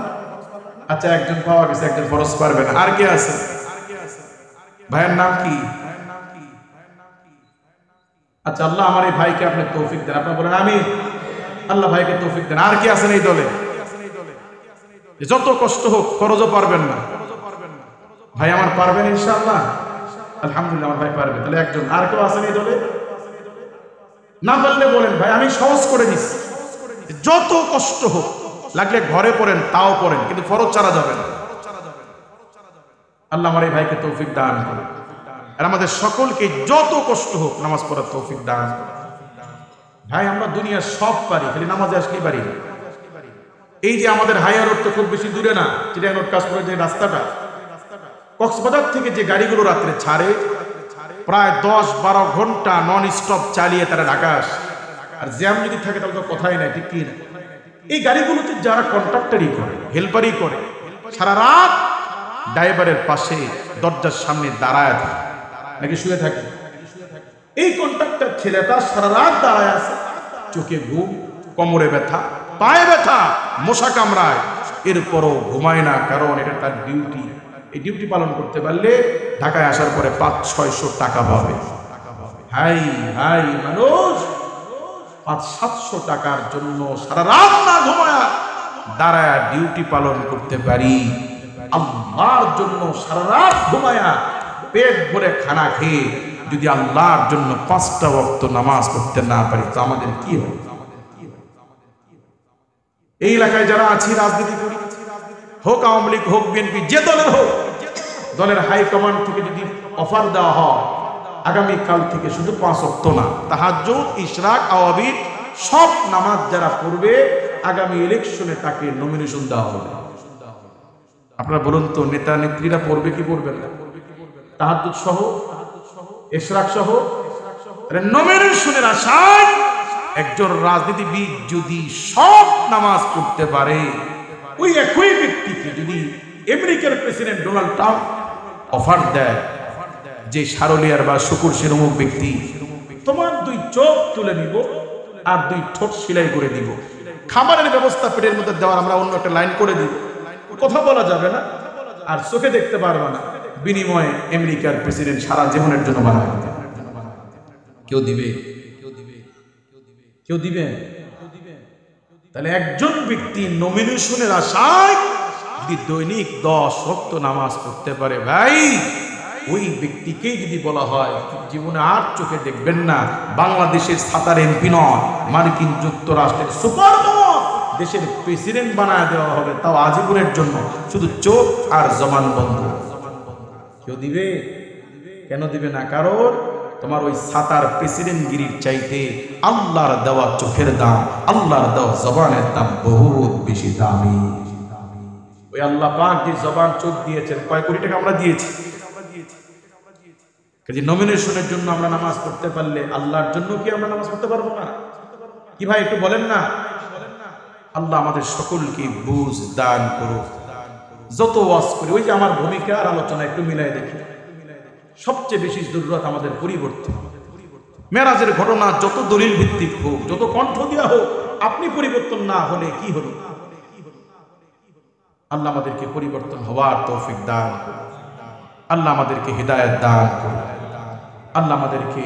আচ্ছা একজন পাওয়া গেছে, একজন ফরজ পারবে না। আর কে আছে? ভাইয়ের নাম কি? আচ্ছা আল্লাহ আমার এই ভাইকে আপনি তৌফিক দেন। আপনারা বলেন আমিন। আল্লাহ ভাইকে তৌফিক দেন। আর কি আছেন এই দলে? যত কষ্ট হোক ফরজও পারবেন না, ভাই আমার পারবেন ইনশাআল্লাহ? আলহামদুলিল্লাহ আমার ভাই পারবে। তাহলে একজন। আর কেউ আছেন এই দলে? না পারলে বলেন ভাই আমি সহজ করে দিচ্ছি, যত কষ্ট হোক লাগলে ঘরে পড়েন, তাও পড়েন, কিন্তু ফরজ ছাড়া যাবে না। আল্লাহ আমার এই ভাইকে তৌফিক দান করুন, আর আমাদের সকলকে যত কষ্ট হোক নামাজ পড়ার তৌফিক দান করুন। ভাই আমরা দুনিয়ার সব পারি, খালি নামাজে আসলেই পারি না। এই যে আমাদের হাইওয়ে রোড তো খুব বেশি দূরে না, চিটাগাং রোড কাশপুরের যে রাস্তাটা, কক্সবাজার থেকে যে গাড়িগুলো রাত্রে ছাড়ে প্রায় 10-12 ঘন্টা নন স্টপ চালিয়ে তারা ঢাকা আসে। আর জ্যাম যদি থাকে তাহলে তো কথাই নাই, ঠিক কি না? এই গাড়িগুলোতে যারা কন্ট্রাক্টরই করে, হেল্পারই করে, সারা রাত ড্রাইভারের পাশে দরজার সামনে দাঁড়ায় থাকে নাকি শুয়ে থাকে। এই কন্ট্রাক্টর ছেলেটা সারা রাত দাঁড়ায় আছে, চোখে ঘুম, কোমরে ব্যথা, পায়ে ব্যথা, মশা কামড়ায়, এরপরও ঘুমায় না, কারণ এটা তার ডিউটি। এই ডিউটি পালন করতে পারলে ঢাকায় আসার পরে 500-600 টাকা পাবে। হাই হাই মানুষ 500-700 টাকার জন্য সারা রাত না ঘুমায়া দাঁড়ায় ডিউটি পালন করতে পারি। আল্লাহর জন্য সারা রাত ঘুমায়া পেট ভরে খানা খেয়ে যদি আল্লাহর জন্য 5টা ওয়াক্ত নামাজ পড়তে না পারি তো আমাদের কি হবে? এই এলাকায় যারা আছি রাজনীতি করি, হোক আওয়ামী লীগ হোক বিএনপি, যে দলের হোক, দলের হাইকমান্ড থেকে যদি অফার দেওয়া হয় আগামীকাল থেকে শুধু 5 ওয়াক্ত না, তাহাজ্জুদ, ইশরাক, আওয়াবির সব নামাজ যারা পড়বে আগামী ইলেকশনে তাকে নমিনেশন দেওয়া হবে। আপনারা বলুন তো, নেতা নেত্রীরা পড়বে কি পড়বে না? তাহাজ্জুদ সহ, ইশরাক সহ নমিনেশনের আশায় একজন রাজনীতিবিদ যদি সব নামাজ পড়তে পারে, ওই একই ব্যক্তিকে যদি আমেরিকার প্রেসিডেন্ট ডোনাল্ড ট্রাম্প অফার দেয় যে সারলিয়ার বা শুকুর সেরমুক ব্যক্তি, তোমার 2 চোখ তুলে নিব আর 2 ঠোঁট সেলাই করে দিব, খাবারের ব্যবস্থা পেটের মধ্যে দেওয়ার আমরা অন্য একটা লাইন করে দিব, কথা বলা যাবে না আর চোখে দেখতে পারবে না, বিনিময়ে আমেরিকার প্রেসিডেন্ট সারা জীবনের জন্য বানাবে। কেউ দিবে? কেউ দিবে? তাহলে একজন ব্যক্তি নমিনেশনের আশায় যদি দৈনিক 10 ওয়াক্ত নামাজ পড়তে পারে, ভাই ওই ব্যক্তিকেই যদি বলা হয় জীবনে আর চোখে দেখবেন না, বাংলাদেশের 7 এমপি নয়, মার্কিন যুক্তরাষ্ট্রের সুপার দেশের প্রেসিডেন্ট বানায় দেওয়া হবে, তাও আজীবনের জন্য, শুধু চোখ আর জবান বন্ধ। কেউ দিবে? কেন দিবে না? কারণ তোমার ওই 7 প্রেসিডেন্ট গিরির চাইতে আল্লাহর দেওয়া চোখের দাম, আল্লাহর দেওয়া জবানের দাম বহুত বেশি দামি। ওই আল্লাহ পাক যে জবান চোখ দিয়েছেন, কয় কোটি টাকা আমরা দিয়েছি। কাজে নমিনেশনের জন্য আমরা নামাজ পড়তে পারলে আল্লাহর জন্য কি আমরা নামাজ পড়তে পারবো না? কি ভাই একটু বলেন না? আল্লাহ আমাদের সকলকে বুঝ দান করুক। যত ওয়াজ করি, ওই যে আমার ভূমিকা আর আলোচনা একটু মিলাই দেখি, সবচেয়ে বেশি জরুরত আমাদের পরিবর্তন। মেরাজের ঘটনা যত দলিল ভিত্তিক হোক, যত কণ্ঠ দেওয়া হোক, আপনি পরিবর্তন না হলে কি হলো? আল্লাহ আমাদেরকে পরিবর্তন হওয়ার তৌফিক দান করুন। আল্লাহ আমাদেরকে হিদায়াত দান করুন। আল্লাহ আমাদেরকে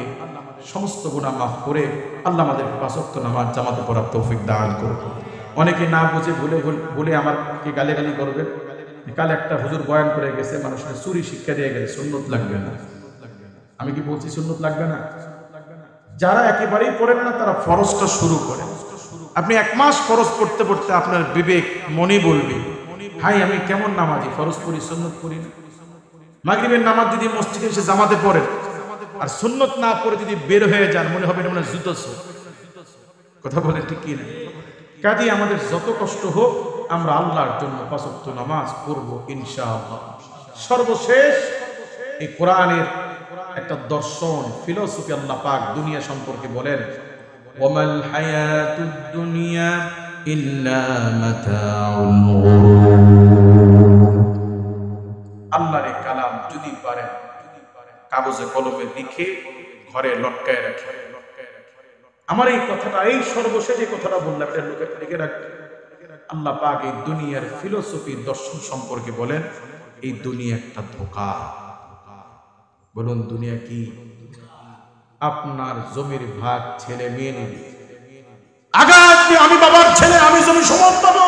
সমস্ত গুনাহ মাফ করে আল্লাহ আমাদেরকে 5 ওয়াক্ত নামাজ জামাতে পড়ার তৌফিক দান করুন। অনেকে না বুঝে ভুলে আমাকে গালি করবে। কাল একটা হুজুর বয়ান করে গেছে, মানুষের চুরি শিক্ষা দিয়ে গেছে সুন্নত লাগবে না। আমি কি বলছি সুন্নত লাগবে না? যারা একেবারেই পড়েন না তারা ফরজটা শুরু করে। আপনি 1 মাস ফরজ পড়তে পড়তে আপনার বিবেক মনে বলবে, ভাই আমি কেমন নামাজি, ফরজ পড়ি সুন্নত পড়ি না। মাগরিবের নামাজ যদি মসজিদে এসে জামাতে পড়েন আর সুন্নত না পড়ে যদি বের হয়ে যান, মনে হবে মনে জুতো ছোট। কথা বলে ঠিক কি না? কাজে আমাদের যত কষ্ট হোক আমরা আল্লাহর জন্য 5 ওয়াক্ত নামাজ পড়ব ইনশাআল্লাহ। সর্বশেষ এই কোরআনের একটা দর্শন, ফিলোসফি আল্লাহ পাক দুনিয়া সম্পর্কে বলেন, ওয়ামাল হায়াতুদ দুনিয়া ইল্লা মাতাউল গুরুর। আল্লাহর কালাম যদি পারেন কাগজে কলমে লিখে ঘরে লটকায় রাখে। আমার এই কথাটা, এই সর্বশেষ এই কথাটা বললাম, এটা লোকে লিখে রাখবে। আল্লাহ পাক এই দুনিয়ার ফিলোসফি দর্শন সম্পর্কে বলেন, এই দুনিয়া একটা ধোঁকা। বলুন দুনিয়া কি? আপনার জমির ভাগ ছেলে মেয়ে নেবে, আগাত আমি বাবার ছেলে, আমি জমি সমান পাবো।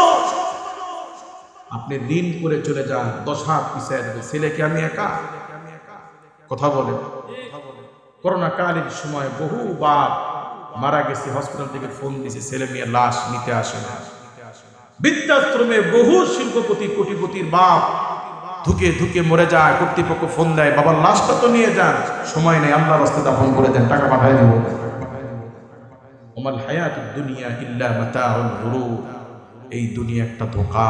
আপনি ঋণ করে চলে যান, 10 হাত পিছিয়ে দেবে, ছেলেকে আমি একা। কথা বলে করোনা কালীন সময় বহু বাপ মারা গেছে, হসপিটাল থেকে ফোন দিয়েছে ছেলে মেয়ে লাশ নিতে আসে না। বৃদ্ধাশ্রমে বহু শিল্পপতি কোটিপতির বাপ ধুকে ধুকে মরে যায়, কর্তৃপক্ষ ফোন দেয়, বাবার লাশটা তো নিয়ে যান, সময় নেই, আল্লাহর রাস্তায় দাফন করে দেন, টাকা পাঠিয়ে দেব। ওমাল হায়াতুদ দুনিয়া ইল্লা মাতাউল গুরুর। এই দুনিয়া একটা ধোঁকা।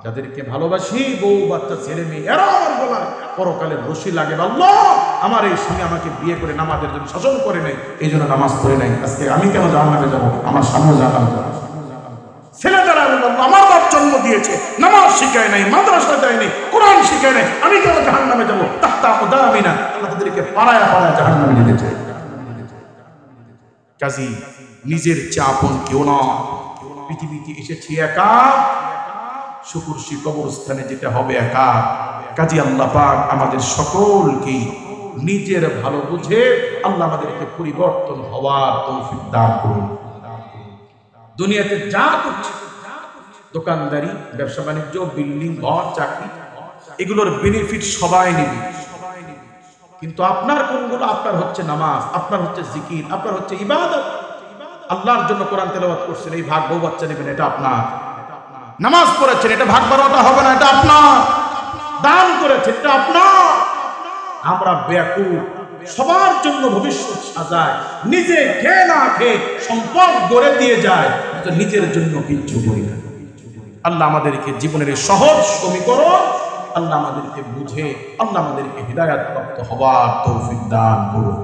যাদেরকে ভালোবাসি, বউ বাচ্চা ছেলে মেয়ে, এরা আমার গলায় পরকালে রশি লাগে, আল্লাহ আমার এই স্বামী আমাকে বিয়ে করে নামাজের জন্য শাসন করে নাই, এই জন্য নামাজ পড়ে নাই, আজকে আমি কেন জাহান্নামে যাব? আমার স্বামীও জাহান্নামে যাবে। ছেলেরা আমার বাপ জন্ম দিয়েছে, নামাজ শিখায় নাই, মাদ্রাসা যায় নাই, কোরআন শিখায় নাই, আমি কেন জাহান্নামে যাব? তাহতা উদামিনা। আল্লাহ তাদেরকে পাড়ায় পাড়ায় জাহান্নামে নিয়ে যেতে। কাজী নিজের চাপন কেউ না, পৃথিবীতে এসেছি একা, শুকুরশি কবরস্থানে যেতে হবে একা। কাজী আল্লাহ পাক আমাদের সকলকে নিজের ভালো বুঝে আল্লাহ আমাদেরকে পরিবর্তন হওয়ার তৌফিক দান করুন। দুনিয়াতে যা করছে দোকানদারি, ব্যবসা বাণিজ্য, বিল্ডিং, ঘর, চাকরি, এগুলোর বেনিফিট সবাই নেবে, কিন্তু আপনার কোনগুলো? আপনার হচ্ছে নামাজ, আপনার হচ্ছে জিকির, আপনার হচ্ছে ইবাদত। আল্লাহর জন্য কোরআন তেলাওয়াত করছেন, এই ভাগ বউ বাচ্চা নেবেন, এটা আপনার। নামাজ পড়েছেন, এটা ভাগ বাড়াটা হবে না, এটা আপনার। দান করেছেন, এটা আপনার। আমরা বেয়াকুব, সবার জন্য ভবিষ্যৎ সাজায়, নিজে খেয়ে না খেয়ে সম্পদ গড়ে দিয়ে যায়, কিন্তু নিজের জন্য কিচ্ছু করি না। আল্লাহ আমাদেরকে জীবনের এই সহজ সমীকরণ আল্লাহ আমাদেরকে বুঝে, আল্লাহ আমাদেরকে হিদায়াত প্রাপ্ত হওয়ার তৌফিক দান করুন।